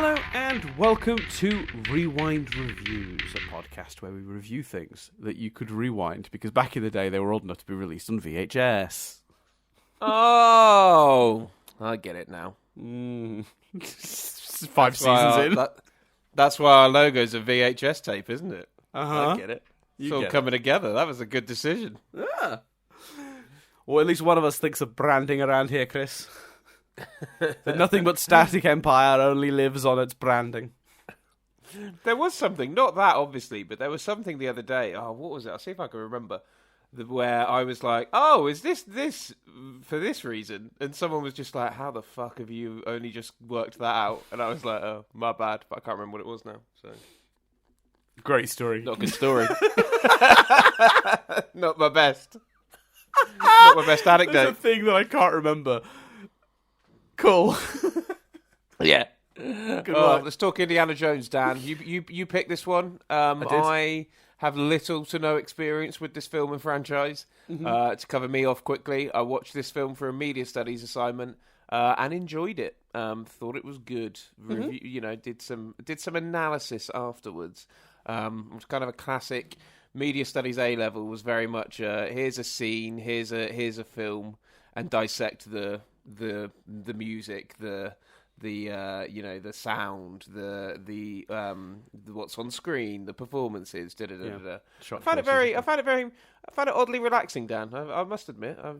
Hello and welcome to Rewind Reviews, a podcast where we review things that you could rewind because back in the day they were old enough to be released on VHS. Oh, I get it now. 5 seasons in. That's why our logo's a VHS tape, isn't it? Uh-huh. I get it. It's all coming together. That was a good decision. Yeah. Or at least one of us thinks of branding around here, Chris. That nothing but Static Empire only lives on its branding. There was something, not that obviously, but there was something the other day. Oh, what was it? I'll see if I can remember. Where I was like, oh, is this for this reason? And someone was just like, how the fuck have you only just worked that out? And I was like, oh, my bad, but I can't remember what it was now. So Great story. not a good story. Not my best. Not my best There's anecdote. a thing that I can't remember. Cool. Yeah. Good Oh, work. let's talk Indiana Jones, Dan. You picked this one. I have little to no experience with this film and franchise. To cover me off quickly, I watched this film for a media studies assignment and enjoyed it. Thought it was good. Did some analysis afterwards. It was kind of a classic media studies A level. Was very much here's a scene, here's a film, and dissect the music, the sound, the what's on screen, the performances. I found it oddly relaxing, Dan. I must admit. I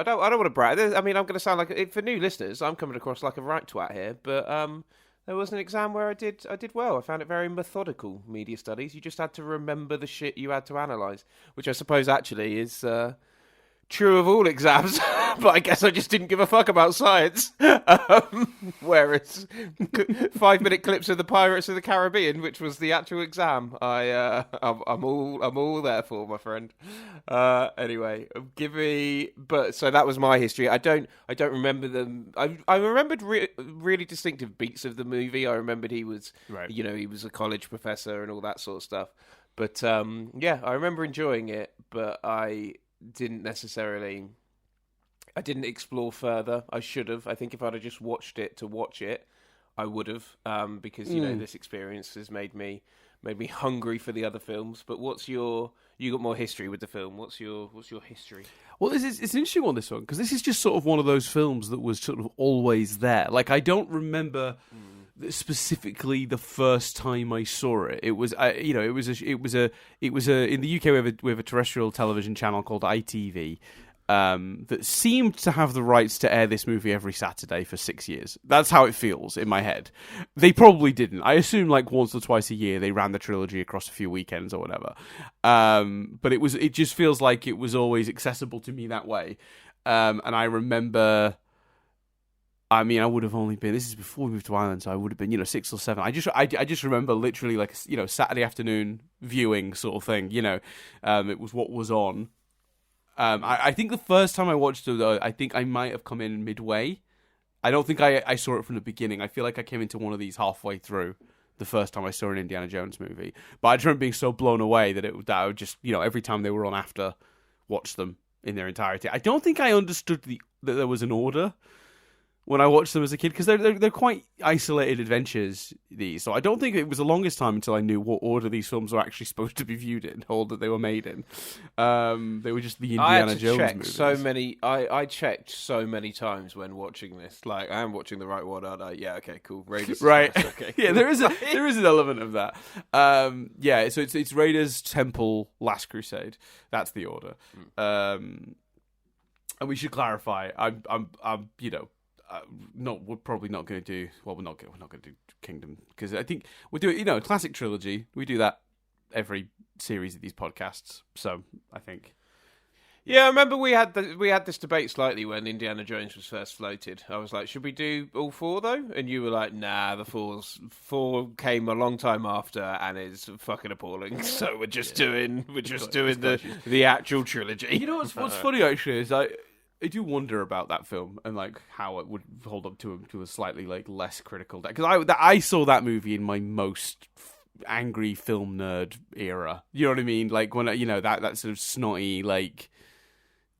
don't want to brag. I mean, I'm going to sound like, for new listeners, I'm coming across like a right twat here, but there was an exam where I did well. I found it very methodical. Media studies. You just had to remember the shit you had to analyse, which I suppose actually is true of all exams, but I guess I just didn't give a fuck about science. Whereas 5-minute clips of the Pirates of the Caribbean, which was the actual exam, I'm all there for, my friend. Anyway, so that was my history. I don't remember them. I remembered really distinctive beats of the movie. I remembered he was, he was a college professor and all that sort of stuff. But I remember enjoying it, but I didn't explore further. I should have. I think if I'd have just watched it to watch it, I would have, because this experience has made me hungry for the other films. But you got more history with the film. What's your history? Well, it's an interesting one, this one, because this is just sort of one of those films that was sort of always there. Like, I don't remember specifically the first time I saw it. It was, in the UK we have a terrestrial television channel called ITV that seemed to have the rights to air this movie every Saturday for 6 years. That's how it feels in my head. They probably didn't. I assume like once or twice a year they ran the trilogy across a few weekends or whatever. But it just feels like it was always accessible to me that way. And I remember, I mean, I would have only been, this is before we moved to Ireland, so I would have been, 6 or 7. I just remember literally like, Saturday afternoon viewing sort of thing, it was what was on. I think the first time I watched it, though, I think I might have come in midway. I don't think I saw it from the beginning. I feel like I came into one of these halfway through the first time I saw an Indiana Jones movie. But I just remember being so blown away that I would just, every time they were on after, watch them in their entirety. I don't think I understood that there was an order when I watched them as a kid, because they're quite isolated adventures, these. So I don't think it was the longest time until I knew what order these films were actually supposed to be viewed in, or that they were made in. They were just the Indiana Jones movies. I checked so many times when watching this. Like, I am watching the right one, aren't I? Yeah, okay, cool. Raiders. Right. Okay. Yeah, there is an element of that. So it's Raiders, Temple, Last Crusade. That's the order. And we should clarify. We're probably not going to do. Well, we're not going to do Kingdom, because I think we're doing, a classic trilogy. We do that every series of these podcasts. So I think. Yeah, I remember we had this debate slightly when Indiana Jones was first floated. I was like, should we do all 4 though? And you were like, nah, the 4 came a long time after and is fucking appalling. So we're just doing the actual trilogy. You know what's funny actually is I do wonder about that film and like how it would hold up to a slightly like less critical, because I saw that movie in my most angry film nerd era. You know what I mean? Like when that sort of snotty, like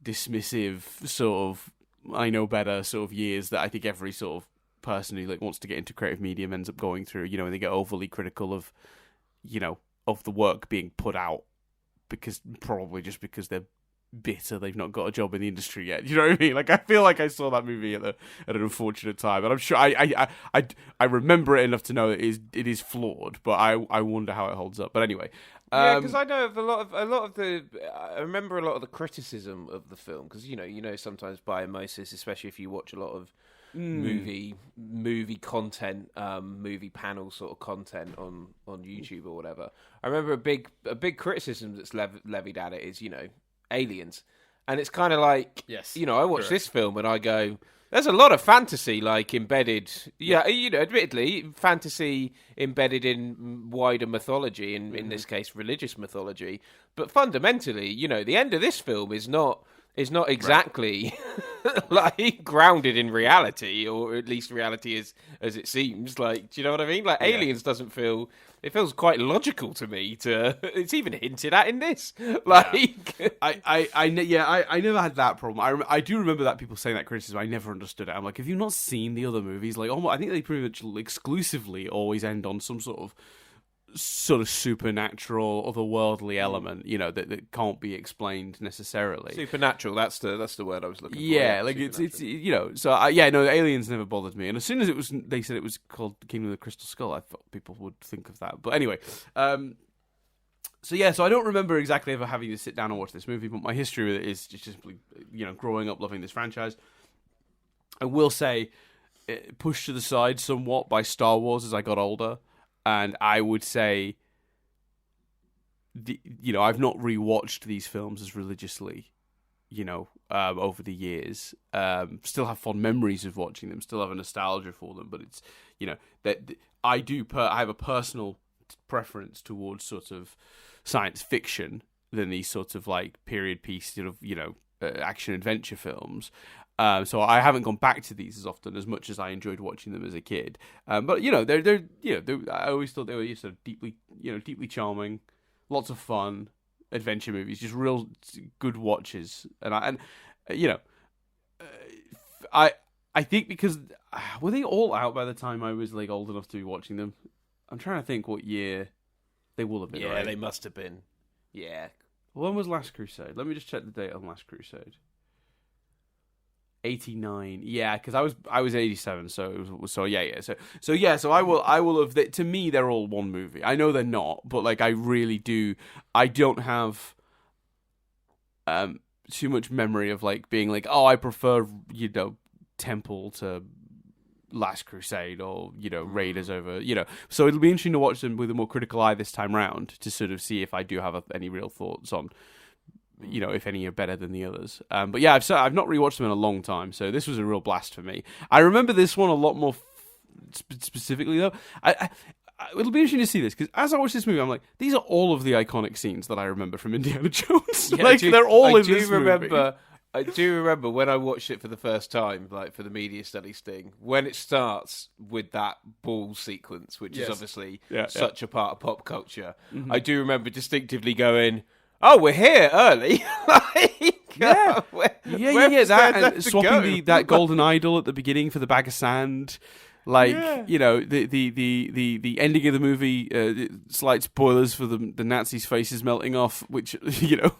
dismissive sort of I know better sort of years that I think every sort of person who like wants to get into creative medium ends up going through, and they get overly critical of, of the work being put out because they're bitter they've not got a job in the industry yet. You know what I mean? Like, I feel like I saw that movie at an unfortunate time, and I'm sure I remember it enough to know that it is flawed, but I wonder how it holds up. But anyway, yeah, because I know of a lot of the. I remember a lot of the criticism of the film because sometimes by osmosis, especially if you watch a lot of movie content, movie panel sort of content on YouTube or whatever. I remember a big criticism that's levied at it is Aliens, and it's kind of like I watch this film and I go, there's a lot of fantasy like embedded, admittedly fantasy embedded in wider mythology, in this case religious mythology, but fundamentally the end of this film is not exactly like grounded in reality, or at least reality as it seems. Like, do you know what I mean? Like, Aliens doesn't feel. It feels quite logical to me. It's even hinted at in this. Like, I never had that problem. I do remember that people saying that criticism. I never understood it. I'm like, have you not seen the other movies? Like, I think they pretty much exclusively always end on some sort of supernatural, otherworldly element, that can't be explained necessarily. Supernatural, that's the word I was looking for. Yeah, like it's so Aliens never bothered me, and as soon as they said it was called Kingdom of the Crystal Skull, I thought people would think of that. But anyway, so I don't remember exactly ever having to sit down and watch this movie, but my history with it is just simply, growing up loving this franchise. I will say, pushed to the side somewhat by Star Wars as I got older. And I would say, I've not rewatched these films as religiously, over the years. Still have fond memories of watching them. Still have a nostalgia for them. But it's, that I have a personal preference towards sort of science fiction than these sorts of like period piece sort of action adventure films. So I haven't gone back to these as often as much as I enjoyed watching them as a kid. But they're I always thought they were sort of deeply charming, lots of fun adventure movies, just real good watches. And I think because were they all out by the time I was like old enough to be watching them? I'm trying to think what year they will have been. Yeah, right? They must have been. Yeah. When was Last Crusade? Let me just check the date on Last Crusade. 89, yeah, because I was 87, so I will have. To me, they're all one movie. I know they're not, but like I really do. I don't have too much memory of like being like, oh, I prefer Temple to Last Crusade or Raiders over So it'll be interesting to watch them with a more critical eye this time round to sort of see if I do have any real thoughts on. If any are better than the others. But yeah, I've not rewatched them in a long time, so this was a real blast for me. I remember this one a lot more specifically, though. It'll be interesting to see this, because as I watch this movie, I'm like, these are all of the iconic scenes that I remember from Indiana Jones. Yeah, they're all in this movie. I do remember when I watched it for the first time, like for the media studies thing, when it starts with that ball sequence, which is obviously such a part of pop culture. Mm-hmm. I do remember distinctively going, oh, we're here early. That and swapping that golden idol at the beginning for the bag of sand. Like, the ending of the movie, slight spoilers for the Nazis' faces melting off, which, all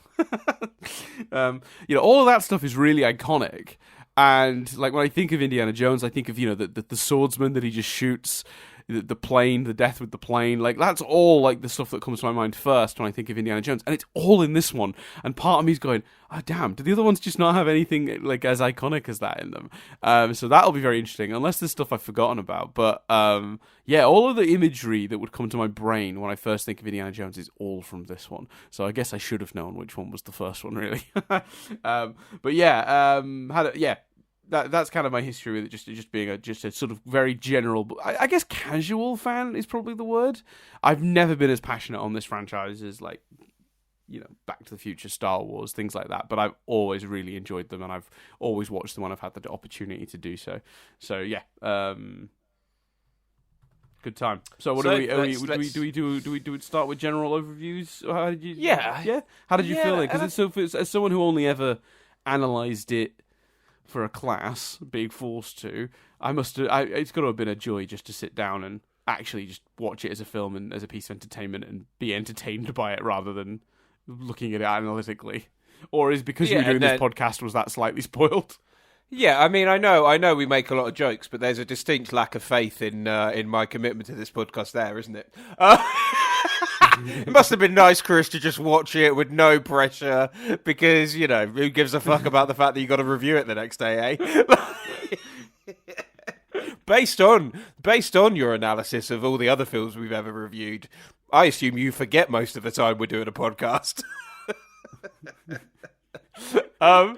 of that stuff is really iconic. And like when I think of Indiana Jones, I think of, the swordsman that he just shoots, the plane, the death with the plane, like that's all like the stuff that comes to my mind first when I think of Indiana Jones, and it's all in this one. And part of me's going, oh damn, do the other ones just not have anything like as iconic as that in them? So that'll be very interesting, unless there's stuff I've forgotten about. But all of the imagery that would come to my brain when I first think of Indiana Jones is all from this one. So I guess I should have known which one was the first one, really. That's kind of my history with it, just being a sort of very general, I guess casual fan is probably the word. I've never been as passionate on this franchise as like, Back to the Future, Star Wars, things like that. But I've always really enjoyed them, and I've always watched them when I've had the opportunity to do so. So yeah, good time. So what do we start with general overviews? How did you? Yeah. How did you feel it? Because as someone who only ever analysed it for a class, being forced to, it's got to have been a joy just to sit down and actually just watch it as a film and as a piece of entertainment and be entertained by it rather than looking at it analytically. Or is because you were doing this podcast, was that slightly spoiled? Yeah, I mean, I know we make a lot of jokes, but there's a distinct lack of faith in my commitment to this podcast there, isn't it? It must have been nice, Chris, to just watch it with no pressure, because, you know, who gives a fuck about the fact that you got to review it the next day, eh? Based on your analysis of all the other films we've ever reviewed, I assume you forget most of the time we're doing a podcast. No,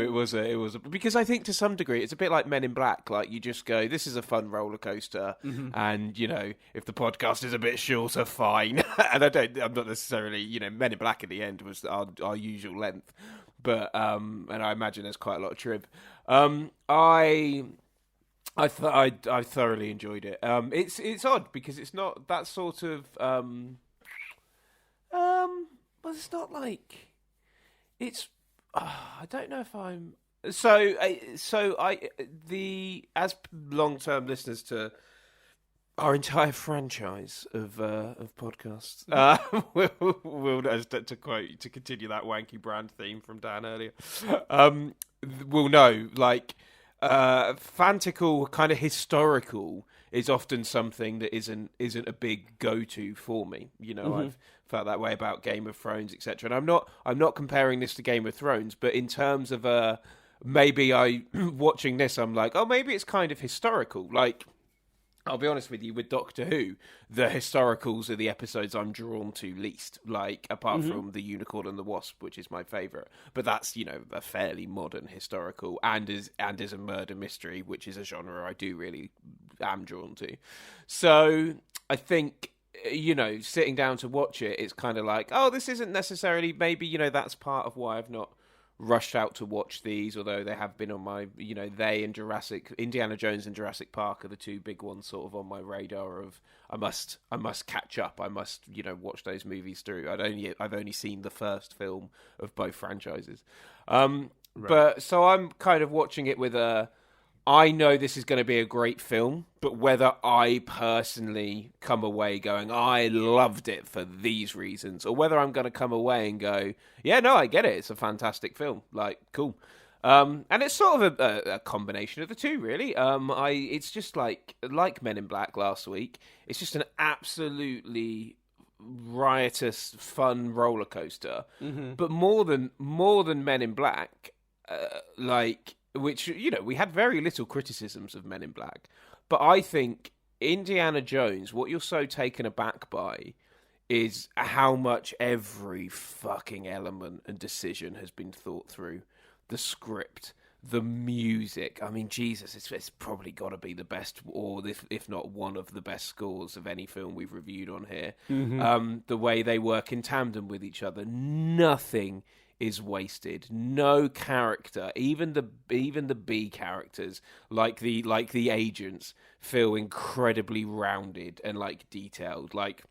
it was because I think to some degree it's a bit like Men in Black. Like, you just go, this is a fun roller coaster, and you know, if the podcast is a bit shorter, fine. And I'm not necessarily, you know, Men in Black at the end was our usual length, but and I imagine there's quite a lot of trib. I thoroughly enjoyed it. It's odd because it's not that sort of well, it's not like it's. I don't know if I'm as long-term listeners to our entire franchise of podcasts. To continue that wanky brand theme from Dan earlier. We'll know, like, fantastical kind of historical is often something that isn't a big go-to for me. You know, I've felt that way about Game of Thrones, etc. And I'm not comparing this to Game of Thrones, but in terms of maybe watching this, I'm like, oh, maybe it's kind of historical. Like, I'll be honest with you, with Doctor Who, the historicals are the episodes I'm drawn to least. Like, apart from The Unicorn and the Wasp, which is my favourite, but that's, you know, a fairly modern historical, and is a murder mystery, which is a genre I do really am drawn to. So I think, you know, sitting down to watch it, it's kind of like, oh, this isn't necessarily, maybe, you know, that's part of why I've not rushed out to watch these, although they have been on my, you know, Indiana Jones and Jurassic Park are the two big ones sort of on my radar of, I must catch up, I must, you know, watch those movies through. I've only seen the first film of both franchises. Right. But so I'm kind of watching it with I know this is going to be a great film, but whether I personally come away going, I loved it for these reasons, or whether I'm going to come away and go, yeah, no, I get it. It's a fantastic film. Like, cool. And it's sort of a combination of the two, really. It's just like Men in Black last week. It's just an absolutely riotous, fun roller coaster. But more than Men in Black, which, you know, we had very little criticisms of Men in Black. But I think Indiana Jones, what you're so taken aback by is how much every fucking element and decision has been thought through. The script, the music. I mean, Jesus, it's probably got to be the best, or if not one of the best scores of any film we've reviewed on here. The way they work in tandem with each other. Nothing is wasted. No character, even the B characters, like the agents, feel incredibly rounded and like detailed. Like,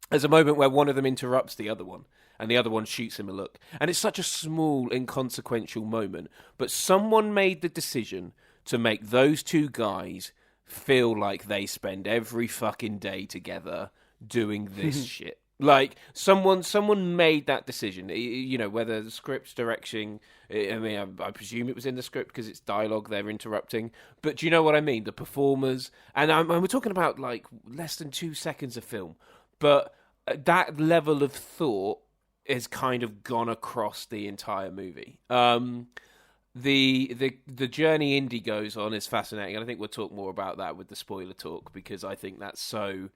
there's a moment where one of them interrupts the other one, and the other one shoots him a look, and it's such a small, inconsequential moment, but someone made the decision to make those two guys feel like they spend every fucking day together doing this shit. Like, someone made that decision, you know, whether the script's direction, I mean, I presume it was in the script because it's dialogue they're interrupting, but do you know what I mean? The performers, and we're talking about, like, less than 2 seconds of film, but that level of thought has kind of gone across the entire movie. The journey Indy goes on is fascinating, and I think we'll talk more about that with the spoiler talk, because I think that's so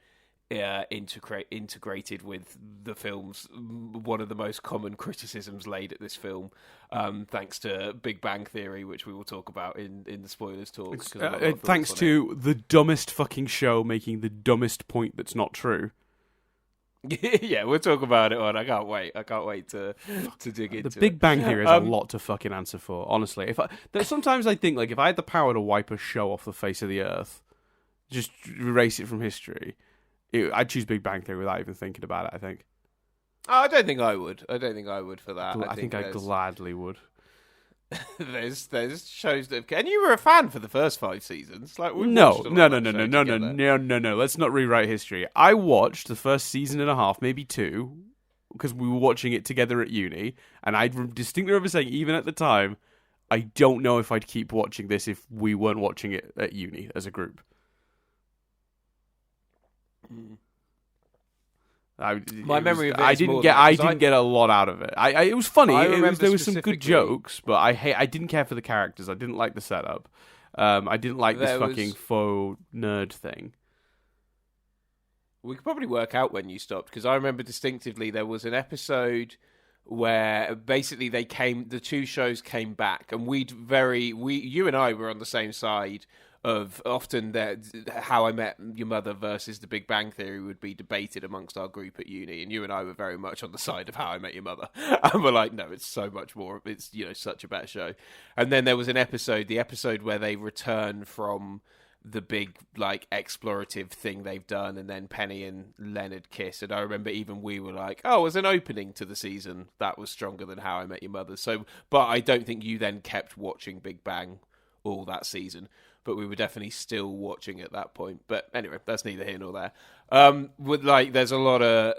integrated with the film's one of the most common criticisms laid at this film, thanks to Big Bang Theory, which we will talk about in the spoilers talk. Thanks to the dumbest fucking show making the dumbest point that's not true. Yeah, we'll talk about it on. I can't wait to dig into it. The Big Bang Theory has a lot to fucking answer for, honestly. Sometimes I think, like, if I had the power to wipe a show off the face of the earth, just erase it from history, I'd choose Big Bang Theory without even thinking about it, I think. Oh, I don't think I would. I don't think I would for that. I think I gladly would. there's shows that have... And you were a fan for the first 5 seasons. Like no. Let's not rewrite history. I watched the first season and a half, maybe 2, because we were watching it together at uni, and I distinctly remember saying, even at the time, I don't know if I'd keep watching this if we weren't watching it at uni as a group. My memory of it I didn't get a lot out of it. It was funny. There was some good jokes, but I didn't care for the characters. I didn't like the setup. I didn't like this fucking faux nerd thing. We could probably work out when you stopped, because I remember distinctively there was an episode where basically the 2 shows came back, and you and I were on the same side of often that How I Met Your Mother versus The Big Bang Theory would be debated amongst our group at uni, and you and I were very much on the side of How I Met Your Mother, and we're like, no, it's so much more, it's such a better show. And then there was the episode where they return from the big explorative thing they've done, and then Penny and Leonard kiss, and I remember even we were like, oh, as an opening to the season that was stronger than How I Met Your Mother. So, but I don't think you then kept watching Big Bang all that season, but we were definitely still watching at that point. But anyway, that's neither here nor there. There's a lot of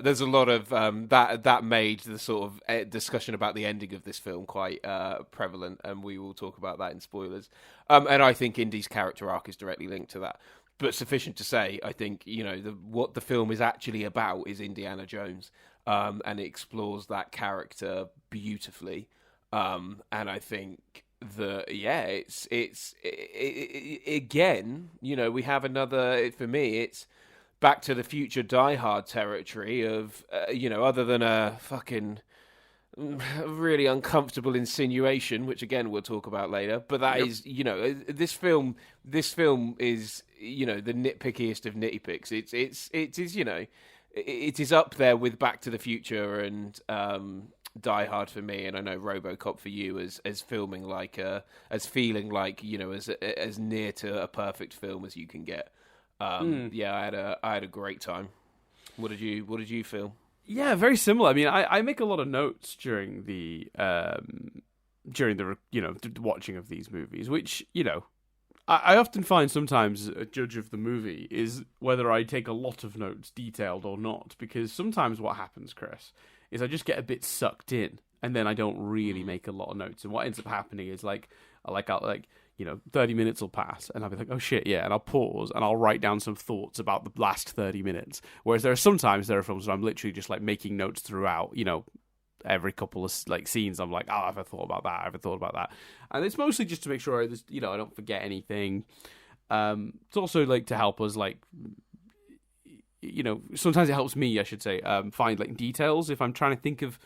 that made the sort of discussion about the ending of this film quite prevalent, and we will talk about that in spoilers. And I think Indy's character arc is directly linked to that. But sufficient to say, I think what the film is actually about is Indiana Jones, and it explores that character beautifully. And I think it's again, we have another, for me, it's Back to the Future Die Hard territory of, other than a fucking really uncomfortable insinuation, which again we'll talk about later, but that is, this film is, the nitpickiest of nitpicks. It is up there with Back to the Future and Die Hard for me, and I know RoboCop for you as feeling like as near to a perfect film as you can get. I had a great time. What did you feel? Yeah, very similar. I mean, I make a lot of notes during the watching of these movies, which I often find sometimes a judge of the movie is whether I take a lot of notes, detailed or not, because sometimes what happens, Chris, is I just get a bit sucked in, and then I don't really make a lot of notes. And what ends up happening is 30 minutes will pass, and I'll be like, oh shit, yeah, and I'll pause and I'll write down some thoughts about the last 30 minutes. Whereas there are films where I'm literally just making notes throughout, every couple of scenes. I'm like, oh, I've thought about that, and it's mostly just to make sure I don't forget anything. It's also to help us sometimes it helps me, I should say, find details. If I'm trying to think of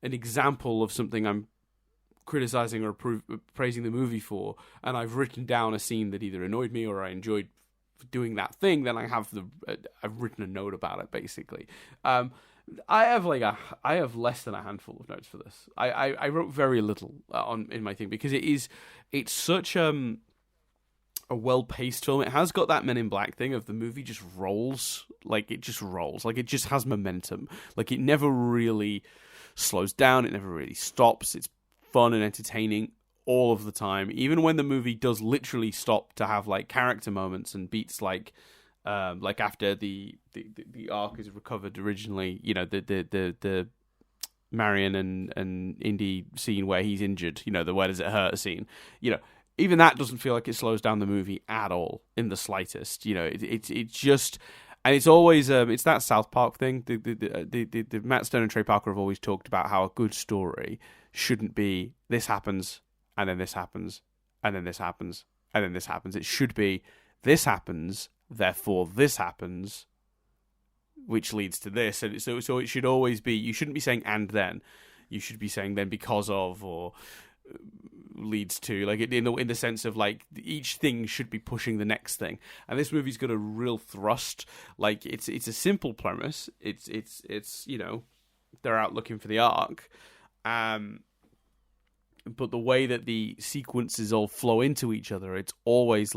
an example of something I'm criticizing or praising the movie for, and I've written down a scene that either annoyed me or I enjoyed doing that thing, then I've written a note about it, basically. I have less than a handful of notes for this. I wrote very little in my thing, because it's such a well-paced film. It has got that Men in Black thing of the movie just rolls. It just has momentum. It never really slows down. It never really stops. It's fun and entertaining all of the time. Even when the movie does literally stop to have character moments and beats after the arc is recovered originally, the Marion and Indy scene where he's injured, the where does it hurt scene, even that doesn't feel like it slows down the movie at all in the slightest. It's just, and it's always it's that South Park thing. The Matt Stone and Trey Parker have always talked about how a good story shouldn't be this happens and then this happens and then this happens and then this happens. It should be this happens, therefore this happens, which leads to this. And so it should always be, you shouldn't be saying and then. You should be saying then because of, or leads to, in the sense of each thing should be pushing the next thing. And this movie's got a real thrust. It's a simple premise. It's they're out looking for the Ark, but the way that the sequences all flow into each other, it's always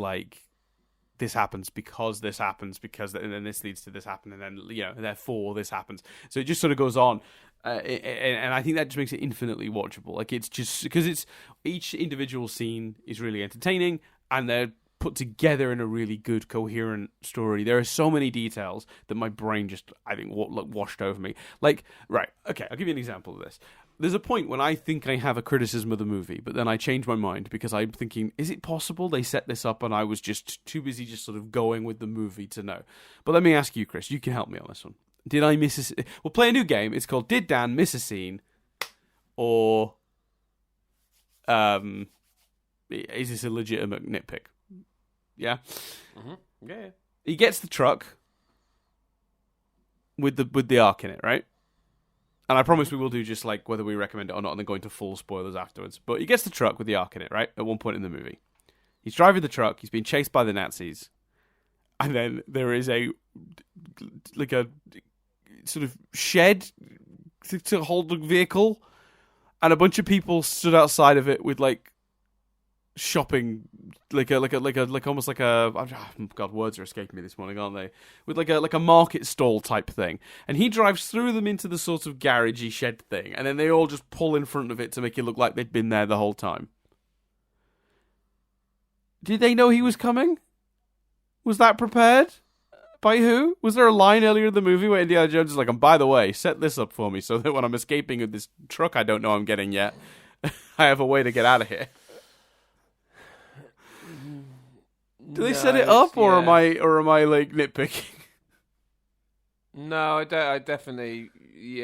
this happens because this happens, and then this leads to this happen, and then therefore this happens. So it just sort of goes on. And I think that just makes it infinitely watchable. Like, it's just because it's each individual scene is really entertaining, and they're put together in a really good, coherent story. There are so many details that my brain just, I think, washed over me. Like, right, okay, I'll give you an example of this. There's a point when I think I have a criticism of the movie, but then I change my mind because I'm thinking, is it possible they set this up and I was just too busy just sort of going with the movie to know? But let me ask you, Chris, you can help me on this one. Did I miss a... We'll play a new game. It's called Did Dan Miss a Scene? Or... is this a legitimate nitpick? Yeah? Mm-hmm. Yeah. He gets the truck with the arc in it, right? And I promise we will do just like whether we recommend it or not, and then go into full spoilers afterwards. But he gets the truck with the arc in it, right? At one point in the movie. He's driving the truck. He's being chased by the Nazis. And then there is a sort of shed to hold the vehicle, and a bunch of people stood outside of it with like shopping, almost like a, oh God, words are escaping me this morning, aren't they? With like a market stall type thing, and he drives through them into the sort of garagey shed thing, and then they all just pull in front of it to make it look like they'd been there the whole time. Did they know he was coming? Was that prepared? By who? Was there a line earlier in the movie where Indiana Jones is like, and by the way, set this up for me so that when I'm escaping with this truck I don't know I'm getting yet, I have a way to get out of here? Do they set it up, or am I like nitpicking? No, I don't. I definitely,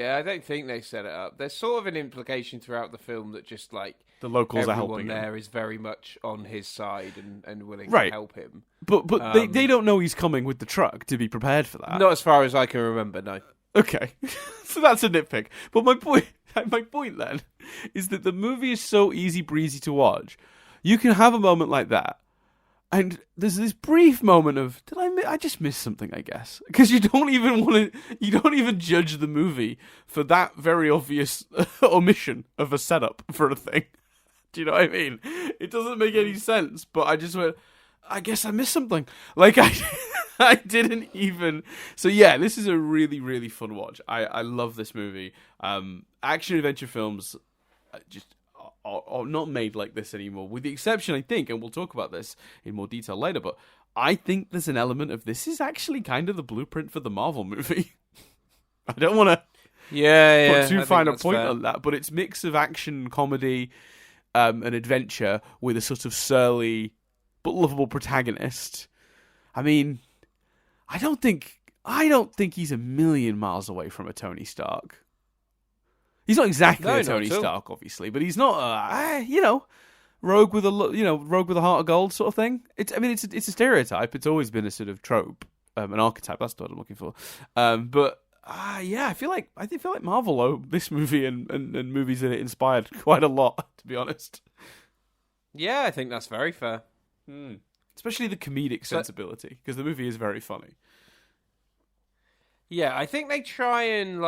I don't think they set it up. There's sort of an implication throughout the film that just like the locals are helping everyone there him. Is very much on his side and willing right. to help him. But they don't know he's coming with the truck to be prepared for that. Not as far as I can remember, no. Okay, so that's a nitpick. But my point then is that the movie is so easy breezy to watch. You can have a moment like that. And there's this brief moment of, I just missed something, I guess. Because you don't even judge the movie for that very obvious omission of a setup for a thing. Do you know what I mean? It doesn't make any sense, but I just went, I guess I missed something. Like, I didn't even... So yeah, this is a really, really fun watch. I love this movie. Action-adventure films just... are not made like this anymore, with the exception, I think, and we'll talk about this in more detail later, but I think there's an element of this is actually kind of the blueprint for the Marvel movie. I don't want to put too fine a point on that, but it's mix of action, comedy, and adventure with a sort of surly but lovable protagonist. I mean, I don't think he's a million miles away from a Tony Stark. He's not exactly a Tony Stark, obviously, but he's not, rogue with a heart of gold sort of thing. It's a stereotype. It's always been a sort of trope, an archetype. That's what I'm looking for. I feel like Marvel owe this movie and movies that it inspired quite a lot, to be honest. Yeah, I think that's very fair. Especially the comedic sensibility, because the movie is very funny. Yeah, I think they try and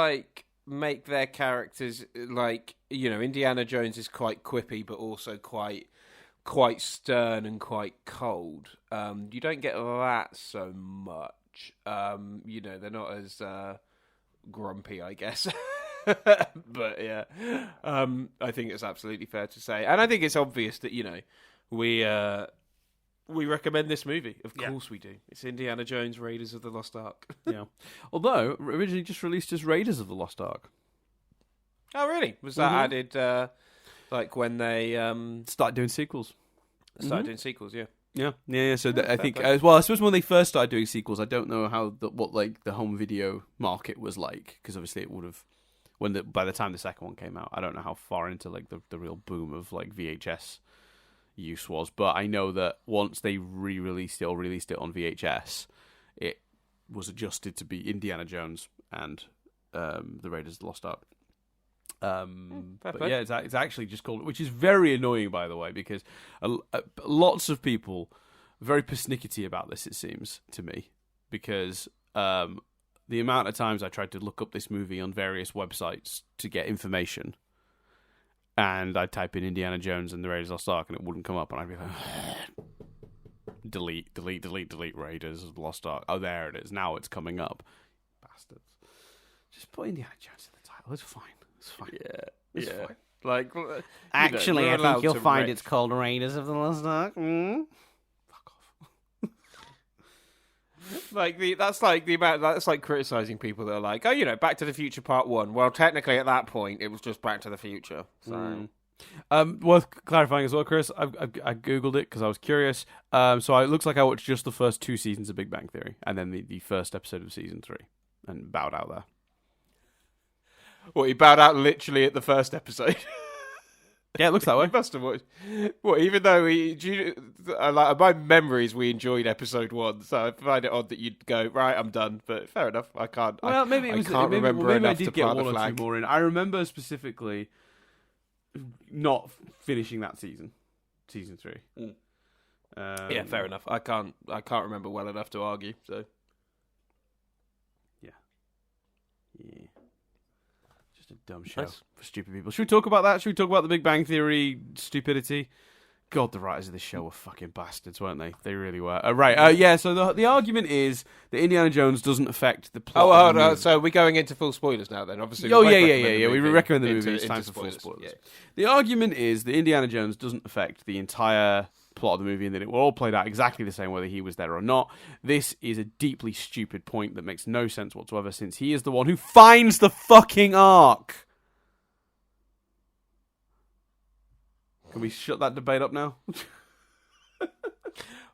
make their characters Indiana Jones is quite quippy, but also quite stern and quite cold. You don't get that so much. They're not as grumpy, I guess. But yeah, I think it's absolutely fair to say, and I think it's obvious that we recommend this movie. Of course we do. It's Indiana Jones, Raiders of the Lost Ark. Yeah. Although, originally just released as Raiders of the Lost Ark. Oh, really? Was that added, when they... Started doing sequels. Doing sequels, yeah. Yeah. So I think, I suppose when they first started doing sequels, I don't know what the home video market was like, because obviously it would have... by the time the second one came out, I don't know how far into the real boom of VHS use was, but I know that once they released it on VHS, it was adjusted to be Indiana Jones and the Raiders of the Lost Ark. But yeah, it's actually just called, which is very annoying, by the way, because lots of people are very persnickety about this, it seems to me, because the amount of times I tried to look up this movie on various websites to get information, and I'd type in Indiana Jones and the Raiders of the Lost Ark, and it wouldn't come up, and I'd be like, delete Raiders of the Lost Ark. Oh, there it is. Now it's coming up. Bastards. Just put Indiana Jones in the title. It's fine. It's fine. It's yeah. fine. Like, actually, I think you'll find it's called Raiders of the Lost Ark. Fuck off. That's like criticizing people that are like, oh, Back to the Future Part 1. Well, technically at that point it was just Back to the Future. So worth clarifying as well, Chris. I googled it because I was curious. So it looks like I watched just the first 2 seasons of Big Bang Theory, and then the first episode of season 3, and bowed out there. Well, he bowed out literally at the first episode. Yeah, it looks that way. You must have watched. Well, even though my memories, we enjoyed episode 1, so I find it odd that you'd go, right, I'm done. But fair enough. I can't. Well, maybe it was. I can't remember enough I did to get plant one the or flag. 2 more in. I remember specifically not finishing that season 3. Yeah, fair enough. I can't remember well enough to argue. So yeah. Just a dumb show for stupid people. Should we talk about that? Should we talk about the Big Bang Theory stupidity? God, the writers of this show were fucking bastards, weren't they? They really were. Yeah, so the argument is that Indiana Jones doesn't affect the plot. Of the movie. So we're going into full spoilers now then, obviously. Yeah. We recommend the movie. It's time for full spoilers. spoilers. Yeah. The argument is that Indiana Jones doesn't affect the entire plot of the movie and that it will all played out exactly the same whether he was there or not. This is a deeply stupid point that makes no sense whatsoever, since he is the one who finds the fucking Ark. Can we shut that debate up now? Well,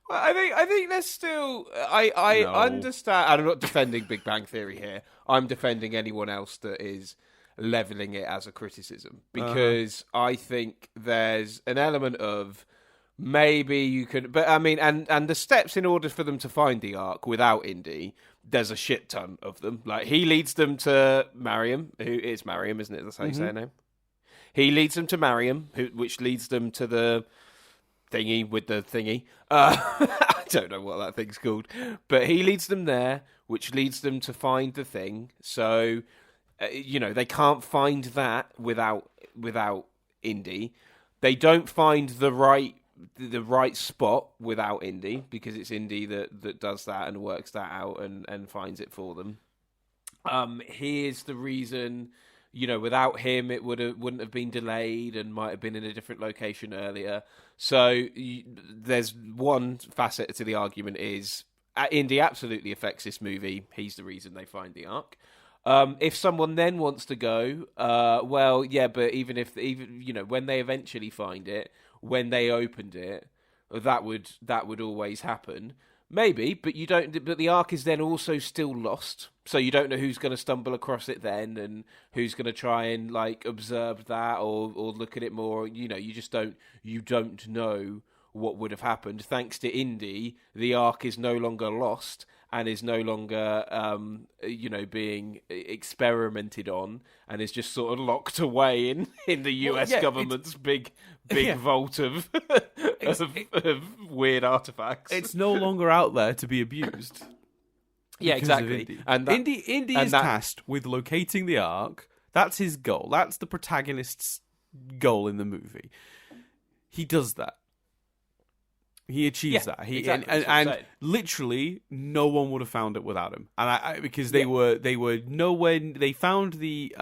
I think there's still. I No. understand. I'm not defending Big Bang Theory here. I'm defending anyone else that is leveling it as a criticism, because I think there's an element of maybe you could, but I mean, and the steps in order for them to find the Ark without Indy, there's a shit ton of them. Like, he leads them to Mariam, who is Mariam, isn't it? That's how you say her name. He leads them to Mariam, which leads them to the thingy with the thingy. I don't know what that thing's called. But he leads them there, which leads them to find the thing. So, they can't find that without Indy. They don't find the right spot without Indy, because it's Indy that does that and works that out and finds it for them. He is the reason... without him, it wouldn't have been delayed and might have been in a different location earlier. So there's one facet to the argument is Indy absolutely affects this movie. He's the reason they find the Ark. If someone then wants to go, well, yeah, but even when they eventually find it, when they opened it, that would always happen. Maybe, but you don't. But the Ark is then also still lost, so you don't know who's going to stumble across it then, and who's going to try and observe that or look at it more. You just don't. You don't know what would have happened. Thanks to Indy, the Ark is no longer lost and is no longer, being experimented on, and is just sort of locked away in the US government's big vault of weird artifacts. It's no longer out there to be abused. Yeah, exactly. Indy. And Indy is tasked with locating the Ark. That's his goal. That's the protagonist's goal in the movie. He does that. He achieves that. Exactly, and literally no one would have found it without him. And because they were nowhere. They found the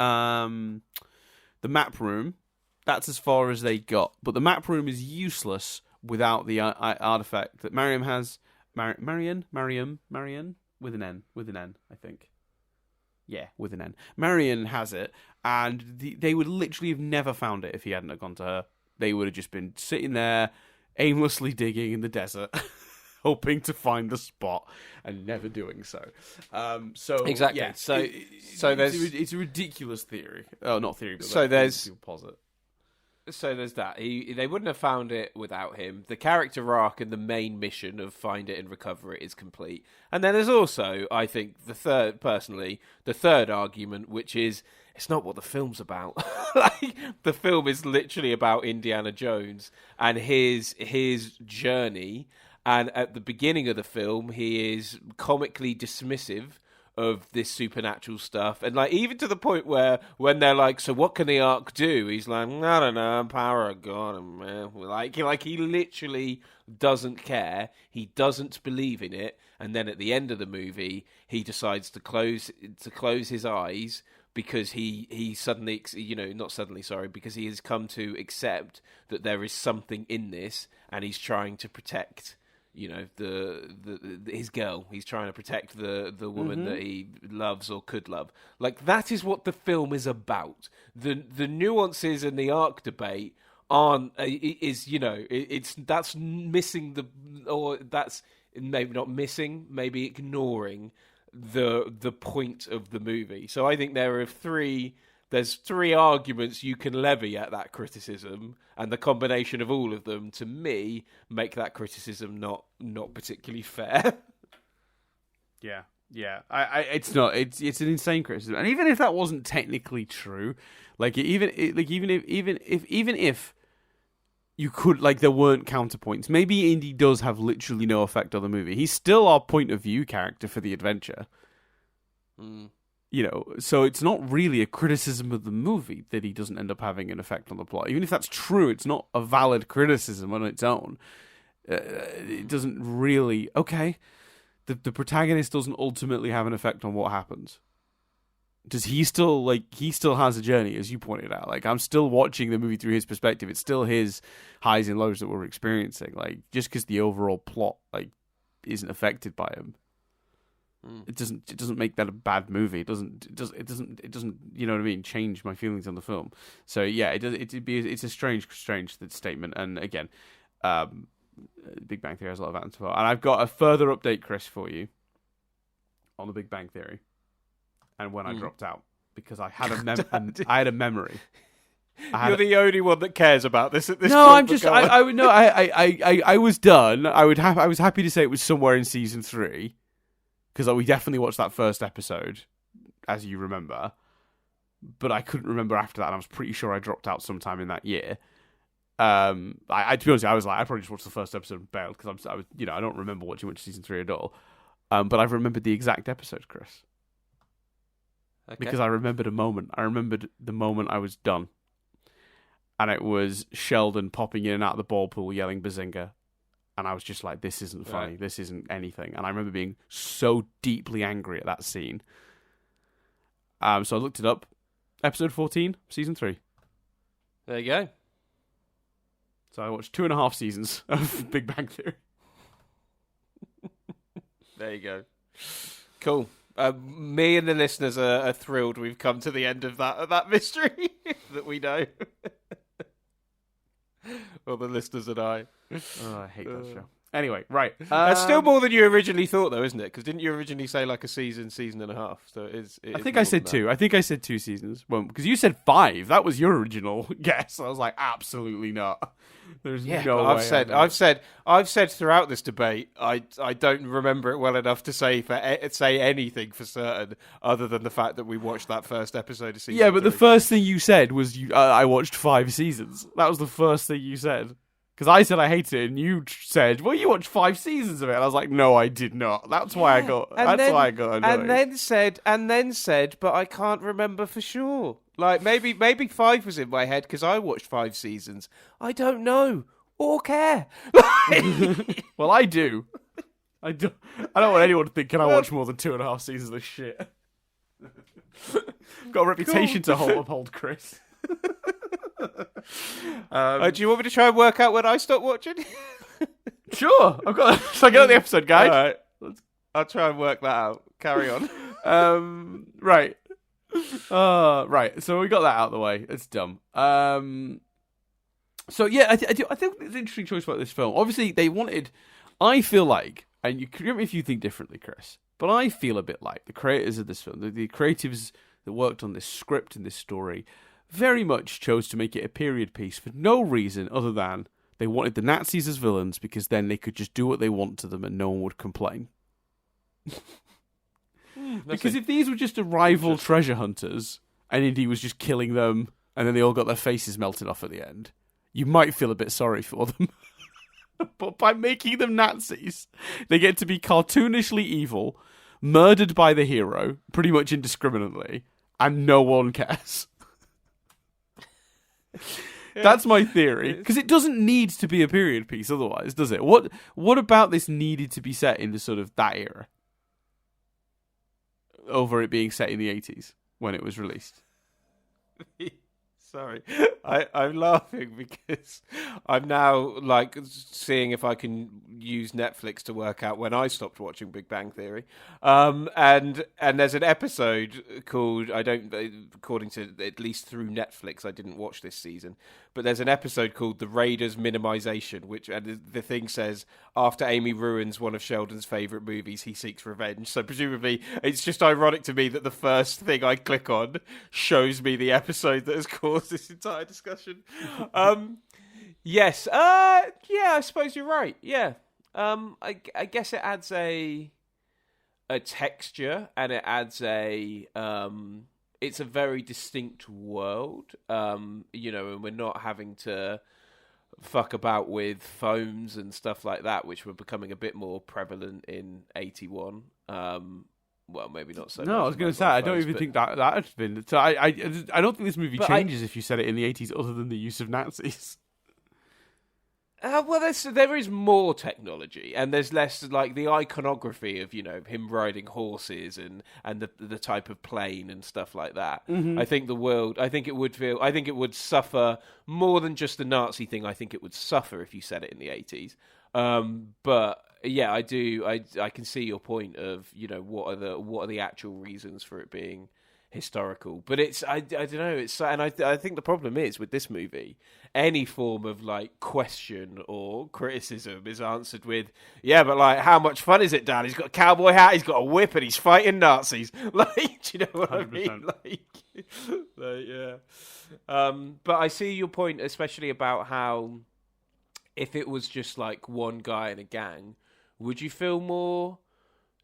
map room. That's as far as they got. But the map room is useless without the artifact that Mariam has. Mariam with an N, I think. Yeah, with an N. Mariam has it, and they would literally have never found it if he hadn't have gone to her. They would have just been sitting there, aimlessly digging in the desert, hoping to find the spot, and never doing so. Exactly. Yeah, it's a ridiculous theory. Oh, not theory, but people posit. So there's that. They wouldn't have found it without him. The character arc and the main mission of find it and recover it is complete. And then there's also, I think, the third argument, which is it's not what the film's about. The film is literally about Indiana Jones and his journey. And at the beginning of the film, he is comically dismissive of this supernatural stuff, and even to the point where when they're like, so what can the Ark do? He's like, I don't know, power of God, man. He literally doesn't care. He doesn't believe in it, and then at the end of the movie, he decides to close his eyes, because he suddenly, not suddenly, sorry, because he has come to accept that there is something in this, and he's trying to protect, his girl. He's trying to protect the woman that he loves or could love. Like, that is what the film is about. The nuances and the arc debate that's missing that's maybe not missing, maybe ignoring the point of the movie. So I think there's three arguments you can levy at that criticism, and the combination of all of them, to me, make that criticism not particularly fair. Yeah. It's not. It's an insane criticism, and even if that wasn't technically true, even if you could, there weren't counterpoints. Maybe Indy does have literally no effect on the movie. He's still our point of view character for the adventure. So it's not really a criticism of the movie that he doesn't end up having an effect on the plot. Even if that's true, it's not a valid criticism on its own. It doesn't really... Okay, the protagonist doesn't ultimately have an effect on what happens. Does he still, he still has a journey, as you pointed out. I'm still watching the movie through his perspective. It's still his highs and lows that we're experiencing. Just because the overall plot, isn't affected by him, it doesn't make that a bad movie. It doesn't, you know what I mean, change my feelings on the film. So yeah, it's a strange statement. And again, Big Bang Theory has a lot of that as well. And I've got a further update, Chris, for you on the Big Bang Theory. And when I dropped out, because I had I had a memory. You're the only one that cares about this at this point. No, I'm just. I was done. I was happy to say it was somewhere in season 3, because we definitely watched that first episode, as you remember. But I couldn't remember after that, and I was pretty sure I dropped out sometime in that year. To be honest, I was I probably just watched the first episode and bailed, because I was, I don't remember watching much season 3 at all. But I've remembered the exact episode, Chris. Okay. Because I remembered a moment. I remembered the moment I was done. And it was Sheldon popping in and out of the ball pool yelling Bazinga. And I was just like, this isn't funny. Right. This isn't anything. And I remember being so deeply angry at that scene. So I looked it up. Episode 14, season 3. There you go. So I watched 2.5 seasons of Big Bang Theory. There you go. Cool. Me and the listeners are thrilled we've come to the end of that mystery that we know. Well, the listeners and I. Oh, I hate that show. Anyway, right. That's still more than you originally thought, though, isn't it? Because didn't you originally say a season and a half? So I think I said 2. I think I said 2 seasons. Well, because you said 5. That was your original guess. I was like, absolutely not. There's no way. I've said throughout this debate, I don't remember it well enough to say anything for certain, other than the fact that we watched that first episode of season. Yeah, but 3. the first thing you said was I watched 5 seasons. That was the first thing you said. Because I said I hated it, and you said, "Well, you watched 5 seasons of it." And I was like, "No, I did not." That's why I got. Why I got annoyed. And then said, "But I can't remember for sure." Maybe 5 was in my head because I watched 5 seasons. I don't know or care. Well, I do. I don't want anyone to think, can I watch more than 2.5 seasons of this shit? Got a reputation to uphold, Chris. Do you want me to try and work out when I stopped watching? Sure. Shall I get on the episode guide? All right. I'll try and work that out. Carry on. Right. Right. So we got that out of the way. It's dumb. So yeah, I think it's an interesting choice about this film. Obviously, they wanted. I feel like, and you correct me if you think differently, Chris, but I feel a bit like the creators of this film, the creatives that worked on this script and this story, very much chose to make it a period piece for no reason other than they wanted the Nazis as villains, because then they could just do what they want to them and no one would complain. Because if these were just rival treasure hunters and Indy was just killing them and then they all got their faces melted off at the end, you might feel a bit sorry for them. But by making them Nazis, they get to be cartoonishly evil, murdered by the hero, pretty much indiscriminately, and no one cares. That's my theory. Because it doesn't need to be a period piece otherwise, does it? What about this needed to be set in the sort of that era? Over it being set in the 80s? when it was released. Sorry, I'm laughing because I'm now like seeing if I can use Netflix to work out when I stopped watching Big Bang Theory. And there's an episode called according to at least through Netflix, I didn't watch this season, but there's an episode called The Raiders Minimization, which the thing says after Amy ruins one of Sheldon's favorite movies, he seeks revenge. So presumably, it's just ironic to me that the first thing I click on shows me the episode that has caused this entire discussion. Yes. Yeah, I suppose you're right. Yeah. I guess it adds a texture, and it adds it's a very distinct world, and we're not having to fuck about with phones and stuff like that, which were becoming a bit more prevalent in 81. Well, maybe not so much. No, I was going to say, I don't even think that had been. So I don't think this movie changes if you set it in the 80s, other than the use of Nazis. Well, there is more technology, and there's less like the iconography of him riding horses and the type of plane and stuff like that. Mm-hmm. I think it would suffer more than just the Nazi thing. I think it would suffer if you set it in the 80s. But yeah, I do. I can see your point of what are the actual reasons for it being historical, but I don't know, and I think the problem is with this movie, any form of like question or criticism is answered with, yeah, but like, how much fun is it, Dan? He's got a cowboy hat, he's got a whip, and he's fighting Nazis. Like, do you know what 100%. I mean? Like, yeah. But I see your point, especially about how if it was just like one guy in a gang, would you feel more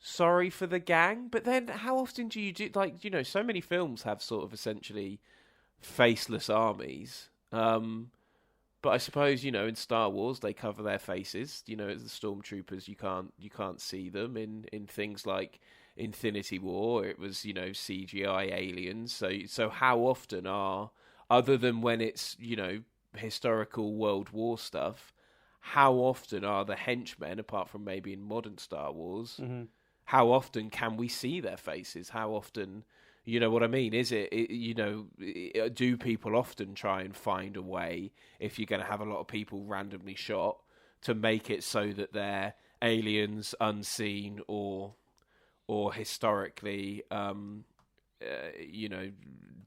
sorry for the gang? But then how often do you do, like, so many films have sort of essentially faceless armies, but I suppose in Star Wars they cover their faces. The stormtroopers, you can't see them. In things like Infinity War, it was CGI aliens. So how often other than when it's historical World War stuff, how often are the henchmen, apart from maybe in modern Star Wars, mm-hmm. How often can we see their faces? How often, you know what I mean? Do people often try and find a way, if you're going to have a lot of people randomly shot, to make it so that they're aliens, unseen, or historically,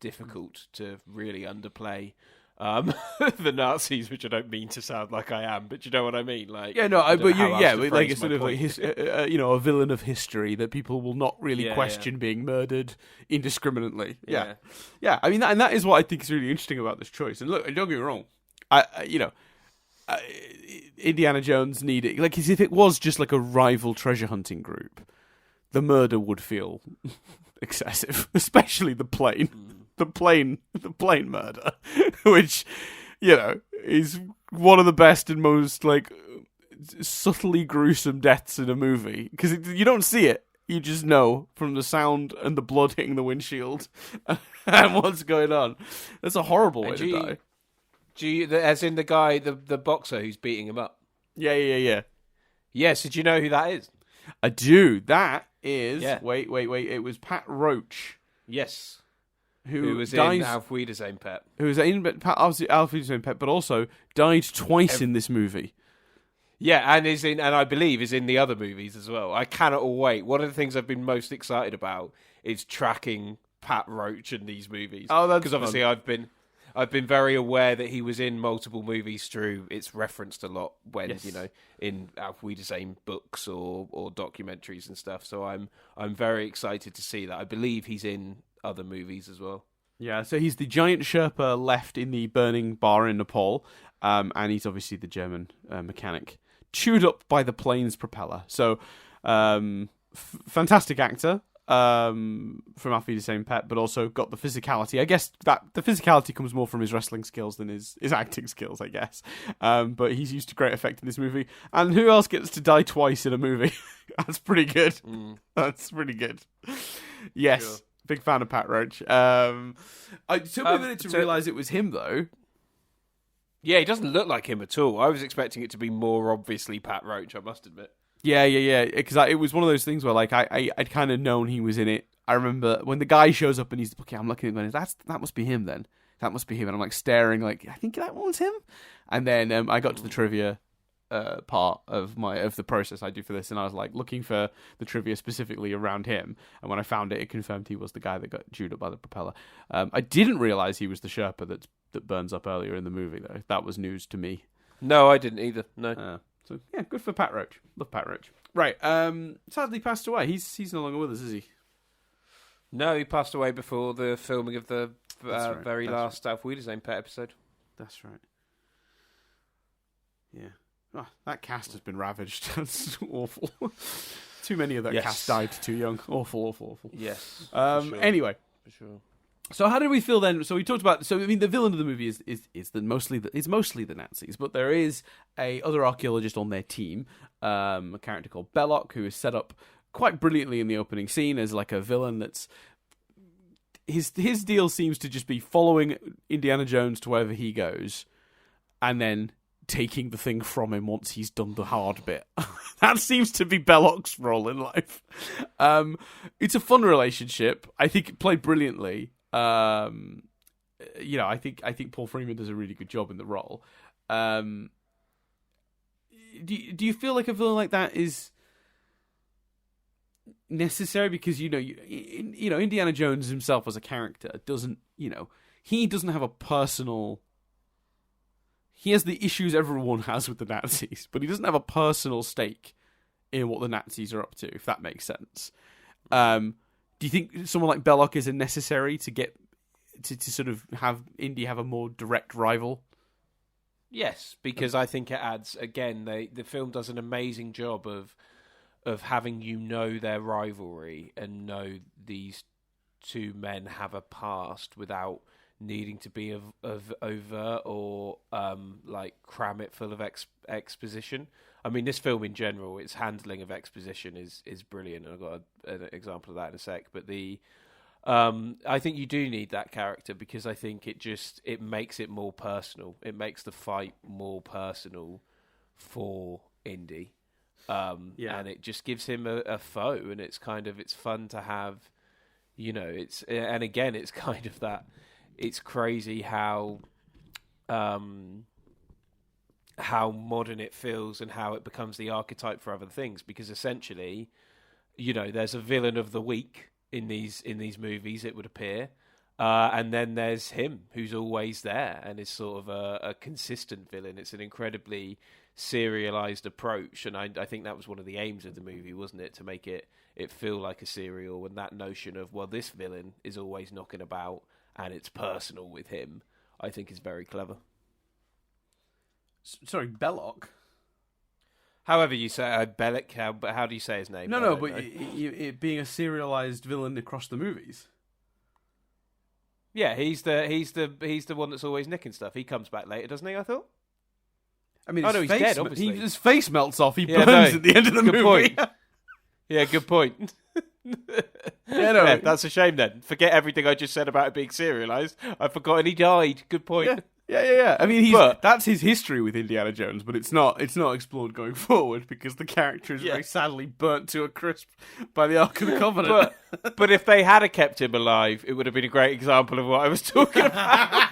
difficult to really underplay? The Nazis, which I don't mean to sound like I am, but you know what I mean. Like, yeah, no, but like a sort of like a villain of history that people will not really question being murdered indiscriminately. Yeah. I mean, and that is what I think is really interesting about this choice. And look, don't get me wrong, Indiana Jones needed, like, as if it was just like a rival treasure hunting group, the murder would feel excessive, especially the plane. The plane murder, which, is one of the best and most, like, subtly gruesome deaths in a movie. Because you don't see it. You just know from the sound and the blood hitting the windshield and what's going on. That's a horrible way to die. As in the guy, the boxer who's beating him up? Yeah. Yes, did you know who that is? I do. That is... Yeah. Wait. It was Pat Roach. Yes. Who was dies, in Auf Wiedersehen, Pet. Who was in obviously Auf Wiedersehen, Pet, but also died twice in this movie. Yeah, and I believe is in the other movies as well. I cannot wait. One of the things I've been most excited about is tracking Pat Roach in these movies. Oh, that's because obviously I've been very aware that he was in multiple movies through. It's referenced a lot when in Auf Wiedersehen books or documentaries and stuff. So I'm very excited to see that. I believe he's in other movies as well. Yeah, so he's the giant Sherpa left in the burning bar in Nepal, and he's obviously the German mechanic, chewed up by the plane's propeller. So, fantastic actor from Auf Wiedersehen, Pet, but also got the physicality. I guess that the physicality comes more from his wrestling skills than his acting skills, I guess. But he's used to great effect in this movie. And who else gets to die twice in a movie? That's pretty good. That's pretty good. Yes. Sure. Big fan of Pat Roach. It took me a minute to realise it was him, though. Yeah, he doesn't look like him at all. I was expecting it to be more obviously Pat Roach, I must admit. Yeah. Because it was one of those things where, like, I'd kind of known he was in it I remember when the guy shows up and he's okay. I'm looking at him going, that must be him then. That must be him. And I'm like staring, like I think that one's him. And then I got to the trivia part of the process I do for this, and I was like looking for the trivia specifically around him. And when I found it, it confirmed he was the guy that got chewed up by the propeller. I didn't realize he was the Sherpa that burns up earlier in the movie, though. That was news to me. No, I didn't either. No. So yeah, good for Pat Roach. Love Pat Roach. Right. Sadly passed away. He's no longer with us, is he? No, he passed away before the filming of the right. last Alf Wiedesheim Pet episode. That's right. Yeah. Oh, that cast has been ravaged. That's awful. Too many of that cast died too young. Awful. Yes. Sure. Anyway. For sure. So how did we feel then? So we talked about. So I mean, the villain of the movie is mostly the Nazis, but there is a other archaeologist on their team, a character called Belloc, who is set up quite brilliantly in the opening scene as like a villain. That's his deal seems to just be following Indiana Jones to wherever he goes, and then taking the thing from him once he's done the hard bit. That seems to be Belloc's role in life. It's a fun relationship. I think it played brilliantly. I think Paul Freeman does a really good job in the role. Do you feel like a villain like that is necessary? Because Indiana Jones himself as a character doesn't have a personal. He has the issues everyone has with the Nazis, but he doesn't have a personal stake in what the Nazis are up to, if that makes sense. Do you think someone like Belloc is necessary to get to sort of have Indy have a more direct rival? Yes, because I think it adds, again, the film does an amazing job of having their rivalry and know these two men have a past without needing to be of overt or cram it full of exposition. I mean, this film in general, its handling of exposition is brilliant. I've got an example of that in a sec. But I think you do need that character because I think it makes it more personal. It makes the fight more personal for Indy. And it just gives him a foe, and it's fun to have. It's kind of that. It's crazy how modern it feels and how it becomes the archetype for other things. Because essentially, there's a villain of the week in these movies. It would appear, and then there's him who's always there and is sort of a consistent villain. It's an incredibly serialized approach, and I think that was one of the aims of the movie, wasn't it, to make it feel like a serial. And that notion of this villain is always knocking about. And it's personal with him, I think is very clever. Sorry, Belloc? However you say Belloc, how do you say his name? No, but it being a serialized villain across the movies. Yeah, he's the one that's always nicking stuff. He comes back later, doesn't he? I thought. I mean, he's dead. Obviously, his face melts off. He burns at the end of the movie. Point. Yeah, good point. Yeah, that's a shame then. Forget everything I just said about it being serialized. I've forgotten he died. Good point. Yeah. I mean, that's his history with Indiana Jones, but it's not explored going forward because the character is very sadly burnt to a crisp by the Ark of the Covenant. But if they had kept him alive, it would have been a great example of what I was talking about.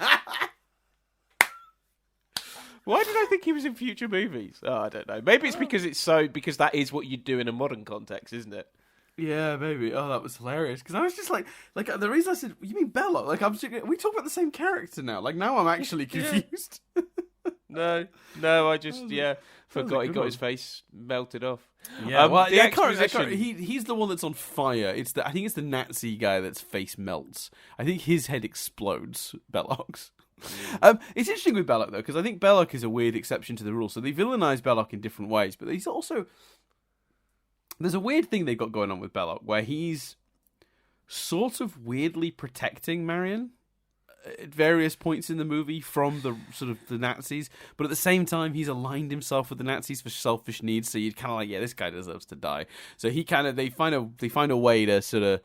Why did I think he was in future movies? Oh, I don't know. Maybe it's because that is what you'd do in a modern context, isn't it? Yeah, maybe. Oh, that was hilarious. Because I was just like the reason I said, you mean Belloc? Like, we talk about the same character now. Like, now I'm actually confused. No, I just, forgot he got his face melted off. Yeah, he's the one that's on fire. I think it's the Nazi guy that's face melts. I think his head explodes, Belloc's. It's interesting with Belloc, though, because I think Belloc is a weird exception to the rule. So they villainize Belloc in different ways, but he's also... There's a weird thing they've got going on with Belloc, where he's sort of weirdly protecting Marion at various points in the movie from the sort of the Nazis, but at the same time he's aligned himself with the Nazis for selfish needs. So you're kind of like, yeah, this guy deserves to die. So they find a way to sort of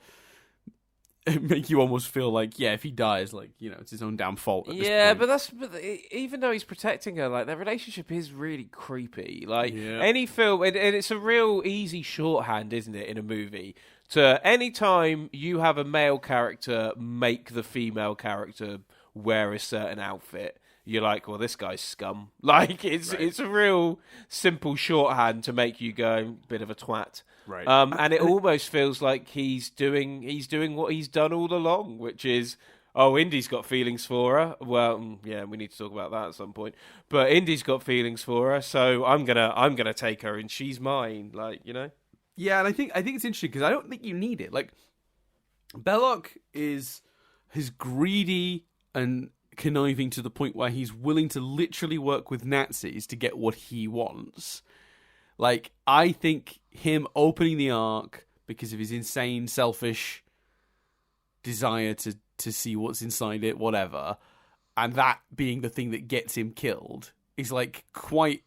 make you almost feel like, if he dies, like, it's his own damn fault. But even though he's protecting her, like, their relationship is really creepy. Like, any film, and it's a real easy shorthand, isn't it, in a movie, to any time you have a male character make the female character wear a certain outfit, you're like, well, this guy's scum. Like, it's a real simple shorthand to make you go, bit of a twat. Right. And it almost feels like he's doing what he's done all along, which is, Indy's got feelings for her. Well, yeah, we need to talk about that at some point. But Indy's got feelings for her, so I'm gonna take her, and she's mine. Like, Yeah, and I think it's interesting because I don't think you need it. Like, Belloq is greedy and conniving to the point where he's willing to literally work with Nazis to get what he wants. Like, I think him opening the Ark because of his insane, selfish desire to see what's inside it, whatever, and that being the thing that gets him killed is like quite,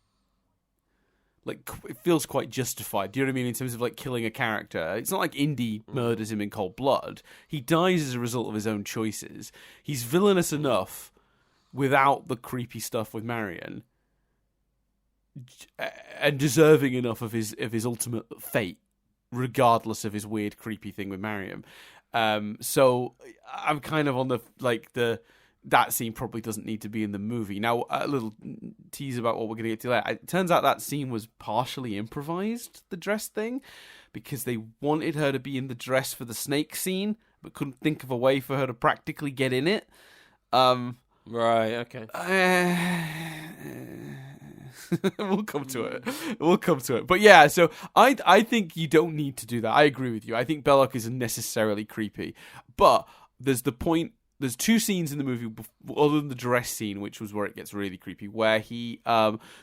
like, it feels quite justified. Do you know what I mean? In terms of like killing a character, it's not like Indy murders him in cold blood. He dies as a result of his own choices. He's villainous enough without the creepy stuff with Marion, and deserving enough of his ultimate fate, regardless of his weird, creepy thing with Marion. So I'm kind of on that scene probably doesn't need to be in the movie. Now, a little tease about what we're going to get to later. It turns out that scene was partially improvised, the dress thing, because they wanted her to be in the dress for the snake scene, but couldn't think of a way for her to practically get in it. Right, okay. We'll come to it. But yeah, so I think you don't need to do that. I agree with you. I think Belloq isn't necessarily creepy. But there's two scenes in the movie, other than the dress scene, which was where it gets really creepy, where he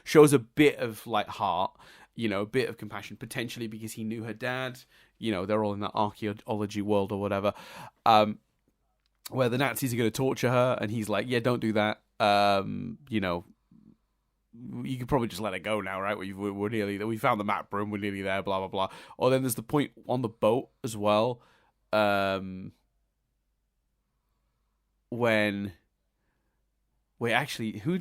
shows a bit of like heart, a bit of compassion, potentially because he knew her dad. They're all in that archaeology world or whatever, where the Nazis are going to torture her, and he's like, yeah, don't do that. You could probably just let it go now, right? We're nearly there. We found the map room. We're nearly there. Blah blah blah. Or then there's the point on the boat as well, when actually no.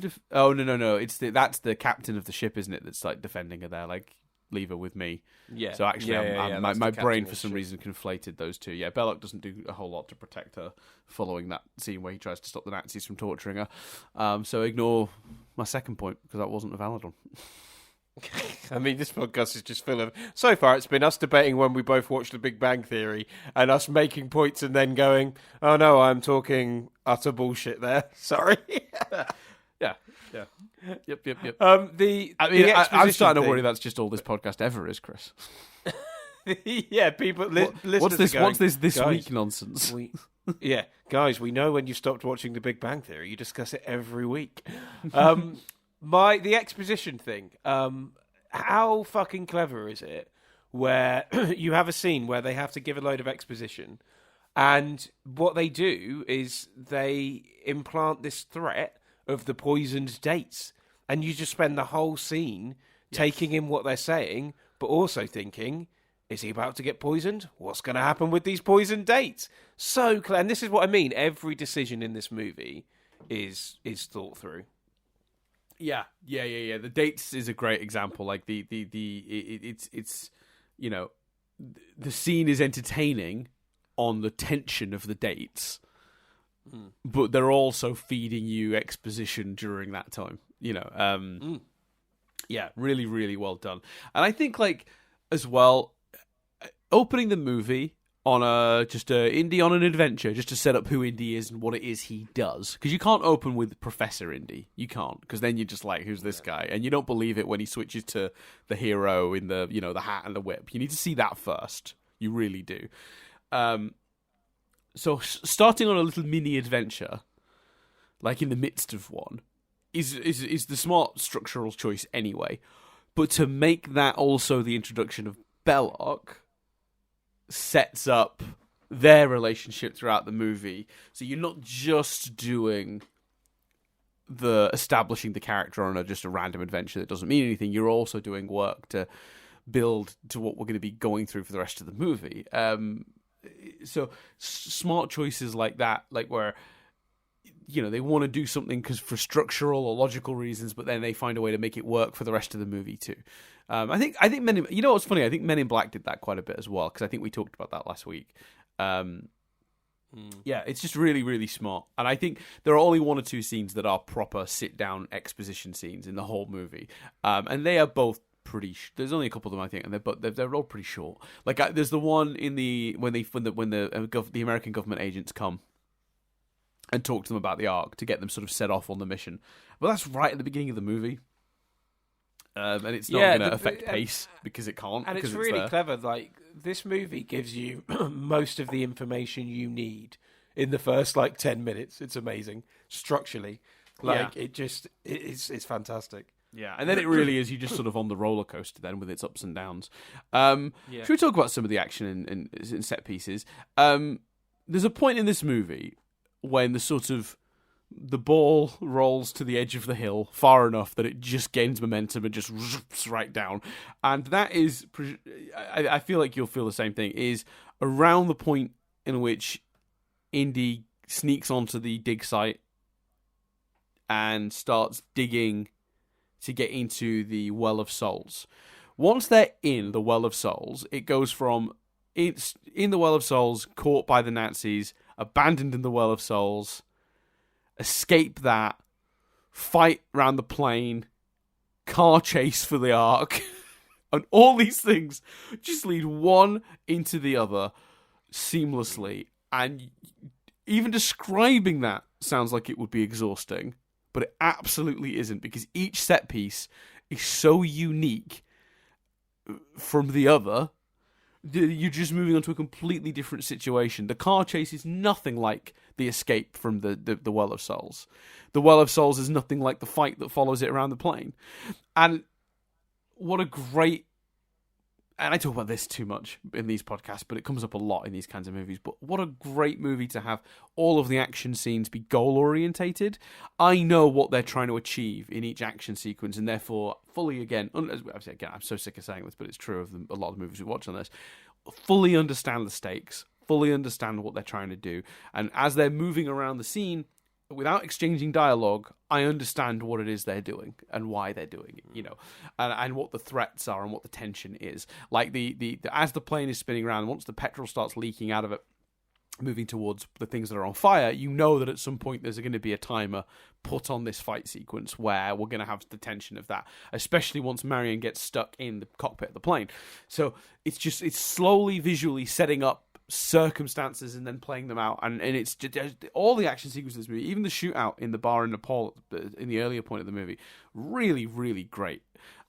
That's the captain of the ship, isn't it? That's like defending her there. Like, leave her with me. Yeah. So actually, my brain for some reason conflated those two. Yeah, Belloq doesn't do a whole lot to protect her following that scene where he tries to stop the Nazis from torturing her. So ignore my second point because that wasn't a valid one. I mean, this podcast is just full of... So far, it's been us debating when we both watched The Big Bang Theory and us making points and then going, oh no, I'm talking utter bullshit there. Sorry. Yeah. Yep. I'm starting to worry that's just all this podcast ever is, Chris. Yeah, people... What's this week nonsense? Yeah, guys, we know when you stopped watching The Big Bang Theory. You discuss it every week. The exposition thing, how fucking clever is it where you have a scene where they have to give a load of exposition, and what they do is they implant this threat of the poisoned dates, and you just spend the whole scene taking in what they're saying, but also thinking, is he about to get poisoned? What's going to happen with these poisoned dates? So clear. And this is what I mean. Every decision in this movie is thought through. Yeah. The dates is a great example. Like it's the scene is entertaining on the tension of the dates, but they're also feeding you exposition during that time. Yeah, really, really well done. And I think as well, opening the movie on just Indy on an adventure, just to set up who Indy is and what it is he does. Because you can't open with Professor Indy. You can't, because then you're just like, who's this guy? And you don't believe it when he switches to the hero in the the hat and the whip. You need to see that first. You really do. So starting on a little mini adventure, like in the midst of one, is the smart structural choice anyway. But to make that also the introduction of Belloq sets up their relationship throughout the movie. So you're not just doing the establishing the character on just a random adventure that doesn't mean anything. You're also doing work to build to what we're going to be going through for the rest of the movie. so smart choices like that, like where they want to do something because for structural or logical reasons, but then they find a way to make it work for the rest of the movie too. I think Men in, what's funny? I think Men in Black did that quite a bit as well, because I think we talked about that last week. Yeah, it's just really, really smart. And I think there are only one or two scenes that are proper sit-down exposition scenes in the whole movie. And they are both pretty... there's only a couple of them, I think, and they're all pretty short. Like, there's the one when the American government agents come and talk to them about the Ark to get them sort of set off on the mission. But that's right at the beginning of the movie. And it's not going to affect pace because it can't. And it's really clever. Like, this movie gives you most of the information you need in the first 10 minutes. It's amazing structurally. It's fantastic. Yeah, and then it really is. You're just sort of on the roller coaster then with its ups and downs. Should we talk about some of the action in set pieces? There's a point in this movie when the ball rolls to the edge of the hill far enough that it just gains momentum and just zips right down. And that is, I feel like you'll feel the same thing, is around the point in which Indy sneaks onto the dig site and starts digging to get into the Well of Souls. Once they're in the Well of Souls, it goes from it's in the Well of Souls, caught by the Nazis, abandoned in the Well of Souls, escape that, fight around the plane, car chase for the Ark, and all these things just lead one into the other seamlessly. And even describing that sounds like it would be exhausting, but it absolutely isn't, because each set piece is so unique from the other. You're just moving on to a completely different situation. The car chase is nothing like the escape from the Well of Souls. The Well of Souls is nothing like the fight that follows it around the plane. And what a great... and I talk about this too much in these podcasts, but it comes up a lot in these kinds of movies. But what a great movie to have all of the action scenes be goal-orientated. I know what they're trying to achieve in each action sequence, and therefore, fully, again, I'm so sick of saying this, but it's true of a lot of movies we watch on this, fully understand the stakes, fully understand what they're trying to do. And as they're moving around the scene, without exchanging dialogue, I understand what it is they're doing and why they're doing it, and what the threats are and what the tension is. Like the as the plane is spinning around, once the petrol starts leaking out of it, moving towards the things that are on fire, you know that at some point there's going to be a timer put on this fight sequence where we're going to have the tension of that, especially once Marion gets stuck in the cockpit of the plane. So it's slowly visually setting up circumstances and then playing them out, and it's just, all the action sequences of this movie, even the shootout in the bar in Nepal in the earlier point of the movie, really, really great.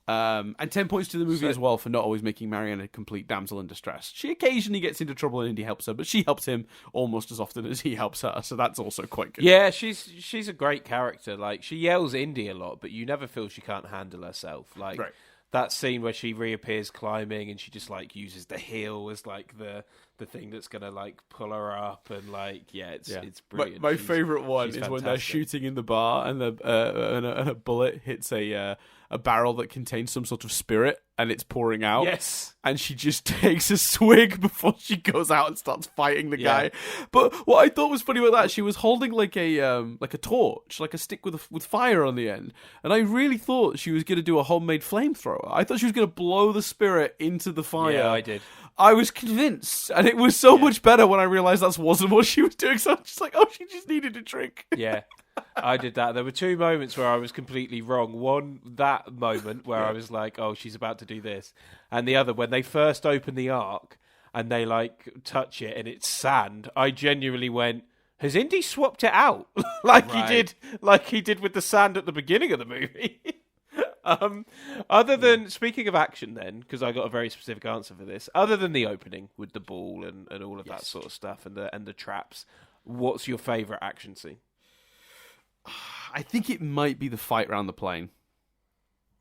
And 10 points to the movie as well for not always making Marion a complete damsel in distress. She occasionally gets into trouble and Indy helps her, but she helps him almost as often as he helps her, so that's also quite good. Yeah, she's a great character. Like, she yells Indy a lot, but you never feel she can't handle herself. Like, right. That scene where she reappears climbing and she just uses the heel as the thing that's gonna pull her up, and it's brilliant. My favorite one is when they're shooting in the bar and a bullet hits a barrel that contains some sort of spirit and it's pouring out. Yes, and she just takes a swig before she goes out and starts fighting the guy. But what I thought was funny about that, she was holding like a torch, like a stick with fire on the end, and I really thought she was going to do a homemade flamethrower. I thought she was going to blow the spirit into the fire. Yeah, I did. I was convinced, and it was so much better when I realised that wasn't what she was doing. So I'm just like, oh, she just needed a drink. Yeah, I did that. There were two moments where I was completely wrong. One, that moment where I was like, oh, she's about to do this. And the other, when they first open the Ark and they touch it and it's sand, I genuinely went, has Indy swapped it out? He did with the sand at the beginning of the movie. Other than, speaking of action then, because I got a very specific answer for this, other than the opening with the ball and all of that sort of stuff and the traps, what's your favourite action scene? I think it might be the fight around the plane.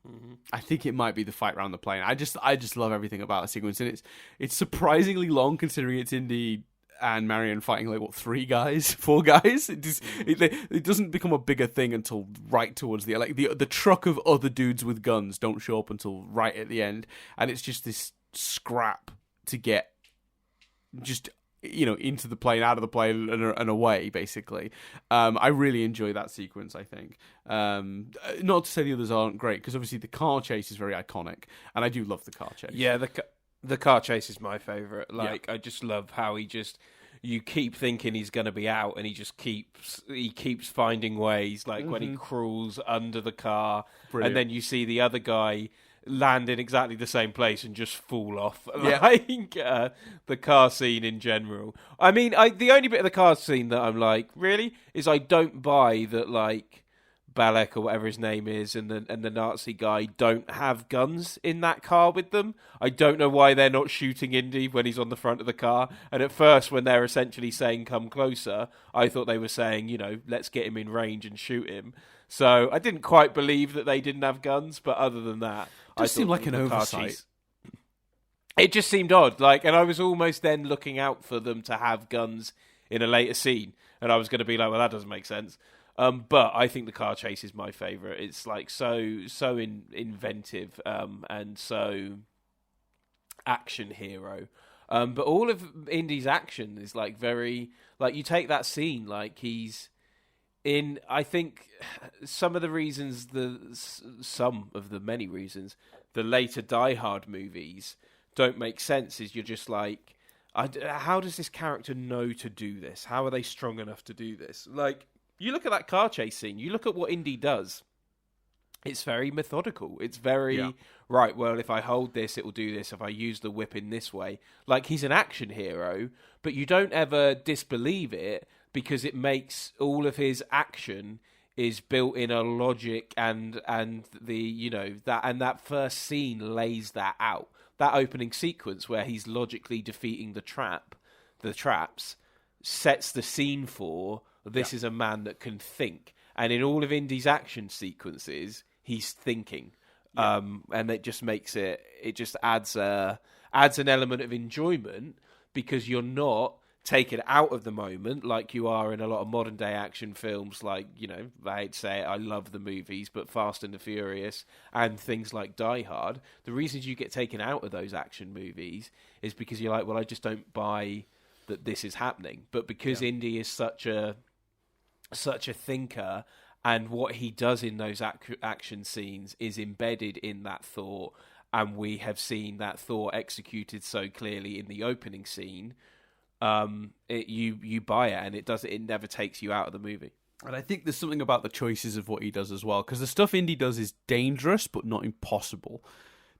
Mm-hmm. I think it might be the fight around the plane. I just love everything about the sequence, and it's surprisingly long considering it's Indy and Marion fighting 4 guys. It doesn't become a bigger thing until right towards the truck of other dudes with guns don't show up until right at the end, and it's just this scrap to get just into the plane, out of the plane, and away, basically. I really enjoy that sequence, I think. Not to say the others aren't great, because obviously the car chase is very iconic, and I do love the car chase. Yeah, the car chase is my favourite. I just love how you keep thinking he's going to be out, and he keeps finding ways, when he crawls under the car, and then you see the other guy land in exactly the same place and just fall off. The car scene in general. I mean, the only bit of the car scene that I'm like, really, is I don't buy that, Balek or whatever his name is and the Nazi guy don't have guns in that car with them. I don't know why they're not shooting Indy when he's on the front of the car. And at first, when they're essentially saying come closer, I thought they were saying, let's get him in range and shoot him. So I didn't quite believe that they didn't have guns, but other than that, it just seemed like an oversight. It just seemed odd, and I was almost then looking out for them to have guns in a later scene, and I was going to be like, well, that doesn't make sense. But I think the car chase is my favourite. It's so inventive and so action hero. But all of Indy's action is very you take that scene he's in. I think some of the many reasons the later Die Hard movies don't make sense is you're just how does this character know to do this? How are they strong enough to do this? You look at that car chase scene, you look at what Indy does, it's very methodical. It's very, right, well, if I hold this, it will do this. If I use the whip in this way. He's an action hero, but you don't ever disbelieve it because it makes all of his action is built in a logic and that first scene lays that out. That opening sequence where he's logically defeating the traps, sets the scene for... This is a man that can think. And in all of Indy's action sequences, he's thinking. And it just makes it just adds an element of enjoyment because you're not taken out of the moment like you are in a lot of modern day action films I hate to say it, I love the movies, but Fast and the Furious and things like Die Hard. The reasons you get taken out of those action movies is because you're well, I just don't buy that this is happening. But because Indy is such a thinker, and what he does in those action scenes is embedded in that thought, and we have seen that thought executed so clearly in the opening scene, you buy it, and it never takes you out of the movie. And I think there's something about the choices of what he does as well, because the stuff Indy does is dangerous but not impossible.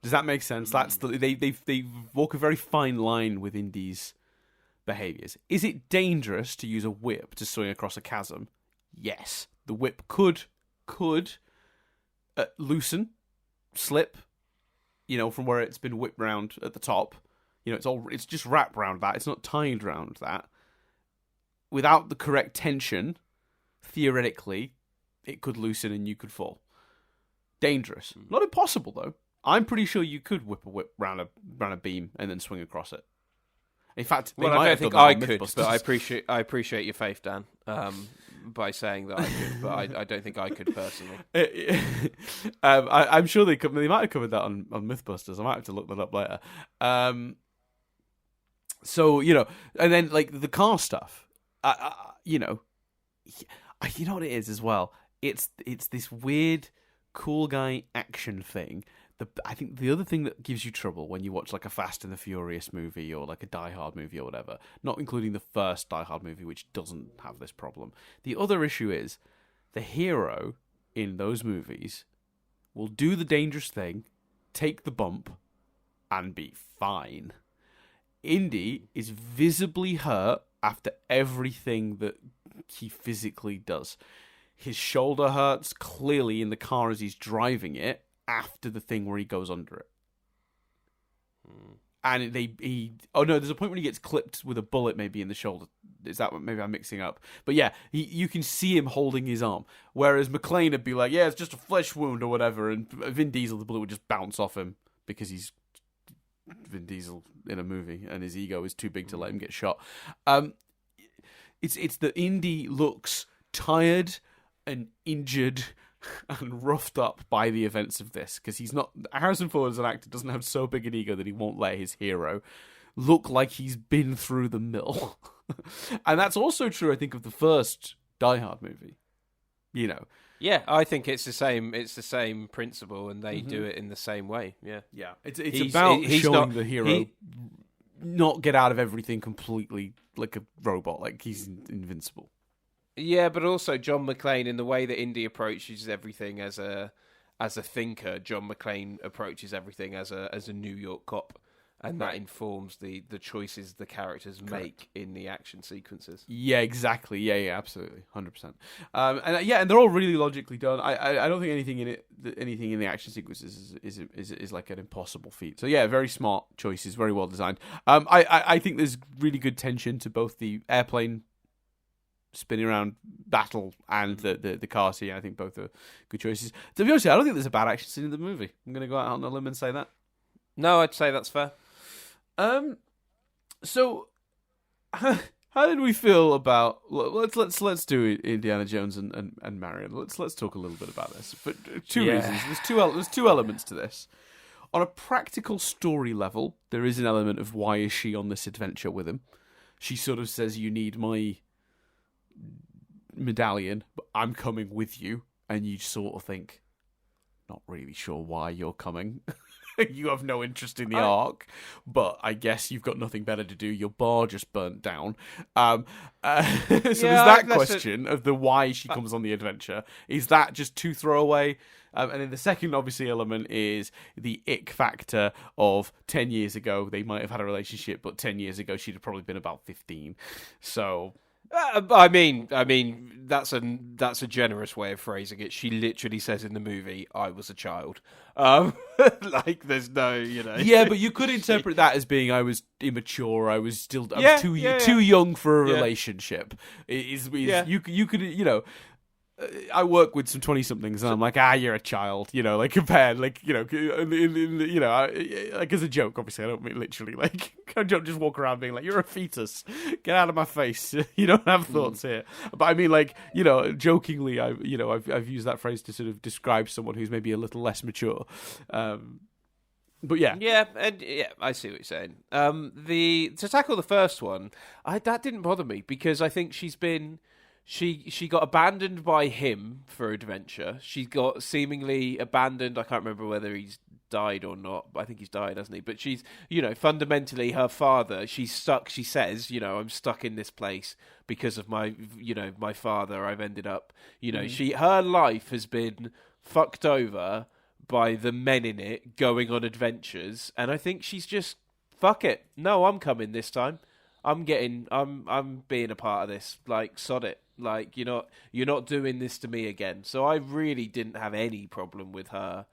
Does that make sense? That's they walk a very fine line with Indy's behaviors. Is it dangerous to use a whip to swing across a chasm? Yes, the whip could loosen, slip, from where it's been whipped round at the top. It's just wrapped round that. It's not tied round that. Without the correct tension, theoretically, it could loosen and you could fall. Dangerous, not impossible though. I'm pretty sure you could whip a whip round a beam and then swing across it. In fact, I don't think I could, but I appreciate your faith, Dan. By saying that I could, but I don't think I could personally. I'm sure they might have covered that on Mythbusters. I might have to look that up later. So and then the car stuff. You know what it is as well. It's this weird, cool guy action thing. I think the other thing that gives you trouble when you watch a Fast and the Furious movie or a Die Hard movie or whatever, not including the first Die Hard movie, which doesn't have this problem. The other issue is the hero in those movies will do the dangerous thing, take the bump, and be fine. Indy is visibly hurt after everything that he physically does. His shoulder hurts clearly in the car as he's driving it, after the thing where he goes under it. And there's a point when he gets clipped with a bullet maybe in the shoulder. Is that what, maybe I'm mixing up? But yeah, you can see him holding his arm. Whereas McClane would be like, yeah, it's just a flesh wound or whatever. And Vin Diesel, the bullet would just bounce off him because he's Vin Diesel in a movie and his ego is too big to let him get shot. It's that Indy looks tired and injured and roughed up by the events of this, because Harrison Ford as an actor doesn't have so big an ego that he won't let his hero look like he's been through the mill. And that's also true, I think, of the first Die Hard movie. You know. Yeah, I think it's the same. It's the same principle, and they do it in the same way. Yeah, yeah. It's about showing the hero not get out of everything completely like a robot, like he's invincible. Yeah, but also John McClane, in the way that Indy approaches everything as a thinker, John McClane approaches everything as a New York cop. And that informs the choices the characters make in the action sequences. Yeah, exactly. Yeah, absolutely, 100%. And they're all really logically done. I don't think anything in the action sequences is like an impossible feat. So yeah, very smart choices, very well designed. I think there's really good tension to both the airplane spinning around battle and the car scene. I think both are good choices. To be honest, I don't think there's a bad action scene in the movie. I'm going to go out on a limb and say that. No, I'd say that's fair. So how did we feel about let's do Indiana Jones and Marion. Let's talk a little bit about this for two reasons. There's two elements to this. On a practical story level, there is an element of why is she on this adventure with him. She sort of says, "You need my medallion, but I'm coming with you," and you sort of think, not really sure why you're coming. You have no interest in the arc, but I guess you've got nothing better to do. Your bar just burnt down. So there's that question of the why she comes on the adventure. Is that just too throwaway? And then the second, obviously, element is the ick factor of 10 years ago. They might have had a relationship, but 10 years ago, she'd have probably been about 15. So... I mean, that's a generous way of phrasing it. She literally says in the movie, "I was a child." Like there's no, Yeah, but you could interpret that as being I was immature. I was too young for a relationship. You could. I work with some 20-somethings, and I'm like, you're a child, like compared, like, like as a joke. Obviously, I don't mean literally. Like, I don't just walk around being like, you're a fetus, get out of my face. You don't have thoughts here. But I mean, like, jokingly, I've used that phrase to sort of describe someone who's maybe a little less mature. But yeah, I see what you're saying. To tackle the first one, that didn't bother me because I think she's been. She got abandoned by him for adventure. She got seemingly abandoned. I can't remember whether he's died or not. I think he's died, hasn't he? But she's, fundamentally her father. She's stuck. She says, I'm stuck in this place because of my father. I've ended up, her life has been fucked over by the men in it going on adventures. And I think she's just, fuck it. No, I'm coming this time. I'm being a part of this. Like, sod it. Like, you're not doing this to me again. So I really didn't have any problem with her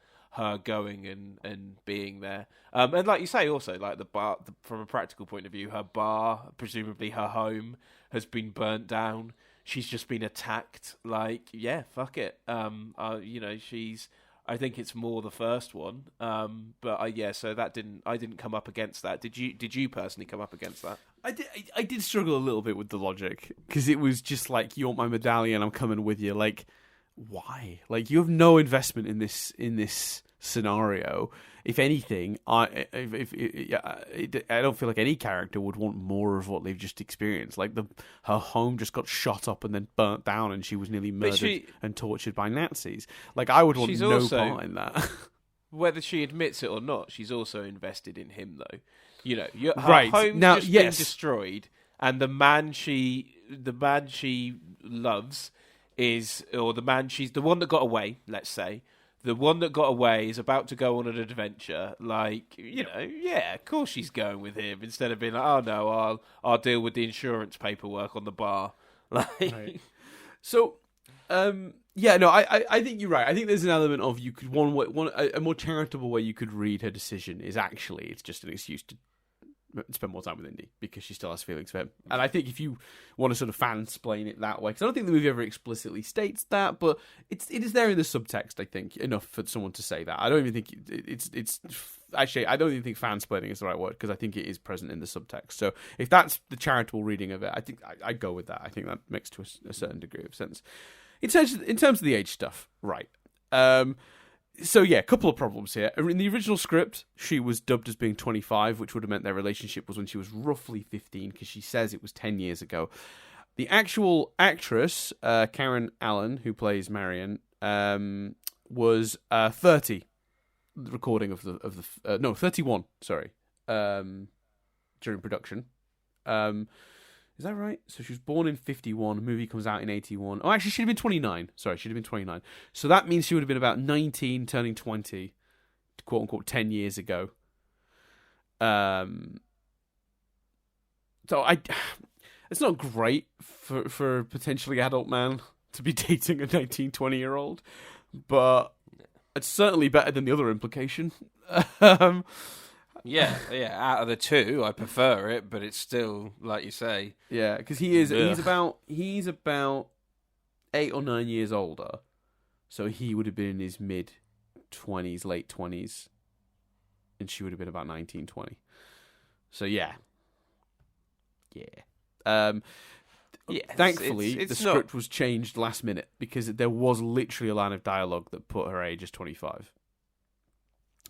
going and being there. And like you say, also, like the bar, from a practical point of view, her bar, presumably her home, has been burnt down. She's just been attacked. Like, yeah, fuck it. I think it's more the first one. So I didn't come up against that. Did you personally come up against that? I did struggle a little bit with the logic because it was just like, you want my medallion, I'm coming with you. Like, why? Like, you have no investment in this scenario. If anything, I don't feel like any character would want more of what they've just experienced. Like her home just got shot up and then burnt down, and she was nearly murdered and tortured by Nazis. Like, I would want no part in that. Whether she admits it or not, she's also invested in him, though. Her home's just been destroyed, and the man she loves the one that got away. Let's say the one that got away is about to go on an adventure. Like, of course she's going with him instead of being like, oh no, I'll deal with the insurance paperwork on the bar. Like, right. So, I think you're right. I think there's an element of you could a more charitable way you could read her decision is actually it's just an excuse to spend more time with Indy because she still has feelings for him. And I think if you want to sort of fansplain it that way, because I don't think the movie ever explicitly states that, but it is there in the subtext, I think, enough for someone to say that. I don't even think it's actually, I don't even think fansplaining is the right word because I think it is present in the subtext. So if that's the charitable reading of it, I think I go with that. I think that makes to a certain degree of sense. In terms of the age stuff, right. So yeah, a couple of problems here. In the original script, she was dubbed as being 25, which would have meant their relationship was when she was roughly 15, because she says it was 10 years ago. The actual actress, Karen Allen, who plays Marion, was 30. The recording of the 31. Sorry, during production. Is that right? So she was born in 51. The movie comes out in 81. Oh, actually, she'd have been 29. Sorry, she'd have been 29. So that means she would have been about 19, turning 20, quote unquote, 10 years ago. So it's not great for a potentially adult man to be dating a 19, 20-year-old, but it's certainly better than the other implication. Yeah. Out of the two, I prefer it, but it's still, like you say. Yeah, because he's about 8 or 9 years older, so he would have been in his mid-20s, late 20s, and she would have been about 19, 20. So yeah. Thankfully, the script was changed last minute because there was literally a line of dialogue that put her age as 25.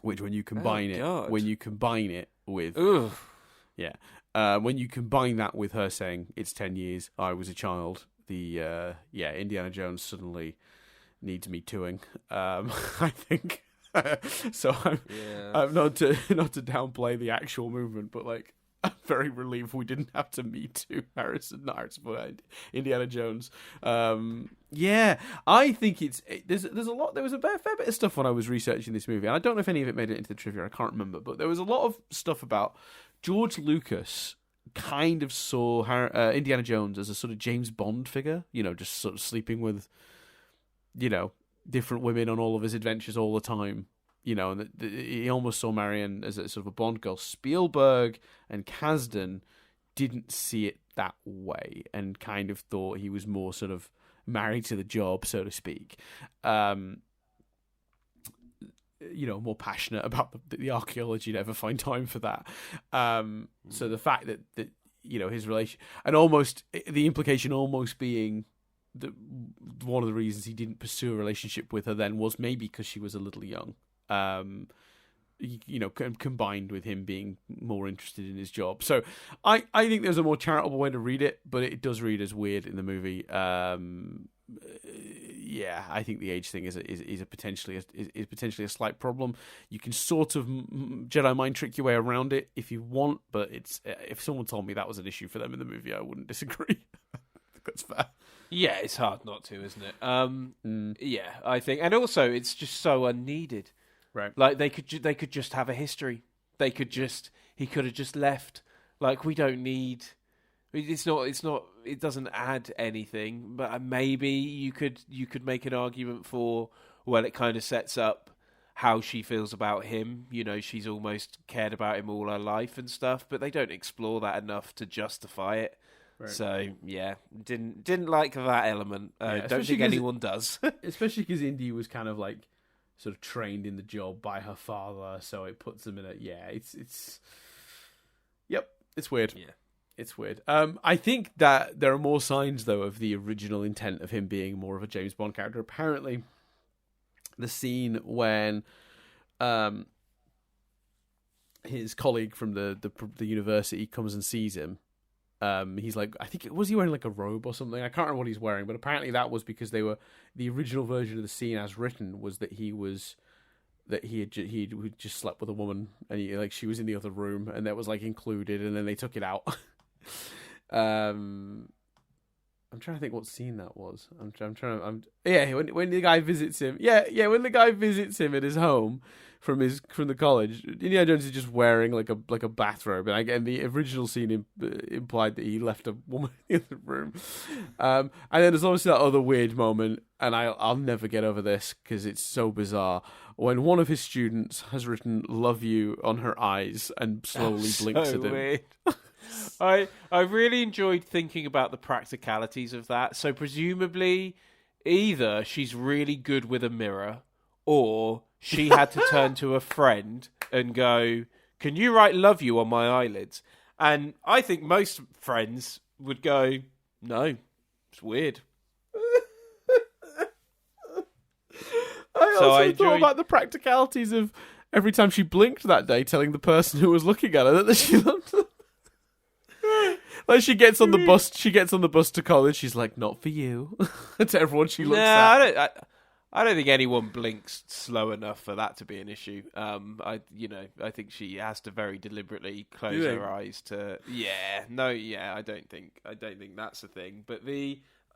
Which, when you combine it with, when you combine that with her saying it's 10 years, I was a child, Indiana Jones suddenly needs me tooing. I think so. I'm not to downplay the actual movement, but like, I'm very relieved we didn't have to Me Too Indiana Jones. I think there's a lot. There was a fair bit of stuff when I was researching this movie, and I don't know if any of it made it into the trivia. I can't remember, but there was a lot of stuff about George Lucas. Kind of saw Indiana Jones as a sort of James Bond figure, just sort of sleeping with, different women on all of his adventures all the time. And he almost saw Marion as a sort of a Bond girl. Spielberg and Kasdan didn't see it that way and kind of thought he was more sort of married to the job, so to speak. More passionate about the archaeology, never find time for that. So the fact that his relation, and almost the implication almost being that one of the reasons he didn't pursue a relationship with her then was maybe because she was a little young. Combined with him being more interested in his job. So I think there's a more charitable way to read it, but it does read as weird in the movie. I think the age thing is potentially a slight problem. You can sort of Jedi mind trick your way around it if you want, but if someone told me that was an issue for them in the movie, I wouldn't disagree. That's fair. Yeah, it's hard not to, isn't it? Yeah, I think, and also it's just so unneeded. Right. Like they could just have a history. He could have just left. Like, we don't need. It doesn't add anything. But maybe you could make an argument for, well, it kind of sets up how she feels about him. She's almost cared about him all her life and stuff. But they don't explore that enough to justify it. Right. So yeah, didn't like that element. Don't think anyone does. Especially because Indy was kind of like sort of trained in the job by her father, so it puts them in it's weird. Yeah, it's weird. I think that there are more signs though of the original intent of him being more of a James Bond character. Apparently, the scene when his colleague from the university comes and sees him. He's like, I think, was he wearing like a robe or something? I can't remember what he's wearing, but apparently that was because the original version of the scene as written was that he had just slept with a woman and she was in the other room and that was like included, and then they took it out. I'm trying to think what scene that was. When the guy visits him. When the guy visits him at his home from the college, Indiana Jones is just wearing like a bathrobe, and again the original scene implied that he left a woman in the room. And then there's obviously that other weird moment, and I'll never get over this because it's so bizarre. When one of his students has written "Love you" on her eyes and slowly blinks at him. Weird. I really enjoyed thinking about the practicalities of that. So presumably, either she's really good with a mirror, or she had to turn to a friend and go, "Can you write 'love you' on my eyelids?" And I think most friends would go, "No, it's weird." I thought about the practicalities of every time she blinked that day, telling the person who was looking at her that she loved them. Like she gets on the bus to college. She's like, "Not for you." To everyone she looks at. I don't think anyone blinks slow enough for that to be an issue. I think she has to very deliberately close her eyes to. I don't think that's a thing. But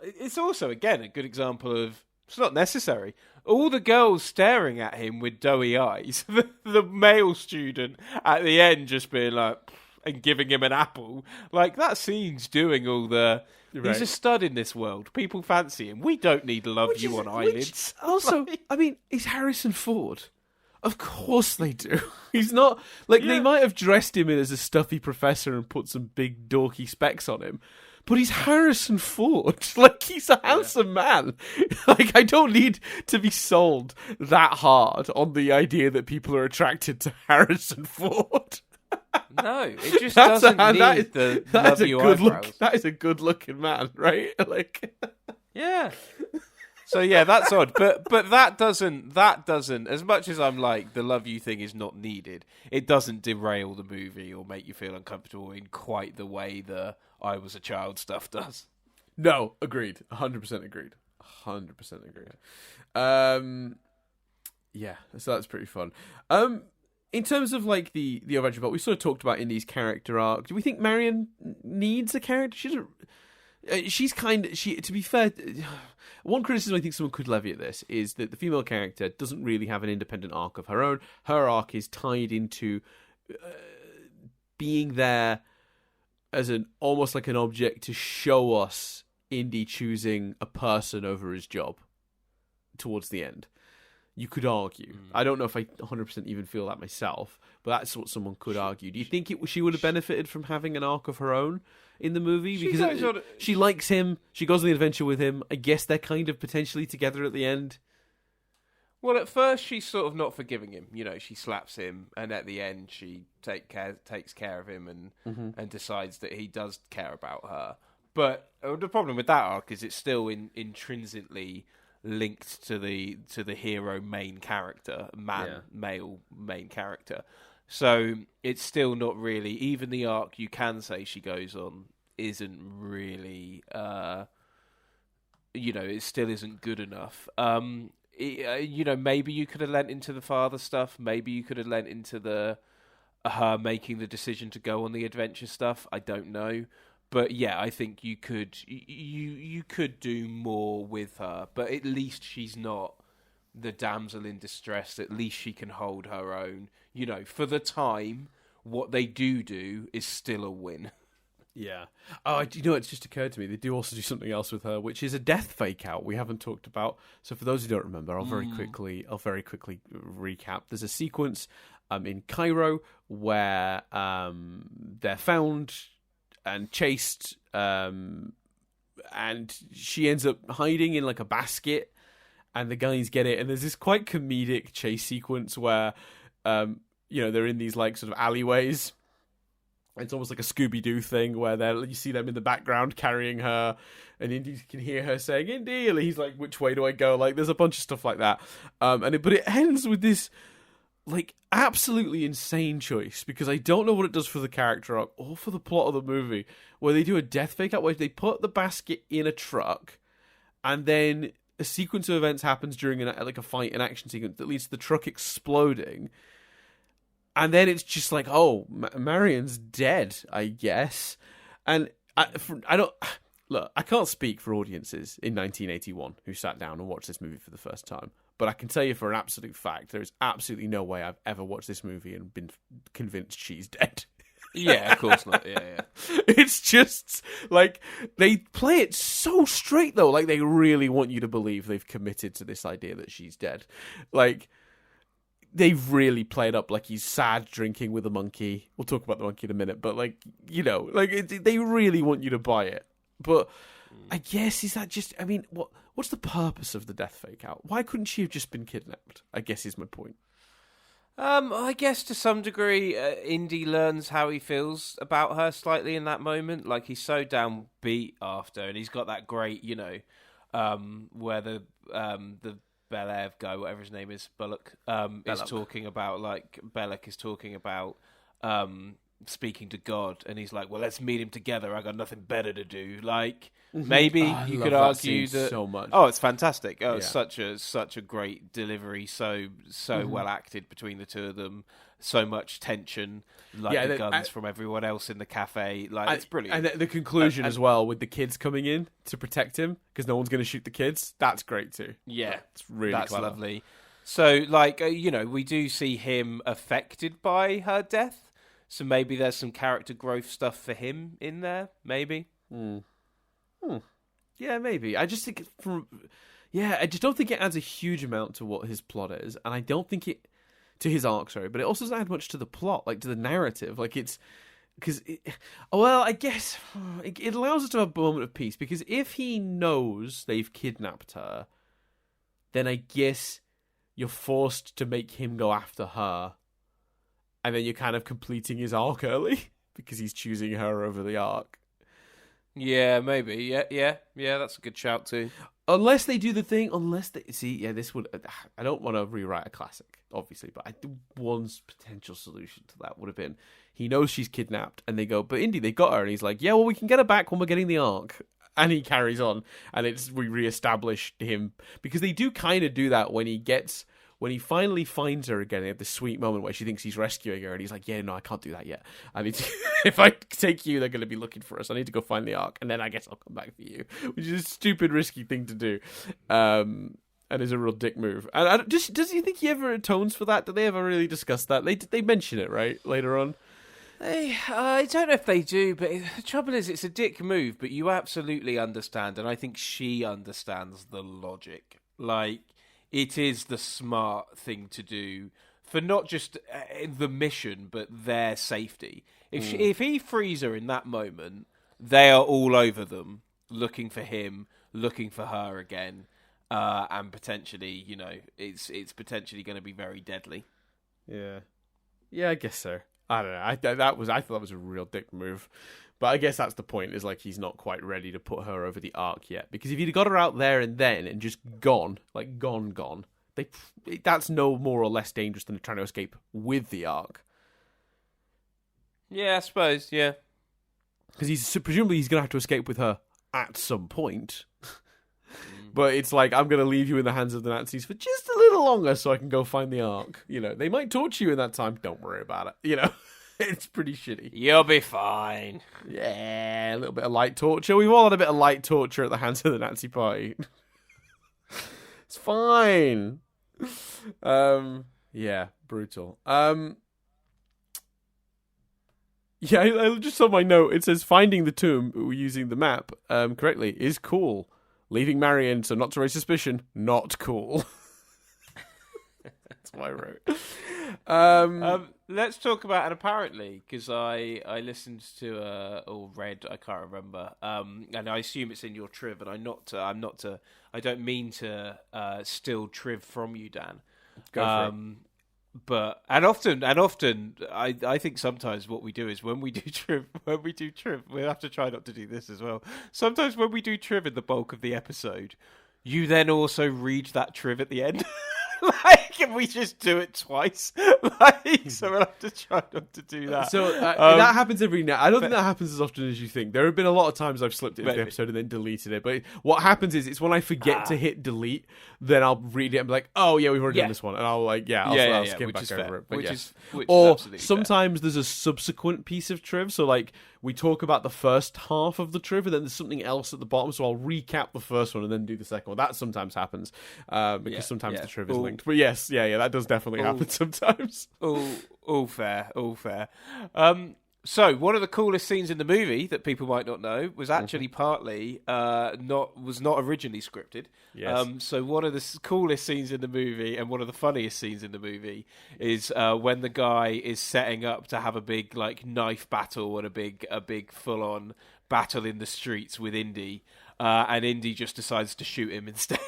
it's also again a good example of it's not necessary. All the girls staring at him with doughy eyes. The male student at the end just being like and giving him an apple. Like that scene's doing all the. Right. He's a stud in this world. People fancy him. We don't need to love you on eyelids. Also, I mean, he's Harrison Ford. Of course they do. He's not... Like, they might have dressed him in as a stuffy professor and put some big dorky specs on him. But he's Harrison Ford. Like, he's a handsome man. Like, I don't need to be sold that hard on the idea that people are attracted to Harrison Ford. No, it just doesn't need the love you eyebrows. That is a good-looking man, right? Like, yeah. So yeah, that's odd, but that doesn't. As much as I'm like the love you thing is not needed, it doesn't derail the movie or make you feel uncomfortable in quite the way the I was a child stuff does. No, agreed. 100% agreed. 100% agreed. Yeah, so that's pretty fun. In terms of like the adventure plot, we sort of talked about Indy's character arc. Do we think Marion needs a character? To be fair, one criticism I think someone could levy at this is that the female character doesn't really have an independent arc of her own. Her arc is tied into being there as almost like an object to show us Indy choosing a person over his job towards the end. You could argue. I don't know if I 100% even feel that myself, but that's what someone could argue. Do you think she would have benefited from having an arc of her own in the movie? Because she likes him, she goes on the adventure with him. I guess they're kind of potentially together at the end. Well, at first she's sort of not forgiving him. You know, she slaps him, and at the end she takes care of him and decides that he does care about her. But the problem with that arc is it's still intrinsically linked to the hero main character, male main character. So it's still not really, even the arc you can say she goes on isn't really, it still isn't good enough. Maybe you could have lent into the father stuff. Maybe you could have lent into her making the decision to go on the adventure stuff. I don't know. But yeah, I think you could do more with her, but at least she's not the damsel in distress. At least she can hold her own. You know, for the time, what they do is still a win. Yeah. Oh, it's just occurred to me, they do also do something else with her, which is a death fake out we haven't talked about. So for those who don't remember, I'll very quickly recap. There's a sequence in Cairo where they're found and chased, and she ends up hiding in like a basket, and the guys get it. And there's this quite comedic chase sequence where, they're in these like sort of alleyways. It's almost like a Scooby-Doo thing where you see them in the background carrying her, and Indy can hear her saying, "Indy," and he's like, "Which way do I go?" Like, there's a bunch of stuff like that. But it ends with this like absolutely insane choice, because I don't know what it does for the character arc or for the plot of the movie, where they do a death fake out where they put the basket in a truck, and then a sequence of events happens during a fight, an action sequence that leads to the truck exploding, and then it's just like, oh, Marion's dead, I guess. And I can't speak for audiences in 1981 who sat down and watched this movie for the first time. But I can tell you for an absolute fact, there is absolutely no way I've ever watched this movie and been convinced she's dead. Yeah, of course not. Yeah. It's just, like, they play it so straight, though. Like, they really want you to believe they've committed to this idea that she's dead. Like, they've really played up like he's sad drinking with a monkey. We'll talk about the monkey in a minute. But, like, they really want you to buy it. But I guess, is that just, I mean, what's the purpose of the death fake out? Why couldn't she have just been kidnapped? I guess is my point. I guess to some degree, Indy learns how he feels about her slightly in that moment. Like, he's so downbeat after, and he's got that great, where the Belev guy, whatever his name is, Bullock, is talking about, like, Belloc is talking about speaking to God, and he's like, well, let's meet him together. I got nothing better to do. Like, maybe you could argue that so much. Oh, it's fantastic. Oh, it's such a great delivery. So well acted between the two of them. So much tension, like the guns from everyone else in the cafe. Like, it's brilliant. And the conclusion as well, with the kids coming in to protect him because no one's going to shoot the kids. That's great too. Yeah, it's really clever. Lovely. So, like, we do see him affected by her death. So maybe there's some character growth stuff for him in there, maybe. Yeah, maybe. I just think I just don't think it adds a huge amount to what his plot is, and I don't think it to his arc. Sorry, but it also doesn't add much to the plot, like to the narrative. Like it's because, I guess it allows us to have a moment of peace because if he knows they've kidnapped her, then I guess you're forced to make him go after her. And then you're kind of completing his arc early because he's choosing her over the arc. Yeah, maybe. Yeah, that's a good shout too. Unless they do the thing, this would... I don't want to rewrite a classic, obviously, but one potential solution to that would have been, he knows she's kidnapped, and they go, but Indy, they got her, and he's like, yeah, well, we can get her back when we're getting the arc. And he carries on, and we re-establish him, because they do kind of do that when he finally finds her again, they have this sweet moment where she thinks he's rescuing her, and he's like, yeah, no, I can't do that yet. I need to, if I take you, they're going to be looking for us. I need to go find the ark, and then I guess I'll come back for you, which is a stupid, risky thing to do. And is a real dick move. And does he think he ever atones for that? Do they ever really discuss that? They mention it, right, later on? I don't know if they do, but the trouble is it's a dick move, but you absolutely understand, and I think she understands the logic. Like, it is the smart thing to do for not just the mission, but their safety. If he frees her in that moment, they are all over them, looking for him, looking for her again, and potentially, it's potentially going to be very deadly. Yeah, I guess so. I don't know. I thought that was a real dick move. But I guess that's the point, is like he's not quite ready to put her over the arc yet. Because if he'd got her out there and then and just gone, that's no more or less dangerous than trying to escape with the arc. Yeah, I suppose, yeah. Because presumably he's going to have to escape with her at some point. But it's like, I'm going to leave you in the hands of the Nazis for just a little longer so I can go find the ark. They might torture you in that time. Don't worry about it. It's pretty shitty. You'll be fine. Yeah, a little bit of light torture. We've all had a bit of light torture at the hands of the Nazi party. It's fine. Yeah, brutal. Yeah, I just saw my note. It says, finding the tomb using the map correctly is cool. Leaving Marion so not to raise suspicion, not cool. That's what I wrote. Let's talk about it apparently, because I listened to or read, I can't remember, and I assume it's in your triv, and I don't mean to steal triv from you, Dan. Go for it. But often I think sometimes what we do is when we do triv, we have to try not to do this as well. Sometimes when we do triv in the bulk of the episode, you then also read that triv at the end. Can we just do it twice? So we'll have to try not to do that. So that happens every now. I don't think that happens as often as you think. There have been a lot of times I've slipped it into the episode and then deleted it. But what happens is it's when I forget to hit delete, then I'll read it and be like, oh yeah, we've already done this one, and I'll I'll skim back over it. But or sometimes there's a subsequent piece of triv. So like we talk about the first half of the triv, and then there's something else at the bottom. So I'll recap the first one and then do the second one. That sometimes happens because sometimes the triv is linked. But yes, that does definitely happen sometimes. All fair. So one of the coolest scenes in the movie that people might not know was actually partly not originally scripted. Yes. So one of the coolest scenes in the movie and one of the funniest scenes in the movie is when the guy is setting up to have a big knife battle and a big full on battle in the streets with Indy, and Indy just decides to shoot him instead.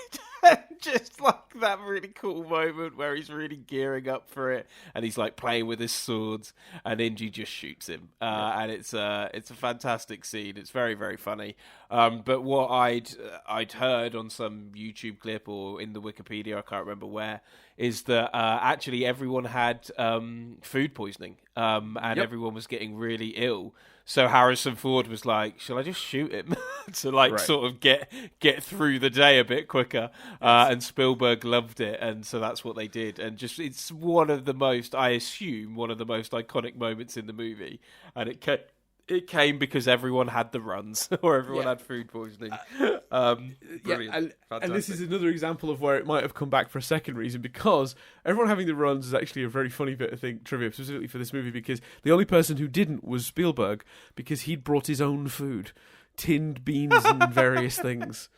just like that really cool moment where he's really gearing up for it, and he's like playing with his swords, and Indy just shoots him, and it's a fantastic scene. It's very, very funny. But what I'd heard on some YouTube clip or in the Wikipedia, I can't remember where, is that actually everyone had food poisoning, and everyone was getting really ill. So Harrison Ford was like, "Shall I just shoot him to sort of get through the day a bit quicker?" And Spielberg loved it, and so that's what they did. And just it's one of the most, I assume, one of the most iconic moments in the movie, and it came because everyone had the runs or everyone had food poisoning. Brilliant. And this is another example of where it might have come back for a second reason, because everyone having the runs is actually a very funny bit of trivia specifically for this movie, because the only person who didn't was Spielberg, because he'd brought his own food, tinned beans and various things.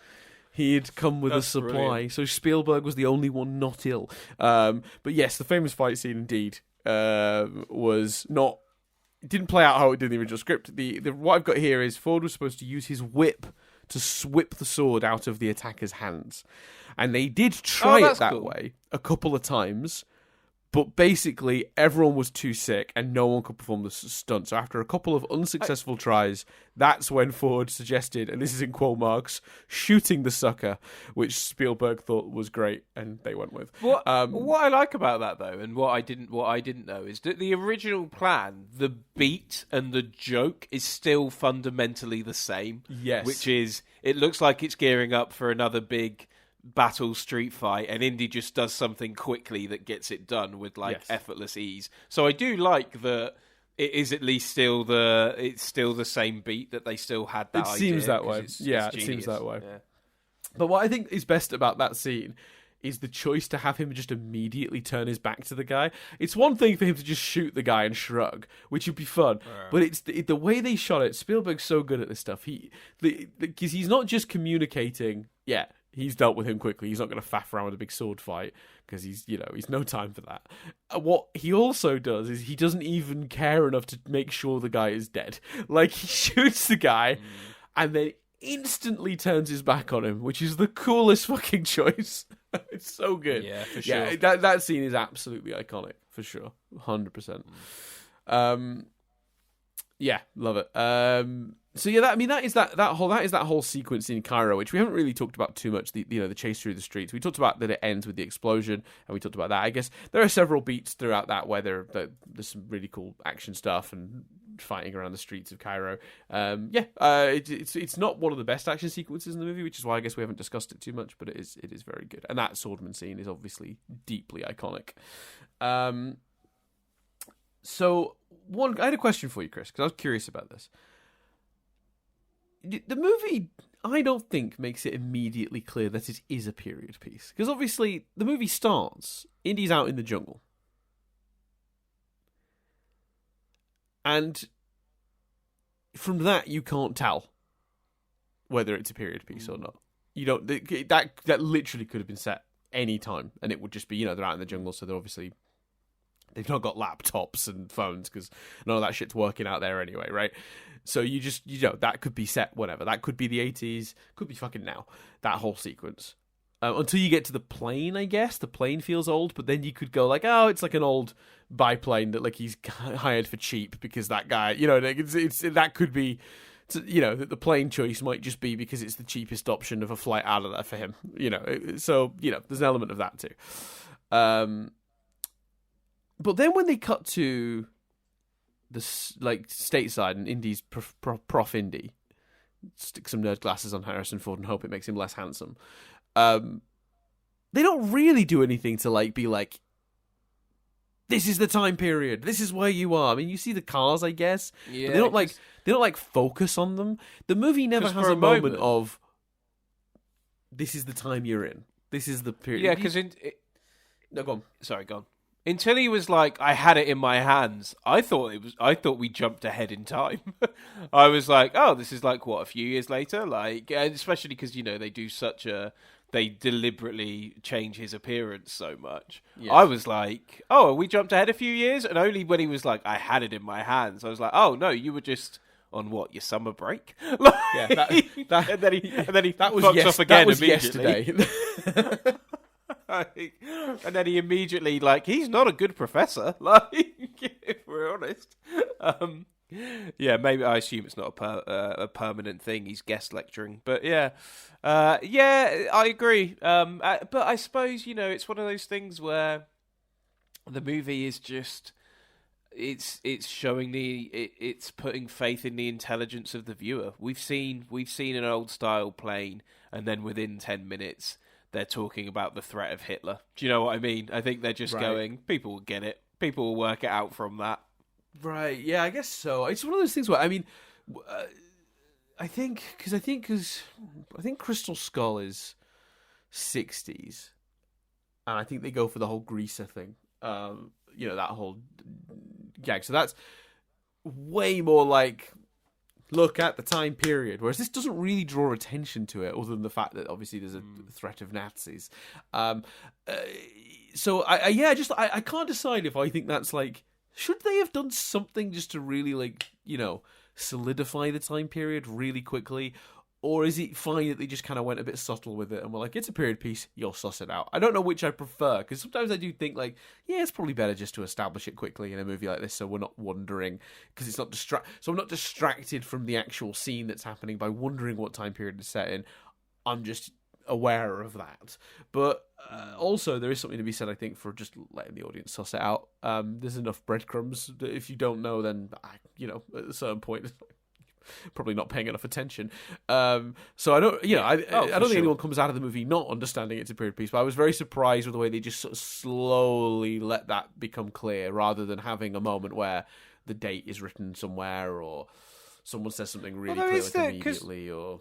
He'd come with a supply. Brilliant. So Spielberg was the only one not ill. But yes, the famous fight scene indeed was not... It didn't play out how it did in the original script. The what I've got here is Ford was supposed to use his whip to whip the sword out of the attacker's hands. And they did try it that way a couple of times, but basically everyone was too sick and no one could perform the stunt. So after a couple of unsuccessful tries, that's when Ford suggested, and this is in quote marks, shooting the sucker, which Spielberg thought was great, and they went with. What I like about that though, and what I didn't know, is that the original plan, the beat and the joke is still fundamentally the same. Yes, which is it looks like it's gearing up for another big battle street fight, and Indy just does something quickly that gets it done with effortless ease. So I do like that it is at least still the same beat, that they still had that idea. It seems that way. It seems that way. Yeah. But what I think is best about that scene is the choice to have him just immediately turn his back to the guy. It's one thing for him to just shoot the guy and shrug, which would be fun, but it's the way they shot it. Spielberg's so good at this stuff. Because he's not just communicating, he's dealt with him quickly. He's not going to faff around with a big sword fight because he's no time for that. What he also does is he doesn't even care enough to make sure the guy is dead. Like, he shoots the guy and then instantly turns his back on him, which is the coolest fucking choice. It's so good. Yeah, for sure. Yeah, that scene is absolutely iconic, for sure. 100%. Yeah, love it. So yeah, that is that whole sequence in Cairo, which we haven't really talked about too much. The chase through the streets. We talked about that it ends with the explosion, and we talked about that. I guess there are several beats throughout that where there's some really cool action stuff and fighting around the streets of Cairo. It's not one of the best action sequences in the movie, which is why I guess we haven't discussed it too much. But it is very good, and that swordman scene is obviously deeply iconic. So I had a question for you, Chris, because I was curious about this. The movie, I don't think, makes it immediately clear that it is a period piece. Because obviously, the movie starts, Indy's out in the jungle. And from that, you can't tell whether it's a period piece or not. You don't. That literally could have been set any time, and it would just be, they're out in the jungle, so they've not got laptops and phones because none of that shit's working out there anyway, right? So you just, that could be set whenever. That could be the 80s, could be fucking now, that whole sequence. Until you get to the plane, I guess. The plane feels old, but then you could go like, oh, it's like an old biplane that like he's hired for cheap because that guy, that could be, the plane choice might just be because it's the cheapest option of a flight out of there for him, So, there's an element of that too. But then when they cut to the stateside and Indy's Prof Indy, stick some nerd glasses on Harrison Ford and hope it makes him less handsome. They don't really do anything to be like, this is the time period. This is where you are. I mean, you see the cars, I guess. Yeah. But they don't focus on them. The movie never has a moment of, this is the time you're in. This is the period. Yeah, because no, go on. Sorry, go on. Until he was like, I had it in my hands, I thought we jumped ahead in time. I was like, oh, this is a few years later? Especially because, they deliberately change his appearance so much. Yes. I was like, oh, we jumped ahead a few years? And only when he was like, I had it in my hands, I was like, oh, no, you were just on your summer break? Yeah, and then he that was fucks off again that was immediately. Yesterday. And then he immediately, like, he's not a good professor, like, if we're honest. Yeah, maybe I assume it's not a permanent thing. He's guest lecturing, but yeah, I agree. But I suppose, you know, it's one of those things where the movie is just it's showing it's putting faith in the intelligence of the viewer. We've seen an old style plane, and then within 10 minutes they're talking about the threat of Hitler. Do you know what I mean? I think they're just going, people will get it. People will work it out from that. Right, yeah, I guess so. It's one of those things where, I mean, I think Crystal Skull is 60s, and I think they go for the whole greaser thing. You know, that whole gag. So that's way more like, look at the time period, whereas this doesn't really draw attention to it, other than the fact that obviously there's a threat of Nazis. So I can't decide if I think that's like, should they have done something just to really, like, you know, solidify the time period really quickly? Or is it fine that they just kind of went a bit subtle with it and were like, it's a period piece, you'll suss it out? I don't know which I prefer, because sometimes I do think, like, yeah, it's probably better just to establish it quickly in a movie like this so we're not wondering, because it's not so I'm not distracted from the actual scene that's happening by wondering what time period it's set in. I'm just aware of that. But also there is something to be said, I think, for just letting the audience suss it out. There's enough breadcrumbs that if you don't know, then you know, at a certain point probably not paying enough attention. So I don't, you know, I don't think anyone comes out of the movie not understanding it's a period piece, but I was very surprised with the way they just sort of slowly let that become clear, rather than having a moment where the date is written somewhere or someone says something really clear immediately, or...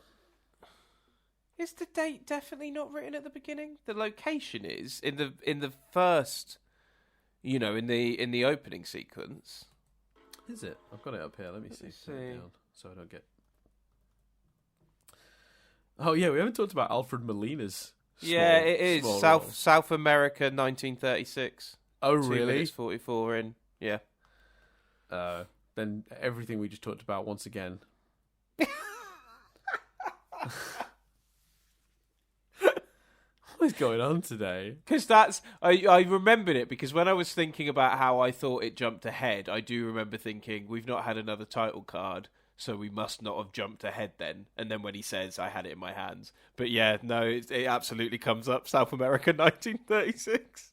Is the date definitely not written at the beginning? The location is in the first, you know, in the opening sequence. Is it? I've got it up here. Let me see. Down so I don't get. Oh yeah, we haven't talked about Alfred Molina's. Yeah, it is South America, 1936. Oh really? 2 minutes 44 in. Yeah. Then everything we just talked about once again. What is going on today? Because I remembered it, because when I was thinking about how I thought it jumped ahead, I do remember thinking, we've not had another title card, so we must not have jumped ahead then. And then when he says, I had it in my hands. But yeah, no, it absolutely comes up. South America, 1936.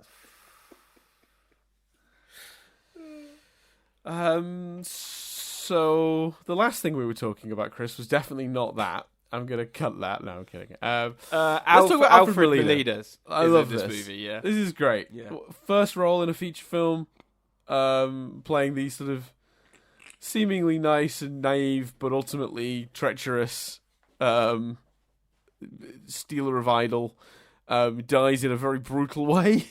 So the last thing we were talking about, Chris, was definitely not that. I'm going to cut that. No, I'm kidding. Let's talk about Alfred Molina. I love this movie, yeah. This is great. Yeah. First role in a feature film, playing these sort of seemingly nice and naive, but ultimately treacherous stealer of idol. Dies in a very brutal way.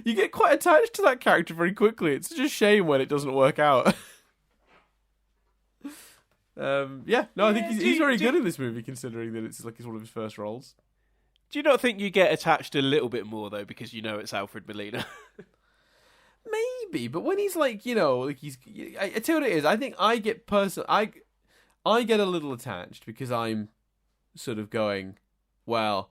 You get quite attached to that character very quickly. It's just a shame when it doesn't work out. I think he's very good in this movie, considering that it's like one of his first roles. Do you not think you get attached a little bit more, though, because you know it's Alfred Molina? Maybe, but when he's like, you know, like I tell you what it is. I think I get I get a little attached because I'm sort of going, well,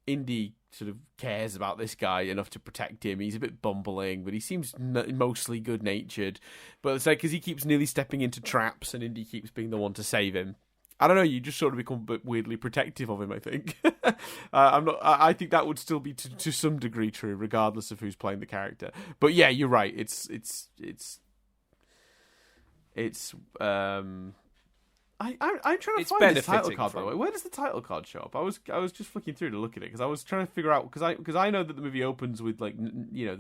Indy sort of cares about this guy enough to protect him. He's a bit bumbling, but he seems mostly good-natured. But it's like, because he keeps nearly stepping into traps, and Indy keeps being the one to save him. I don't know. You just sort of become a bit weirdly protective of him, I think. I think that would still be to some degree true, regardless of who's playing the character. But yeah, you're right. I'm trying to find this title card, by the way. Where does the title card show up? I was just flicking through to look at it because I was trying to figure out, because I know that the movie opens with, like, you know,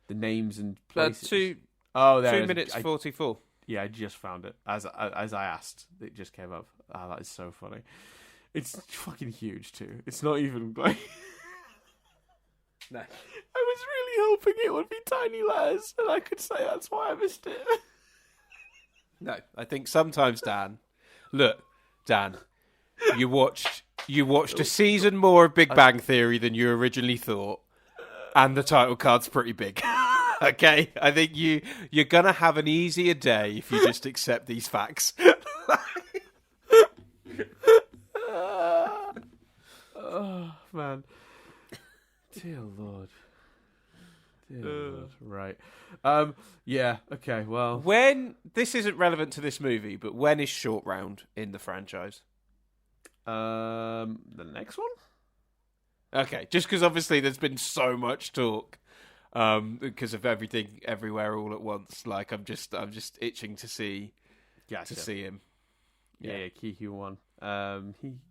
the names and places. 2 minutes 44. Yeah, I just found it as I asked. It just came up. Ah, that is so funny. It's fucking huge too. It's not even like. No. I was really hoping it would be tiny letters, and I could say that's why I missed it. No, I think sometimes, Dan. Look, Dan, you watched a season more of Big Bang Theory than you originally thought, and the title card's pretty big. Okay, I think you're gonna have an easier day if you just accept these facts. Oh man, Dear Lord. Right. Yeah. Okay. Well, when this isn't relevant to this movie, but when is Short Round in the franchise? The next one. Okay, just because obviously there's been so much talk because of everything, everywhere, all at once. Like I'm just itching to see him. Yeah, Ke Huy Quan.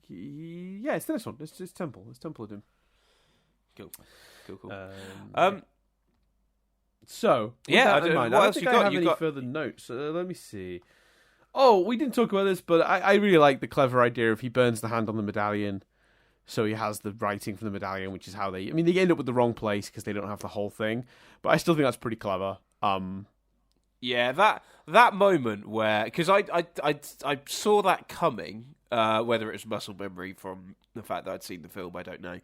It's the next one. It's Temple. It's Temple of Doom. Cool. So, yeah, what else you got? I don't have any further notes. Let me see. Oh, we didn't talk about this, but I really like the clever idea of he burns the hand on the medallion, so he has the writing from the medallion, which is how they end up with the wrong place because they don't have the whole thing. But I still think that's pretty clever. Yeah, that moment where, because I saw that coming, whether it was muscle memory from the fact that I'd seen the film, I don't know.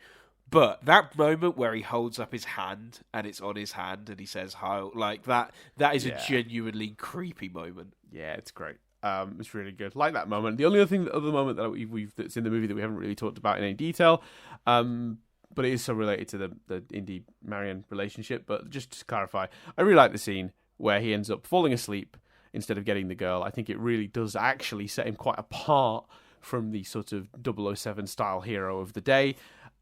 But that moment where he holds up his hand and it's on his hand and he says "Heil," like that is a genuinely creepy moment. Yeah, it's great. It's really good. Like that moment. The only other moment that that's in the movie that we haven't really talked about in any detail, but it is so related to the Indy Marion relationship. But just to clarify, I really like the scene where he ends up falling asleep instead of getting the girl. I think it really does actually set him quite apart from the sort of 007 style hero of the day.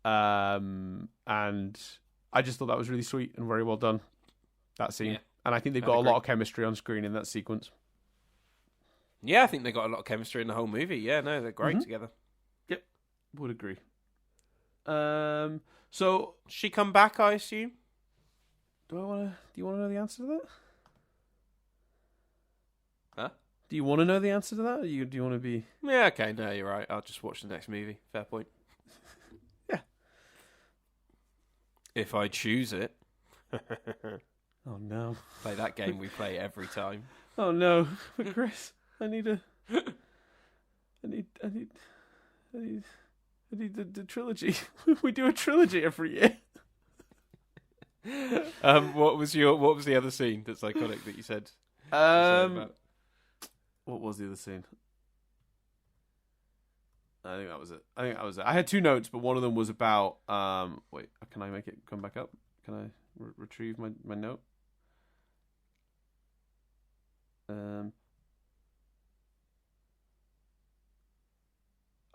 And I just thought that was really sweet and very well done, that scene. Yeah. And I think they've got a lot of chemistry on screen in that sequence. Yeah, I think they got a lot of chemistry in the whole movie. Yeah, no, they're great together. Yep, would agree. So she come back, I assume. Do you want to know the answer to that? Huh? Do you want to know the answer to that? Or do you want to be? Yeah, okay. No, you're right. I'll just watch the next movie. Fair point. Yeah. If I choose it. Oh no! Play that game we play every time. Oh no, but Chris, I need the trilogy. We do a trilogy every year. What was the other scene that's iconic that you said? What was the other scene? I think that was it. I had two notes, but one of them was about. Wait, can I make it come back up? Can I retrieve my note?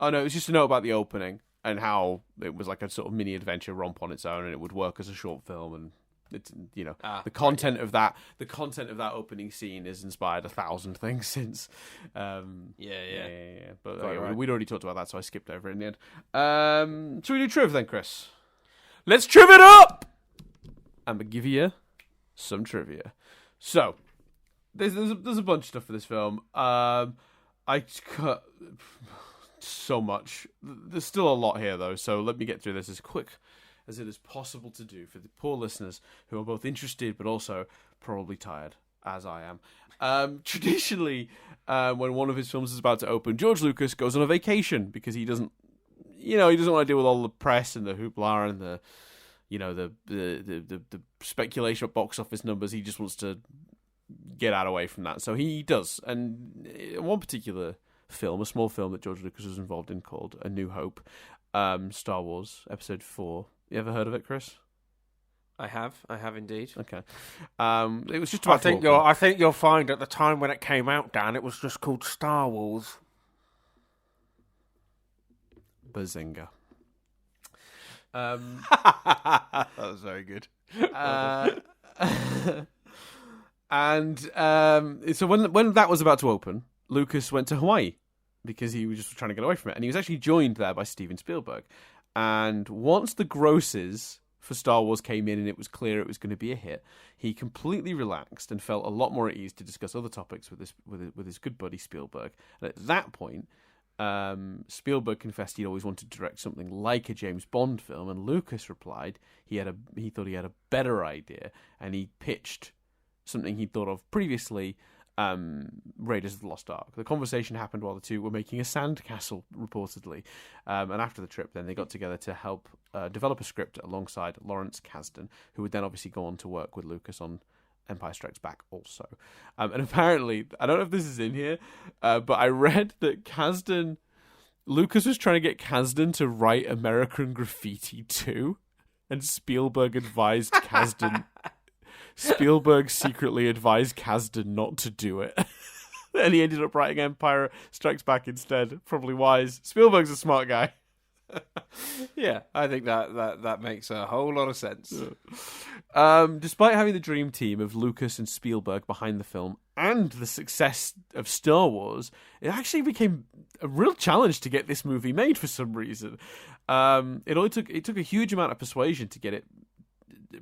Oh no, it was just a note about the opening and how it was like a sort of mini adventure romp on its own, and it would work as a short film. And it's the content of that opening scene has inspired 1,000 things since. Yeah. But we'd already talked about that, so I skipped over it in the end. Should we do Triv then, Chris? Let's Triv it up. I'm gonna give you some trivia. So there's a bunch of stuff for this film. I cut so much. There's still a lot here though, so let me get through this as quick as it is possible to do for the poor listeners who are both interested but also probably tired, as I am. Traditionally, when one of his films is about to open, George Lucas goes on a vacation because he doesn't want to deal with all the press and the hoopla and the speculation of box office numbers. He just wants to get out away from that. So he does. And in one particular film, a small film that George Lucas was involved in called A New Hope, Star Wars Episode 4. You ever heard of it, Chris? I have indeed. Okay. It was just about I think you'll find at the time when it came out, Dan, it was just called Star Wars. Bazinga. That was very good. And so when that was about to open, Lucas went to Hawaii because he was just trying to get away from it, and he was actually joined there by Steven Spielberg. And once the grosses for Star Wars came in and it was clear it was going to be a hit, he completely relaxed and felt a lot more at ease to discuss other topics with his good buddy Spielberg. And at that point, Spielberg confessed he'd always wanted to direct something like a James Bond film, and Lucas replied he thought he had a better idea, and he pitched something he'd thought of previously, Raiders of the Lost Ark. The conversation happened while the two were making a sandcastle, reportedly, and after the trip then they got together to help develop a script alongside Lawrence Kasdan, who would then obviously go on to work with Lucas on Empire Strikes Back also. And apparently, I don't know if this is in here, but I read that Lucas was trying to get Kasdan to write American Graffiti 2. and Spielberg advised Kasdan. Spielberg secretly advised Kasdan not to do it. And he ended up writing Empire Strikes Back instead. Probably wise. Spielberg's a smart guy. Yeah, I think that makes a whole lot of sense. Despite having the dream team of Lucas and Spielberg behind the film and the success of Star Wars, it actually became a real challenge to get this movie made for some reason. It took a huge amount of persuasion to get it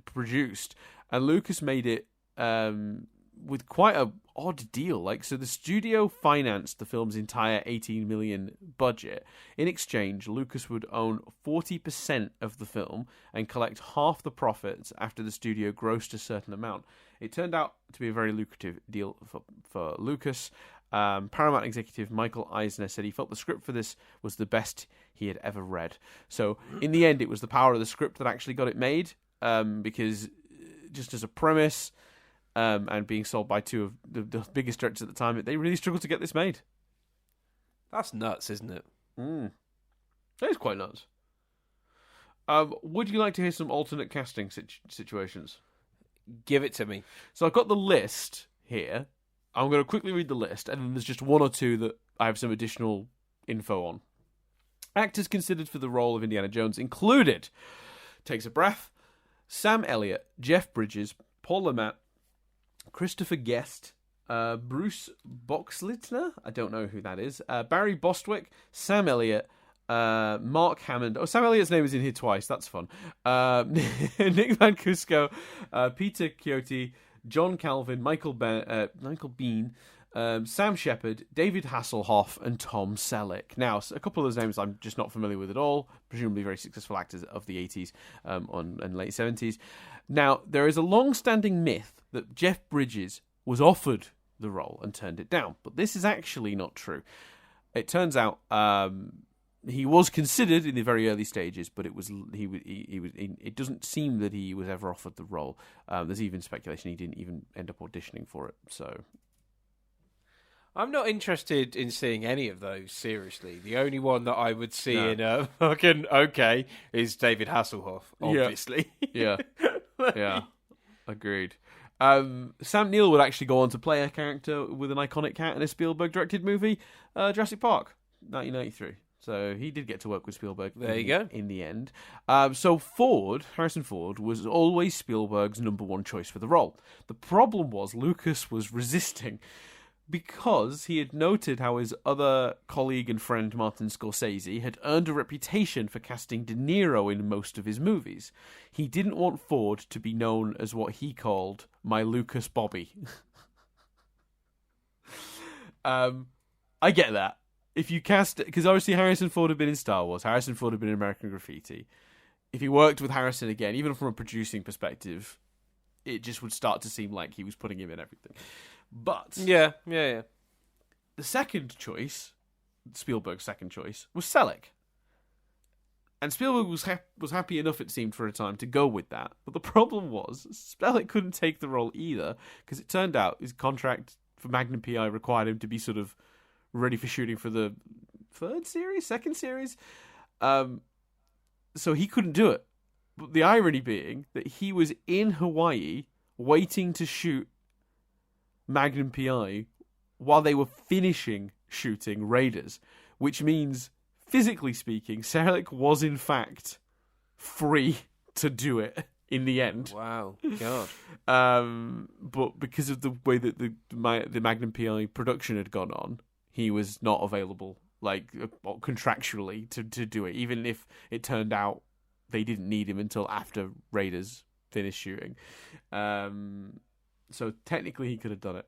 produced, and Lucas made it with quite a odd deal. So the studio financed the film's entire $18 million budget. In exchange, Lucas would own 40% of the film and collect half the profits after the studio grossed a certain amount. It turned out to be a very lucrative deal for Lucas. Paramount executive Michael Eisner said he felt the script for this was the best he had ever read. So in the end, it was the power of the script that actually got it made, because just as a premise, and being sold by two of the biggest directors at the time, they really struggled to get this made. That's nuts, isn't it? That is quite nuts. Would you like to hear some alternate casting situations? Give it to me. So I've got the list here. I'm going to quickly read the list, and then there's just one or two that I have some additional info on. Actors considered for the role of Indiana Jones included, takes a breath, Sam Elliott, Jeff Bridges, Paul Le Mat, Christopher Guest, Bruce Boxleitner, I don't know who that is, Barry Bostwick, Sam Elliott, Mark Hammond. Oh, Sam Elliott's name is in here twice. That's fun. Nick Van Cusco, Peter Chiotti, John Calvin, Michael Bean, Sam Shepard, David Hasselhoff, and Tom Selleck. Now, a couple of those names I'm just not familiar with at all. Presumably very successful actors of the 80s and late 70s. Now, there is a long-standing myth that Jeff Bridges was offered the role and turned it down, but this is actually not true. It turns out he was considered in the very early stages, but it doesn't seem that he was ever offered the role. There's even speculation he didn't even end up auditioning for it. So I'm not interested in seeing any of those, seriously. The only one that I would see in a fucking okay is David Hasselhoff, obviously. Yeah. Yeah. Agreed. Sam Neill would actually go on to play a character with an iconic cat in a Spielberg-directed movie, Jurassic Park, 1993. So he did get to work with Spielberg. There you go. In the end. So Harrison Ford, was always Spielberg's number one choice for the role. The problem was Lucas was resisting, because he had noted how his other colleague and friend Martin Scorsese had earned a reputation for casting De Niro in most of his movies. He didn't want Ford to be known as what he called my Lucas Bobby. I get that. If you cast... Because obviously Harrison Ford had been in Star Wars. Harrison Ford had been in American Graffiti. If he worked with Harrison again, even from a producing perspective, it just would start to seem like he was putting him in everything. But yeah. The second choice, Spielberg's second choice, was Selleck. And Spielberg was happy enough, it seemed, for a time to go with that. But the problem was, Selleck couldn't take the role either, because it turned out his contract for Magnum P.I. required him to be sort of ready for shooting for the second series. So he couldn't do it. But the irony being that he was in Hawaii waiting to shoot Magnum P.I. while they were finishing shooting Raiders, which means, physically speaking, Selleck was in fact free to do it in the end. Wow, God. But because of the way that the Magnum P.I. production had gone on, he was not available, contractually, to do it, even if it turned out they didn't need him until after Raiders finished shooting. So technically he could have done it.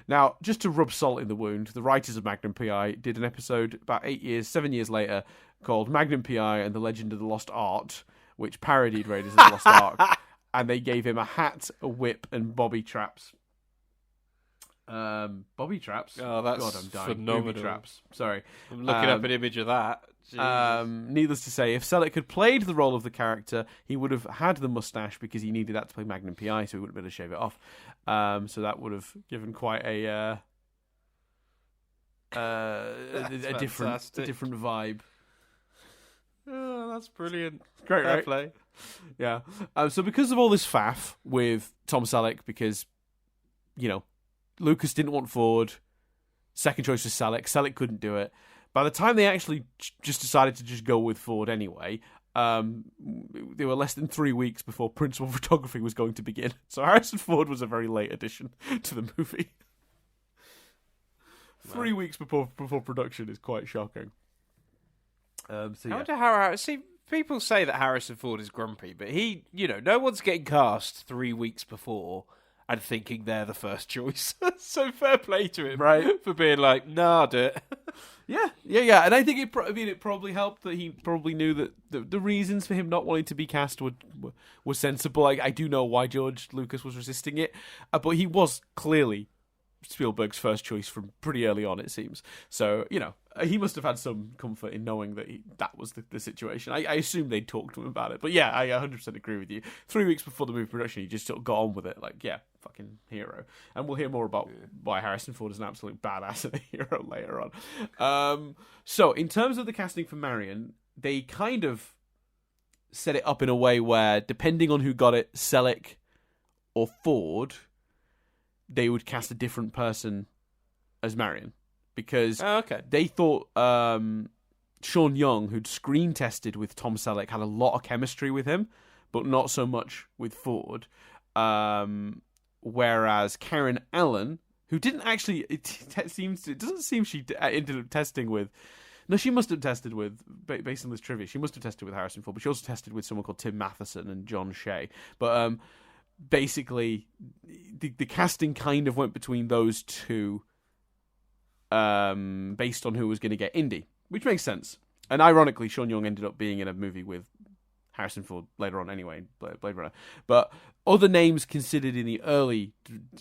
Now, just to rub salt in the wound, the writers of Magnum P.I. did an episode about 7 years later, called Magnum P.I. and the Legend of the Lost Art, which parodied Raiders of the Lost Ark, and they gave him a hat, a whip, and bobby traps. Bobby traps? Oh, that's God, I'm dying. phenomenal. Booby traps. Sorry. I'm looking up an image of that. Needless to say, if Selleck had played the role of the character, he would have had the mustache because he needed that to play Magnum P.I., so he wouldn't be able to shave it off. So that would have given quite a different vibe. Oh, that's brilliant. Great, Fair right? play. Yeah. So because of all this faff with Tom Selleck, because, Lucas didn't want Ford, second choice was Selleck. Selleck couldn't do it. By the time they actually just decided to just go with Ford anyway, they were less than 3 weeks before principal photography was going to begin. So Harrison Ford was a very late addition to the movie. 3 weeks before production is quite shocking. I wonder how... See, people say that Harrison Ford is grumpy, but he, no one's getting cast 3 weeks before and thinking they're the first choice. So fair play to him, right? For being like, nah, I'll do it. Yeah. And I think it probably helped that he probably knew that the reasons for him not wanting to be cast were sensible. I do know why George Lucas was resisting it, but he was clearly Spielberg's first choice from pretty early on, it seems. So, he must have had some comfort in knowing that that was the situation. I assume they'd talk to him about it. But yeah, I 100% agree with you. 3 weeks before the movie production, he just sort of got on with it. Like, yeah, fucking hero. And we'll hear more about why Harrison Ford is an absolute badass and a hero later on. So, in terms of the casting for Marion, they kind of set it up in a way where, depending on who got it, Selleck or Ford, they would cast a different person as Marion. Because they thought Sean Young, who'd screen tested with Tom Selleck, had a lot of chemistry with him, but not so much with Ford. Whereas Karen Allen, who didn't actually, it doesn't seem she ended up testing with. No, she must have tested with, based on this trivia, she must have tested with Harrison Ford, but she also tested with someone called Tim Matheson and John Shea. But basically, the casting kind of went between those two. Based on who was going to get Indy, which makes sense. And ironically, Sean Young ended up being in a movie with Harrison Ford later on anyway, Blade Runner. But other names considered in the early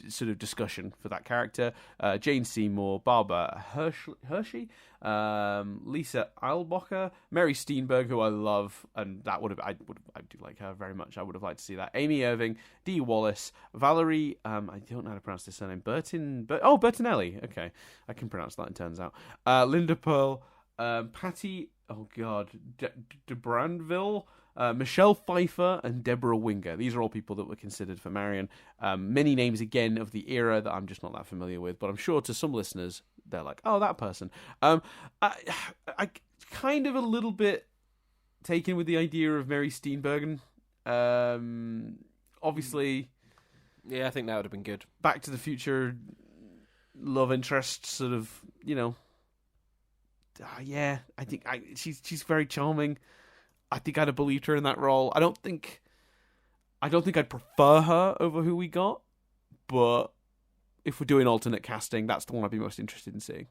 sort of discussion for that character, Jane Seymour, Barbara Hershey, Lisa Eilbacher, Mary Steenburgen, who I love, and I do like her very much. I would have liked to see that. Amy Irving, Dee Wallace, Valerie, I don't know how to pronounce this surname, Bertinelli. Okay, I can pronounce that, it turns out. Linda Pearl, Patty, de Brandville, Michelle Pfeiffer and Deborah Winger. These are all people that were considered for Marion. Many names, again, of the era that I'm just not that familiar with, but I'm sure to some listeners, they're like, oh, that person. I kind of a little bit taken with the idea of Mary Steenburgen. Obviously... Yeah, I think that would have been good. Back to the Future love interest, sort of, yeah, I think she's very charming. I think I'd have believed her in that role. I don't think I'd prefer her over who we got, but if we're doing alternate casting, that's the one I'd be most interested in seeing.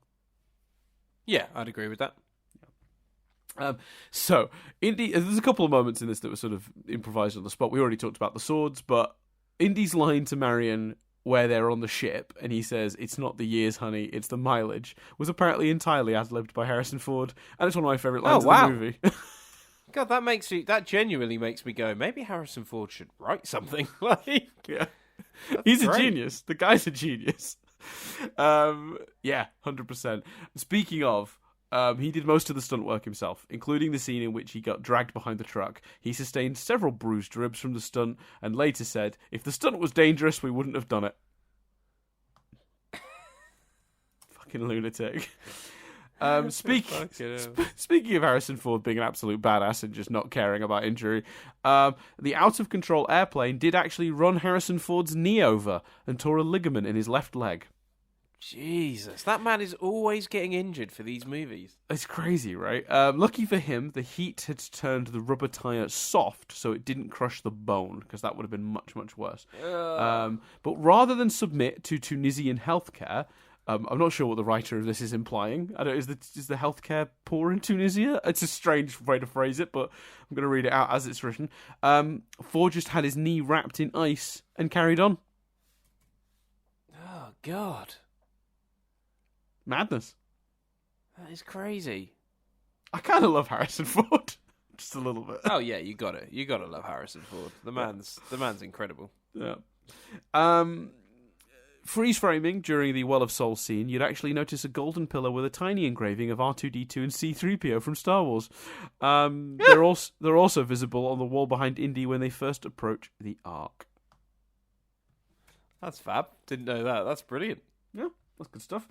Yeah, I'd agree with that. So, Indy, there's a couple of moments in this that were sort of improvised on the spot. We already talked about the swords, but Indy's line to Marion where they're on the ship, and he says, "It's not the years, honey, it's the mileage," was apparently entirely ad-libbed by Harrison Ford, and it's one of my favourite lines of the movie. God, that genuinely makes me go, maybe Harrison Ford should write something. Like, yeah, he's great. A genius. The guy's a genius. Yeah, 100%. Speaking of, he did most of the stunt work himself, including the scene in which he got dragged behind the truck. He sustained several bruised ribs from the stunt, and later said, "If the stunt was dangerous, we wouldn't have done it." Fucking lunatic. Speaking of Harrison Ford being an absolute badass and just not caring about injury, the out-of-control airplane did actually run Harrison Ford's knee over and tore a ligament in his left leg. Jesus, that man is always getting injured for these movies. It's crazy, right? Lucky for him, the heat had turned the rubber tire soft, so it didn't crush the bone, because that would have been much, much worse. But rather than submit to Tunisian healthcare, I'm not sure what the writer of this is implying. Is the healthcare poor in Tunisia? It's a strange way to phrase it, but I'm going to read it out as it's written. Ford just had his knee wrapped in ice and carried on. Oh, God. Madness. That is crazy. I kind of love Harrison Ford. Just a little bit. Oh, yeah, you got it. You got to love Harrison Ford. The man's incredible. Yeah. freeze framing during the Well of Souls scene, you'd actually notice a golden pillar with a tiny engraving of R2-D2 and C-3PO from Star Wars. They're also visible on the wall behind Indy when they first approach the Ark. That's fab. Didn't know that. That's brilliant. Yeah, that's good stuff.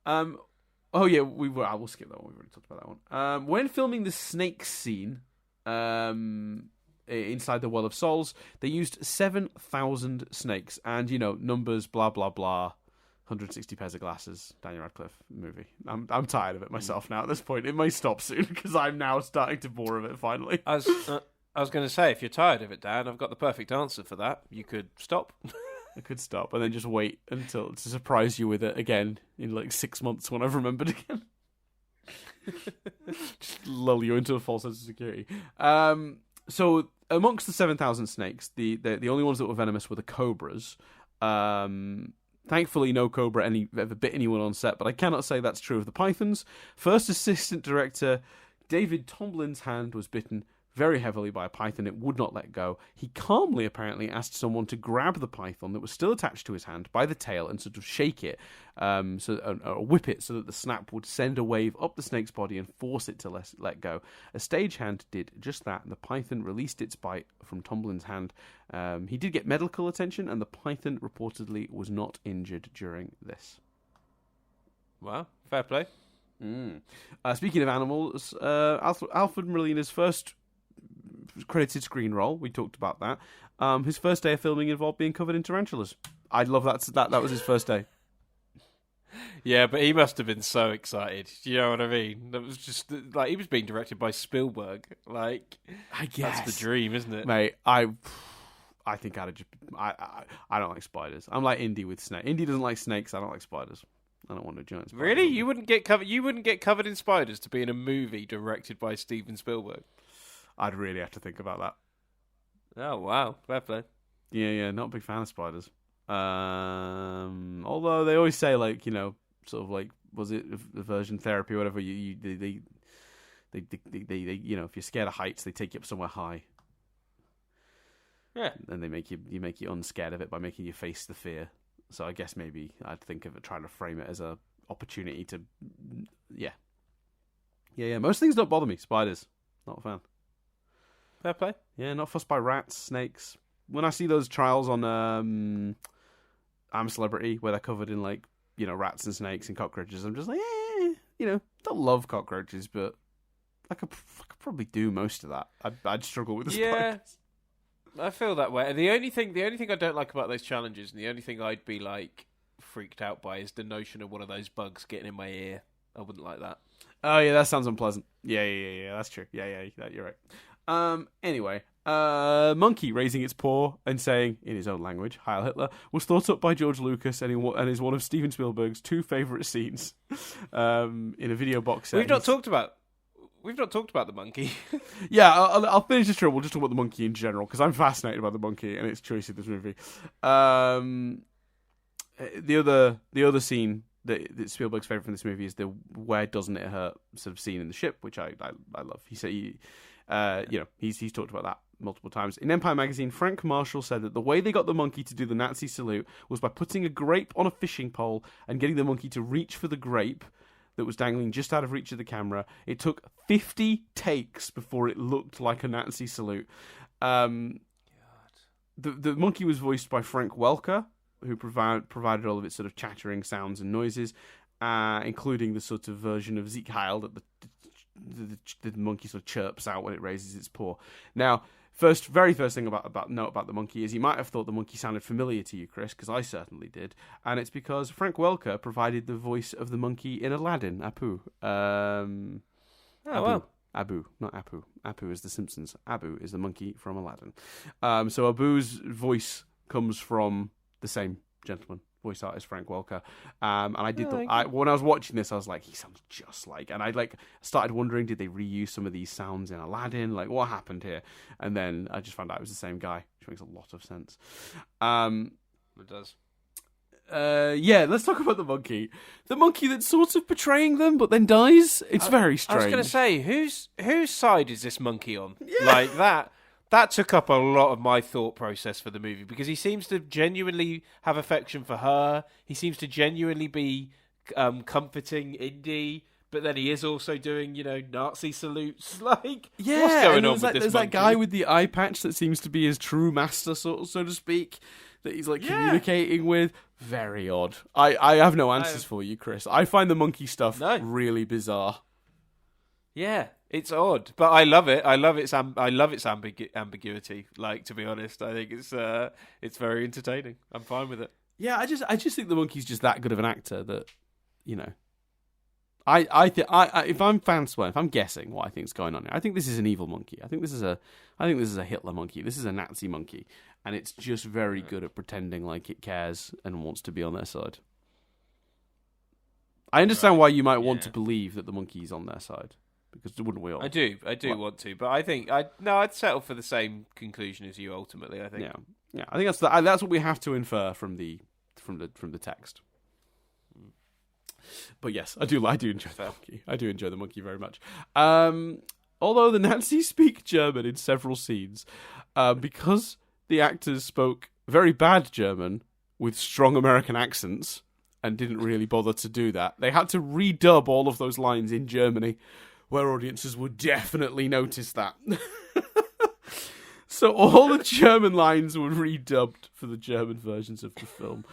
Oh yeah, we'll skip that one. We've already talked about that one. When filming the snake scene, inside the Well of Souls, they used 7,000 snakes, and numbers, blah blah blah, 160 pairs of glasses. Daniel Radcliffe movie. I'm tired of it myself now. At this point, it may stop soon because I'm now starting to bore of it. Finally, I was going to say, if you're tired of it, Dan, I've got the perfect answer for that. You could stop. I could stop and then just wait until to surprise you with it again in like 6 months when I've remembered again. Just lull you into a false sense of security. So amongst the 7,000 snakes, the only ones that were venomous were the cobras. Thankfully, no cobra ever bit anyone on set, but I cannot say that's true of the pythons. First assistant director David Tomlin's hand was bitten very heavily by a python. It would not let go. He calmly, apparently, asked someone to grab the python that was still attached to his hand by the tail and sort of shake it, or whip it so that the snap would send a wave up the snake's body and force it to let go. A stagehand did just that, and the python released its bite from Tomlin's hand. He did get medical attention, and the python reportedly was not injured during this. Wow, fair play. Speaking of animals, Alfred Molina's first credited screen role, we talked about that. His first day of filming involved being covered in tarantulas. I love that was his first day. Yeah, but he must have been so excited. Do you know what I mean? That was just like he was being directed by Spielberg. Like, I guess that's the dream, isn't it, mate? I think I don't like spiders. I'm like Indy with snakes. Indy doesn't like snakes. I don't like spiders. I don't want a giant spider. Really? You wouldn't get covered in spiders to be in a movie directed by Steven Spielberg? I'd really have to think about that. Oh, wow. Fair play. Yeah, not a big fan of spiders. Although they always say, like, sort of like, was it aversion therapy or whatever, they if you're scared of heights, they take you up somewhere high. Yeah. And they make you unscared of it by making you face the fear. So I guess maybe I'd think of it, trying to frame it as a opportunity to, yeah. Most things don't bother me. Spiders, not a fan. Fair play. Yeah, not fussed by rats, snakes. When I see those trials on I'm a Celebrity, where they're covered in like, rats and snakes and cockroaches, I'm just like, don't love cockroaches, but I could probably do most of that. I'd struggle with the spiders. I feel that way. The only thing I don't like about those challenges, and the only thing I'd be like freaked out by, is the notion of one of those bugs getting in my ear. I wouldn't like that. Oh yeah, that sounds unpleasant. Yeah, that's true. Yeah, you're right. Anyway, monkey raising its paw and saying, in his own language, Heil Hitler, was thought up by George Lucas and is one of Steven Spielberg's 2 favourite scenes in a video box set. We've not talked about the monkey. Yeah, I'll finish this trip. We'll just talk about the monkey in general, because I'm fascinated by the monkey and its choice in this movie. The other scene that Spielberg's favourite from this movie is the "Where Doesn't It Hurt" sort of scene in the ship, which I love. He said he's talked about that multiple times. In Empire magazine, Frank Marshall said that the way they got the monkey to do the Nazi salute was by putting a grape on a fishing pole and getting the monkey to reach for the grape that was dangling just out of reach of the camera. It took 50 takes before it looked like a Nazi salute. The monkey was voiced by Frank Welker, who provided all of its sort of chattering sounds and noises, including the sort of version of Zeke Heil that the monkey sort of chirps out when it raises its paw. Now, very first thing about the monkey is you might have thought the monkey sounded familiar to you, Chris, because I certainly did, and it's because Frank Welker provided the voice of the monkey in Aladdin, Apu. Abu, not Apu. Apu is the Simpsons. Abu is the monkey from Aladdin. So Abu's voice comes from the same gentleman, voice artist Frank Welker. And I did when I was watching this, I was like, he sounds just like. And I started wondering, did they reuse some of these sounds in Aladdin? Like, what happened here? And then I just found out it was the same guy, which makes a lot of sense. It does. Let's talk about the monkey. The monkey that's sort of betraying them, but then dies. It's very strange. I was going to say, whose side is this monkey on? Yeah. Like That took up a lot of my thought process for the movie, because he seems to genuinely have affection for her. He seems to genuinely be comforting Indy, but then he is also doing, Nazi salutes. Like, yeah, what's going on with this there's monkey? that guy with the eye patch that seems to be his true master, so to speak, that he's communicating with. Very odd. I have no answers for you, Chris. I find the monkey stuff really bizarre. Yeah, it's odd, but I love it. I love its ambiguity. Like, to be honest, I think it's very entertaining. I'm fine with it. Yeah, I just think the monkey's just that good of an actor that, if I'm guessing what I think's going on here, I think this is an evil monkey. I think this is a Hitler monkey. This is a Nazi monkey, and it's just very good at pretending like it cares and wants to be on their side. I understand why you might want to believe that the monkey's on their side, because wouldn't we all? I do want to, but I think I'd settle for the same conclusion as you ultimately. I think. Yeah. I think that's what we have to infer from the text. But yes, I do enjoy the monkey. I do enjoy the monkey very much. Although the Nazis speak German in several scenes, because the actors spoke very bad German with strong American accents and didn't really bother to do that, they had to redub all of those lines in Germany, where audiences would definitely notice that. So all the German lines were redubbed for the German versions of the film.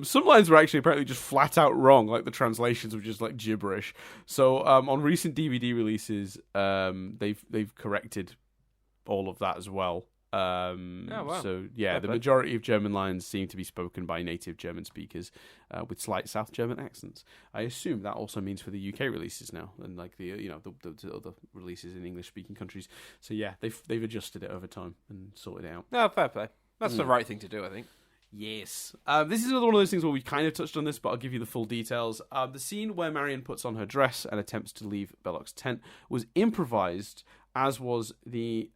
Some lines were actually apparently just flat out wrong, like the translations were just like gibberish. So on recent DVD releases, they've corrected all of that as well. Wow. So yeah, the majority of German lines seem to be spoken by native German speakers with slight South German accents. I assume that also means for the UK releases now, and like the other releases in English speaking countries. So yeah, they've adjusted it over time and sorted it out. No, fair play. That's the right thing to do, I think. Yes. This is another one of those things where we kind of touched on this, but I'll give you the full details. The scene where Marion puts on her dress and attempts to leave Belloc's tent was improvised, as was the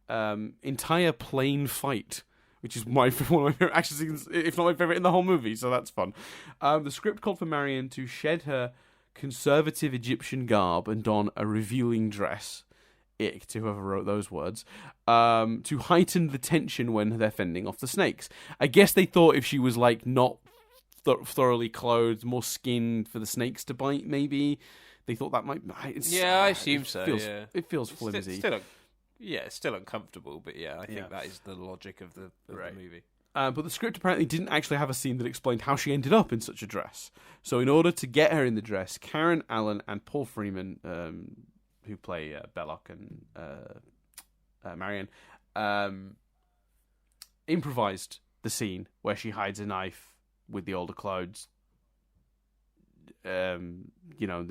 entire plane fight, which is one of my favorite action scenes, if not my favorite in the whole movie, so that's fun. The script called for Marion to shed her conservative Egyptian garb and don a revealing dress, ick to whoever wrote those words, to heighten the tension when they're fending off the snakes. I guess they thought if she was like not thoroughly clothed, more skin for the snakes to bite, maybe. They thought that might... I assume so, It feels flimsy. It's still uncomfortable, but I think that is the logic of the movie. But the script apparently didn't actually have a scene that explained how she ended up in such a dress. So in order to get her in the dress, Karen Allen and Paul Freeman, who play Belloc and Marion, improvised the scene where she hides a knife with the older clothes, that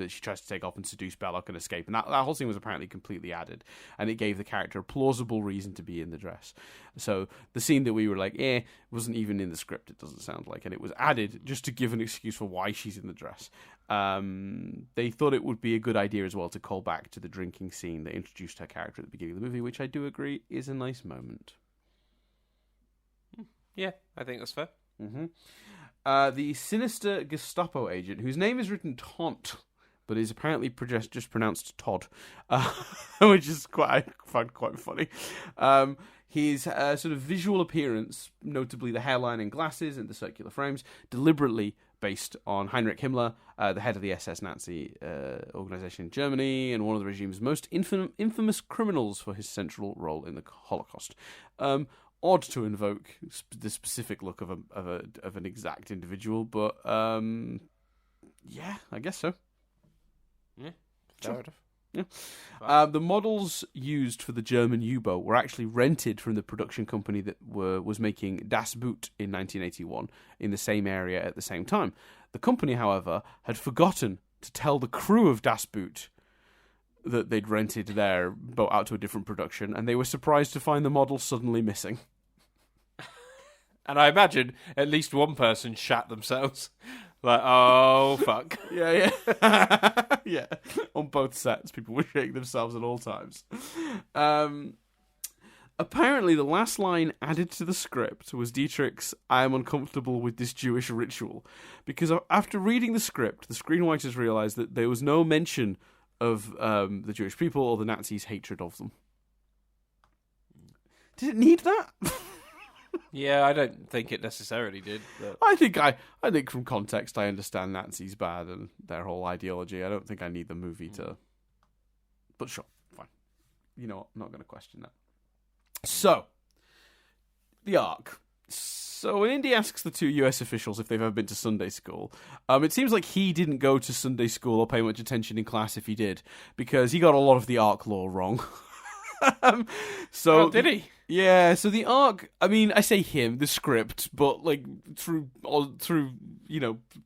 she tries to take off and seduce Belloc and escape. And that whole scene was apparently completely added. And it gave the character a plausible reason to be in the dress. So the scene that we were like, wasn't even in the script, it doesn't sound like. And it was added just to give an excuse for why she's in the dress. They thought it would be a good idea as well to call back to the drinking scene that introduced her character at the beginning of the movie, which I do agree is a nice moment. Yeah, I think that's fair. Mm-hmm. The sinister Gestapo agent, whose name is written Tont, but is apparently just pronounced Todd, which is I find quite funny. His sort of visual appearance, notably the hairline and glasses and the circular frames, deliberately based on Heinrich Himmler, the head of the SS Nazi organization in Germany and one of the regime's most infamous criminals for his central role in the Holocaust. Odd to invoke the specific look of an exact individual, but yeah, I guess so. Yeah, fair enough. Yeah. The models used for the German U-boat were actually rented from the production company that was making Das Boot in 1981 in the same area at the same time. The company, however, had forgotten to tell the crew of Das Boot that they'd rented their boat out to a different production, and they were surprised to find the model suddenly missing. And I imagine at least one person shat themselves. Like, oh, fuck. Yeah. Yeah. On both sets, people were shitting themselves at all times. Apparently, the last line added to the script was Dietrich's, "I am uncomfortable with this Jewish ritual." Because after reading the script, the screenwriters realised that there was no mention of the Jewish people or the Nazis' hatred of them. Did it need that? Yeah, I don't think it necessarily did. But... I think from context, I understand Nazis bad and their whole ideology. I don't think I need the movie to. But sure, fine. You know what? I'm not going to question that. So, the Ark. So when Indy asks the two US officials if they've ever been to Sunday school, it seems like he didn't go to Sunday school or pay much attention in class if he did, because he got a lot of the Ark lore wrong. Did he? Yeah, so the Ark, I mean, I say him, the script, but like through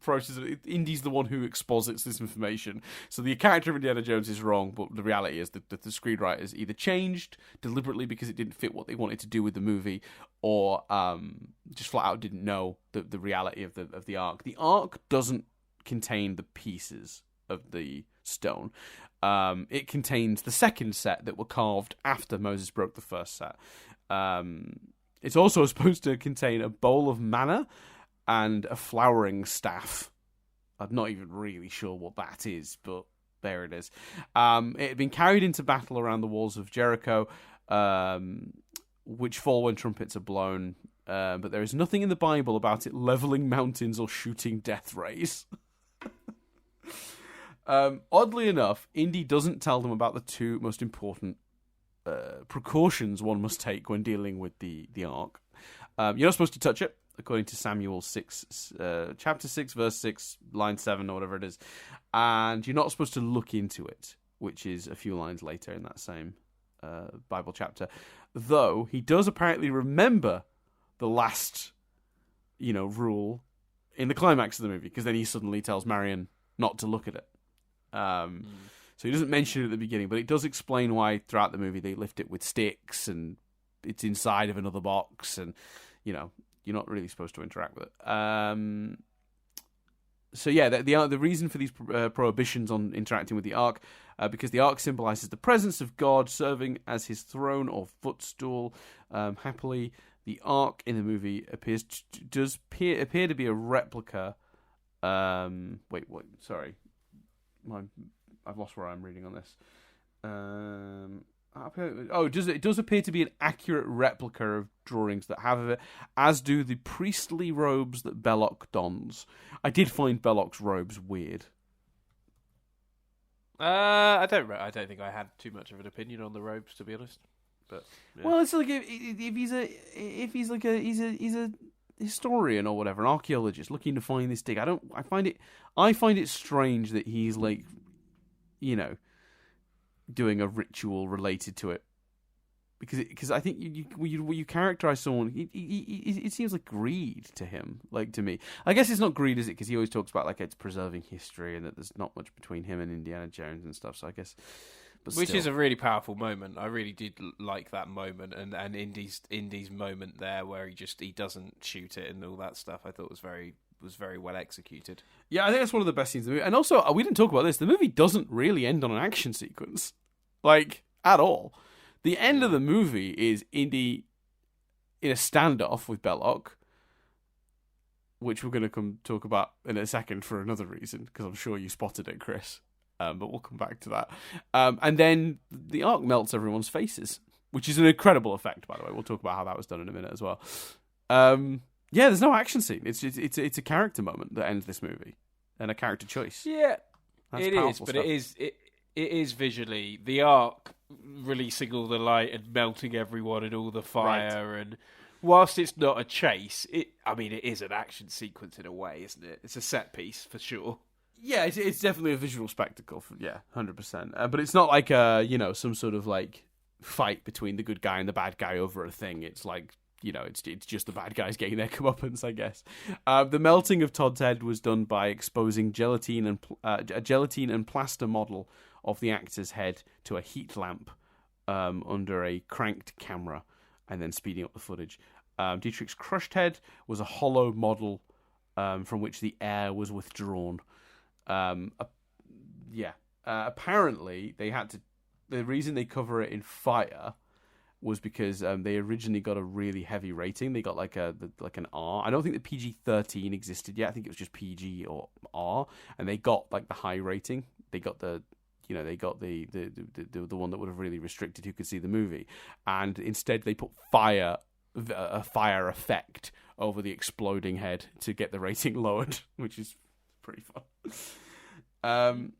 process, Indy's the one who exposits this information. So the character of Indiana Jones is wrong, but the reality is that the screenwriters either changed deliberately because it didn't fit what they wanted to do with the movie, or just flat out didn't know the reality of the Ark. The Ark doesn't contain the pieces of the stone. It contains the second set that were carved after Moses broke the first set. It's also supposed to contain a bowl of manna and a flowering staff. I'm not even really sure what that is, but there it is. It had been carried into battle around the walls of Jericho, which fall when trumpets are blown. But there is nothing in the Bible about it leveling mountains or shooting death rays. Oddly enough, Indy doesn't tell them about the two most important precautions one must take when dealing with the Ark. You're not supposed to touch it, according to Samuel 6, chapter 6, verse 6, line 7, or whatever it is. And you're not supposed to look into it, which is a few lines later in that same Bible chapter. Though, he does apparently remember the last, rule in the climax of the movie, because then he suddenly tells Marion not to look at it. So he doesn't mention it at the beginning, but it does explain why throughout the movie they lift it with sticks and it's inside of another box, and you're not really supposed to interact with it. So yeah, the reason for these prohibitions on interacting with the Ark, because the Ark symbolizes the presence of God serving as his throne or footstool. Happily, the Ark in the movie does appear to be a replica. Sorry. I've lost where I'm reading on this. It does appear to be an accurate replica of drawings that have of it, as do the priestly robes that Belloq dons. I did find Belloq's robes weird. I don't think I had too much of an opinion on the robes, to be honest. But yeah. Well, it's like if he's a historian or whatever, an archaeologist looking to find this dig. I find it strange that he's like, doing a ritual related to it, because I think you characterize someone, it seems like greed to him, like to me. I guess it's not greed, is it? Because he always talks about like it's preserving history and that there's not much between him and Indiana Jones and stuff. So I guess. Which is a really powerful moment. I really did like that moment, and Indy's moment there where he doesn't shoot it and all that stuff. I thought was very well executed. Yeah, I think that's one of the best scenes in the movie. And also, we didn't talk about this. The movie doesn't really end on an action sequence, like at all. The end of the movie is Indy in a standoff with Belloq, which we're going to come talk about in a second for another reason, because I'm sure you spotted it, Chris. But we'll come back to that. And then the Ark melts everyone's faces, which is an incredible effect, by the way. We'll talk about how that was done in a minute as well. Yeah, there's no action scene. It's a character moment that ends this movie, and a character choice. Yeah, it is. But it is visually the Ark releasing all the light and melting everyone and all the fire. Right. And whilst it's not a chase, it is an action sequence in a way, isn't it? It's a set piece for sure. Yeah, it's definitely a visual spectacle. 100%. But it's not like some sort of like fight between the good guy and the bad guy over a thing. It's like, it's just the bad guys getting their comeuppance, I guess. The melting of Todd's head was done by exposing a gelatine and plaster model of the actor's head to a heat lamp under a cranked camera, and then speeding up the footage. Dietrich's crushed head was a hollow model from which the air was withdrawn. Apparently the reason they cover it in fire was because they originally got a really heavy rating. They got like an R. I don't think the PG-13 existed yet. I think it was just PG or R, and they got like the high rating. They got the they got the one that would have really restricted who could see the movie, and instead they put a fire effect over the exploding head to get the rating lowered, which is pretty fun.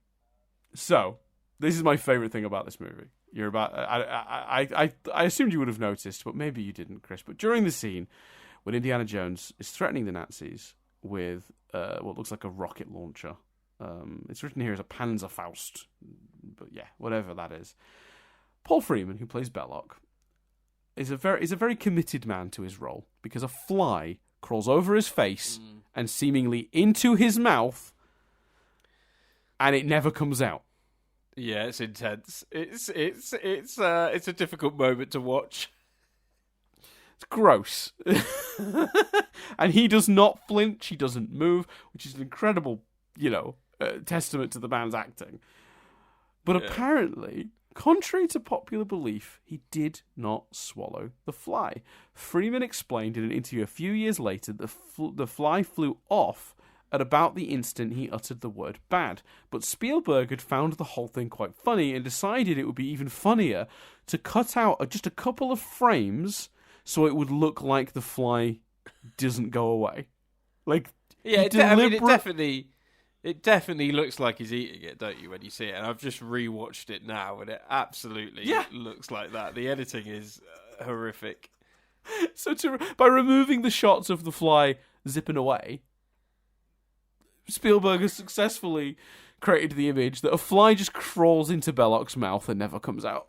So this is my favorite thing about this movie. I assumed you would have noticed, but maybe you didn't, Chris. But during the scene when Indiana Jones is threatening the Nazis with what looks like a rocket launcher, it's written here as a Panzerfaust, but yeah, whatever that is. Paul Freeman, who plays Belloc, is a very committed man to his role, because a fly crawls over his face and seemingly into his mouth, and it never comes out. Yeah, it's intense. It's a difficult moment to watch. It's gross. And he does not flinch, he doesn't move, which is an incredible, testament to the man's acting. But apparently, contrary to popular belief, he did not swallow the fly. Freeman explained in an interview a few years later that the fly flew off at about the instant he uttered the word bad. But Spielberg had found the whole thing quite funny and decided it would be even funnier to cut out just a couple of frames so it would look like the fly doesn't go away. It definitely looks like he's eating it, don't you, when you see it? And I've just rewatched it now, and it absolutely looks like that. The editing is horrific. So by removing the shots of the fly zipping away, Spielberg has successfully created the image that a fly just crawls into Belloc's mouth and never comes out.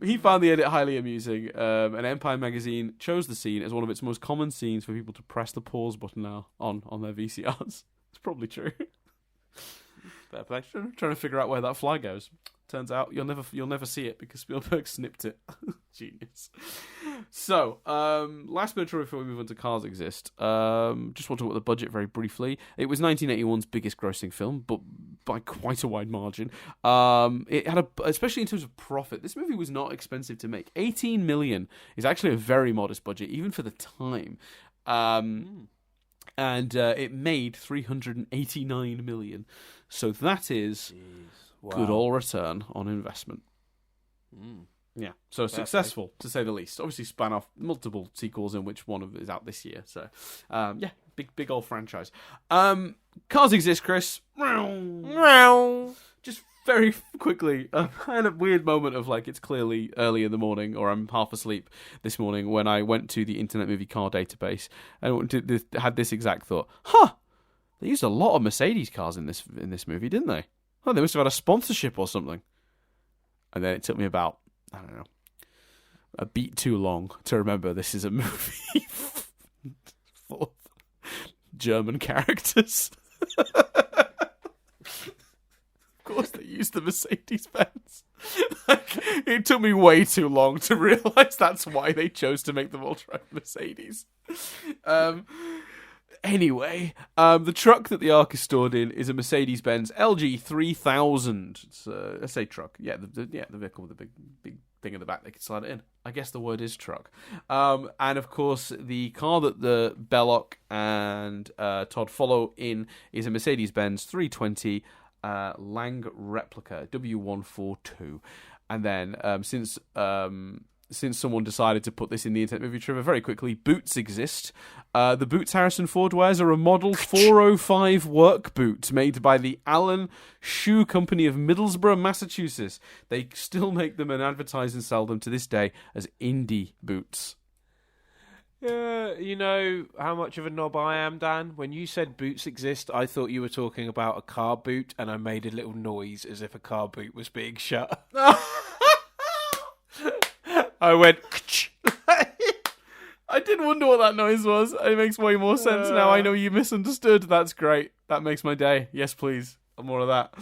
He found the edit highly amusing, and Empire Magazine chose the scene as one of its most common scenes for people to press the pause button now on their VCRs. It's probably true. Fair play. Trying to figure out where that fly goes. Turns out you'll never see it because Spielberg snipped it. Genius. So, last bit of trivia before we move on to Cars Exist. Just want to talk about the budget very briefly. It was 1981's biggest grossing film, but by quite a wide margin. It had especially in terms of profit, this movie was not expensive to make. 18 million is actually a very modest budget, even for the time. And it made 389 million. So that is good old return on investment. Yeah, so successful to say the least. Obviously, span off multiple sequels, in which one of is out this year. So, big old franchise. Cars Exist, Chris. Just very quickly, I had a weird moment of it's clearly early in the morning, or I'm half asleep this morning when I went to the Internet Movie Car Database and had this exact thought. They used a lot of Mercedes cars in this movie, didn't they? Oh, they must have had a sponsorship or something. And then it took me about, I don't know, a beat too long to remember this is a movie full of German characters. Of course they used the Mercedes-Benz. It took me way too long to realise that's why they chose to make them all drive Mercedes. Anyway, the truck that the Ark is stored in is a Mercedes-Benz LG 3000. It's a SA truck. Yeah, the vehicle with the big thing in the back they can slide it in. I guess the word is truck. And of course, the car that the Belloc and Todd follow in is a Mercedes-Benz 320 Lang replica W142. And then since someone decided to put this in the Internet Movie Trivia very quickly, boots exist. The boots Harrison Ford wears are a Model 405 work boot made by the Allen Shoe Company of Middlesbrough, Massachusetts. They still make them and advertise and sell them to this day as indie boots. Yeah, you know how much of a knob I am, Dan? When you said boots exist, I thought you were talking about a car boot, and I made a little noise as if a car boot was being shut. I went... I did wonder what that noise was. It makes way more sense now. I know you misunderstood. That's great. That makes my day. Yes, please. More of that.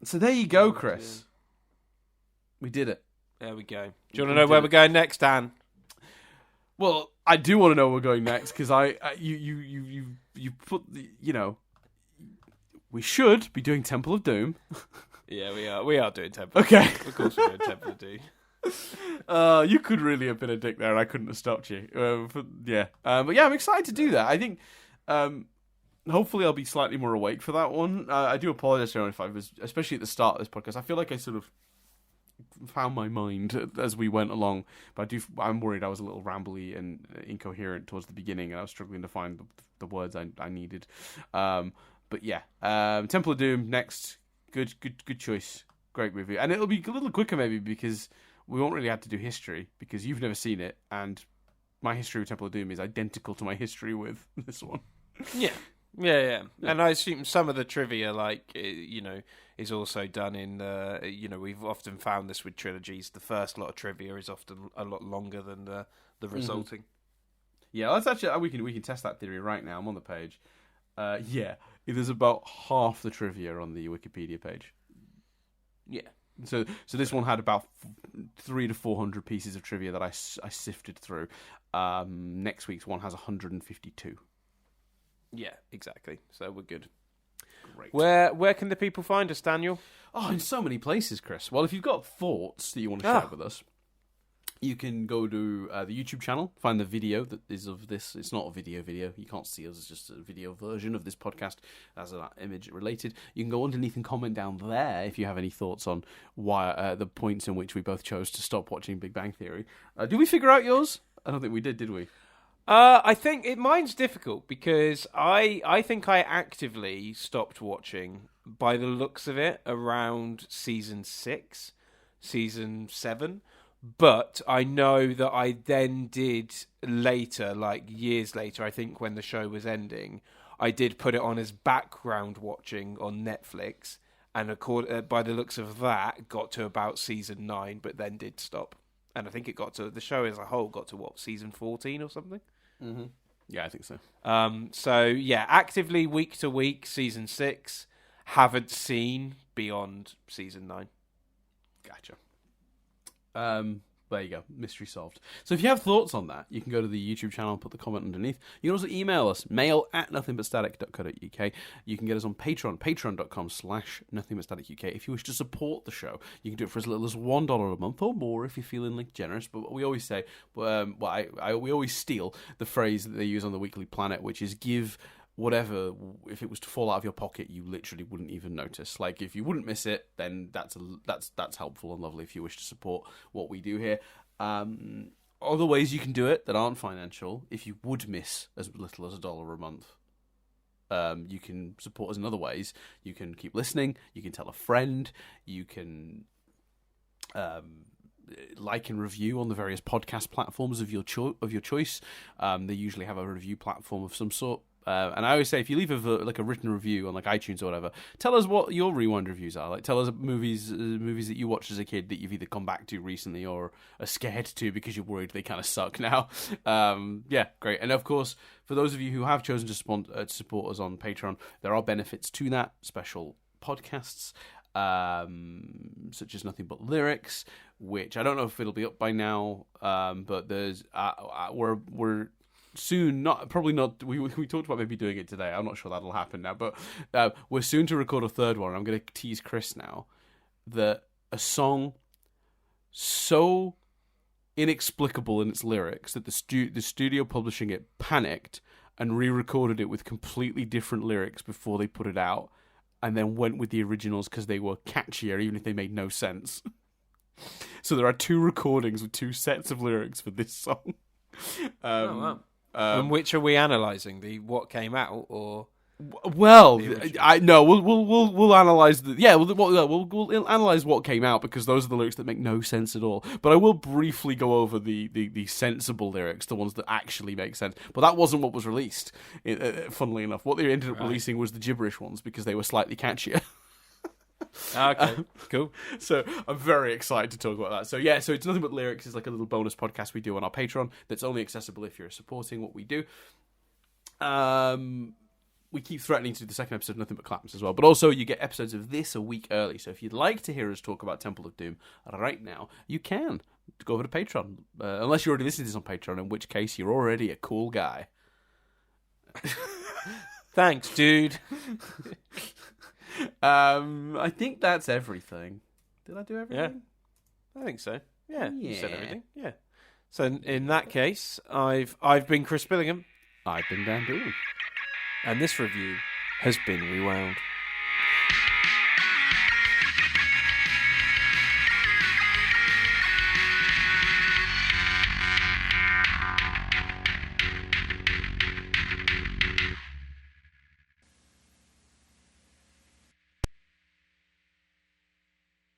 So there you go, Chris. We did it. There we go. Do you want to know where we're going next, Dan? Well, I do want to know where we're going next because you put the, we should be doing Temple of Doom. Yeah, we are. We are doing Temple. Okay, of course we're doing Temple of Doom. You could really have been a dick there. I couldn't have stopped you. But yeah, I'm excited to do that. I think hopefully I'll be slightly more awake for that one. I do apologize to everyone if I was, especially at the start of this podcast. I feel like I sort of found my mind as we went along, but I'm worried I was a little rambly and incoherent towards the beginning, and I was struggling to find the words I needed. But yeah, Temple of Doom next. Good choice. Great movie, and it'll be a little quicker maybe because we won't really have to do history because you've never seen it, and my history with Temple of Doom is identical to my history with this one. Yeah. And I assume some of the trivia, is also done in we've often found this with trilogies. The first lot of trivia is often a lot longer than the resulting. Yeah, let's actually we can test that theory right now. I'm on the page. There's about half the trivia on the Wikipedia page. Yeah. So this one had about 300 to 400 pieces of trivia that I sifted through. Next week's one has 152. Yeah, exactly. So we're good. Great. Where can the people find us, Daniel? Oh, in so many places, Chris. Well, if you've got thoughts that you want to share with us, you can go to the YouTube channel, find the video that is of this. It's not a video. You can't see us. It's just a video version of this podcast as an image related. You can go underneath and comment down there if you have any thoughts on why the points in which we both chose to stop watching Big Bang Theory. Did we figure out yours? I don't think we did we? I think mine's difficult because I think I actively stopped watching, by the looks of it, around season 6, season 7. But I know that I then did later, like years later, I think when the show was ending, I did put it on as background watching on Netflix. And by the looks of that, got to about season 9, but then did stop. And I think it got to, the show as a whole got to season 14 or something? Mm-hmm. Yeah, I think so. So yeah, actively week to week, season 6. Haven't seen beyond season 9. Gotcha. There you go. Mystery solved. So if you have thoughts on that, you can go to the YouTube channel and put the comment underneath. You can also email us, mail@nothingbutstatic.co.uk. You can get us on Patreon, patreon.com/nothingbutstaticuk. If you wish to support the show, you can do it for as little as $1 a month or more if you're feeling like generous. But we always say, we always steal the phrase that they use on the Weekly Planet, which is give whatever, if it was to fall out of your pocket, you literally wouldn't even notice. Like, if you wouldn't miss it, then that's helpful and lovely if you wish to support what we do here. Other ways you can do it that aren't financial, if you would miss as little as $1 a month, you can support us in other ways. You can keep listening, you can tell a friend, you can like and review on the various podcast platforms of your choice. They usually have a review platform of some sort. And I always say, if you leave a written review on like iTunes or whatever, tell us what your Rewind reviews are. Like, tell us movies that you watched as a kid that you've either come back to recently or are scared to because you're worried they kind of suck now. Yeah, great. And of course, for those of you who have chosen to support us on Patreon, there are benefits to that. Special podcasts, such as Nothing But Lyrics, which I don't know if it'll be up by now, but there's we're soon, probably not. We talked about maybe doing it today. I'm not sure that'll happen now, but we're soon to record a third one. I'm going to tease Chris now that a song so inexplicable in its lyrics that the studio publishing it panicked and re-recorded it with completely different lyrics before they put it out, and then went with the originals because they were catchier, even if they made no sense. So there are 2 recordings with 2 sets of lyrics for this song. Oh, wow. And which are we analysing? The what came out, or well, we'll analyse we'll analyse what came out, because those are the lyrics that make no sense at all. But I will briefly go over the sensible lyrics, the ones that actually make sense. But that wasn't what was released. Funnily enough, what they ended up releasing was the gibberish ones because they were slightly catchier. Okay, cool. So I'm very excited to talk about that. So yeah, so It's Nothing But Lyrics is like a little bonus podcast we do on our Patreon that's only accessible if you're supporting what we do. We keep threatening to do the second episode of Nothing But Claps as well, but also you get episodes of this a week early. So if you'd like to hear us talk about Temple of Doom right now, you can go over to Patreon, unless you're already listening to this on Patreon, in which case you're already a cool guy. Thanks, dude. I think that's everything. Did I do everything? Yeah, I think so. Yeah, you said everything. Yeah. So in that case, I've been Chris Billingham. I've been Dan Doolan. And this review has been rewound.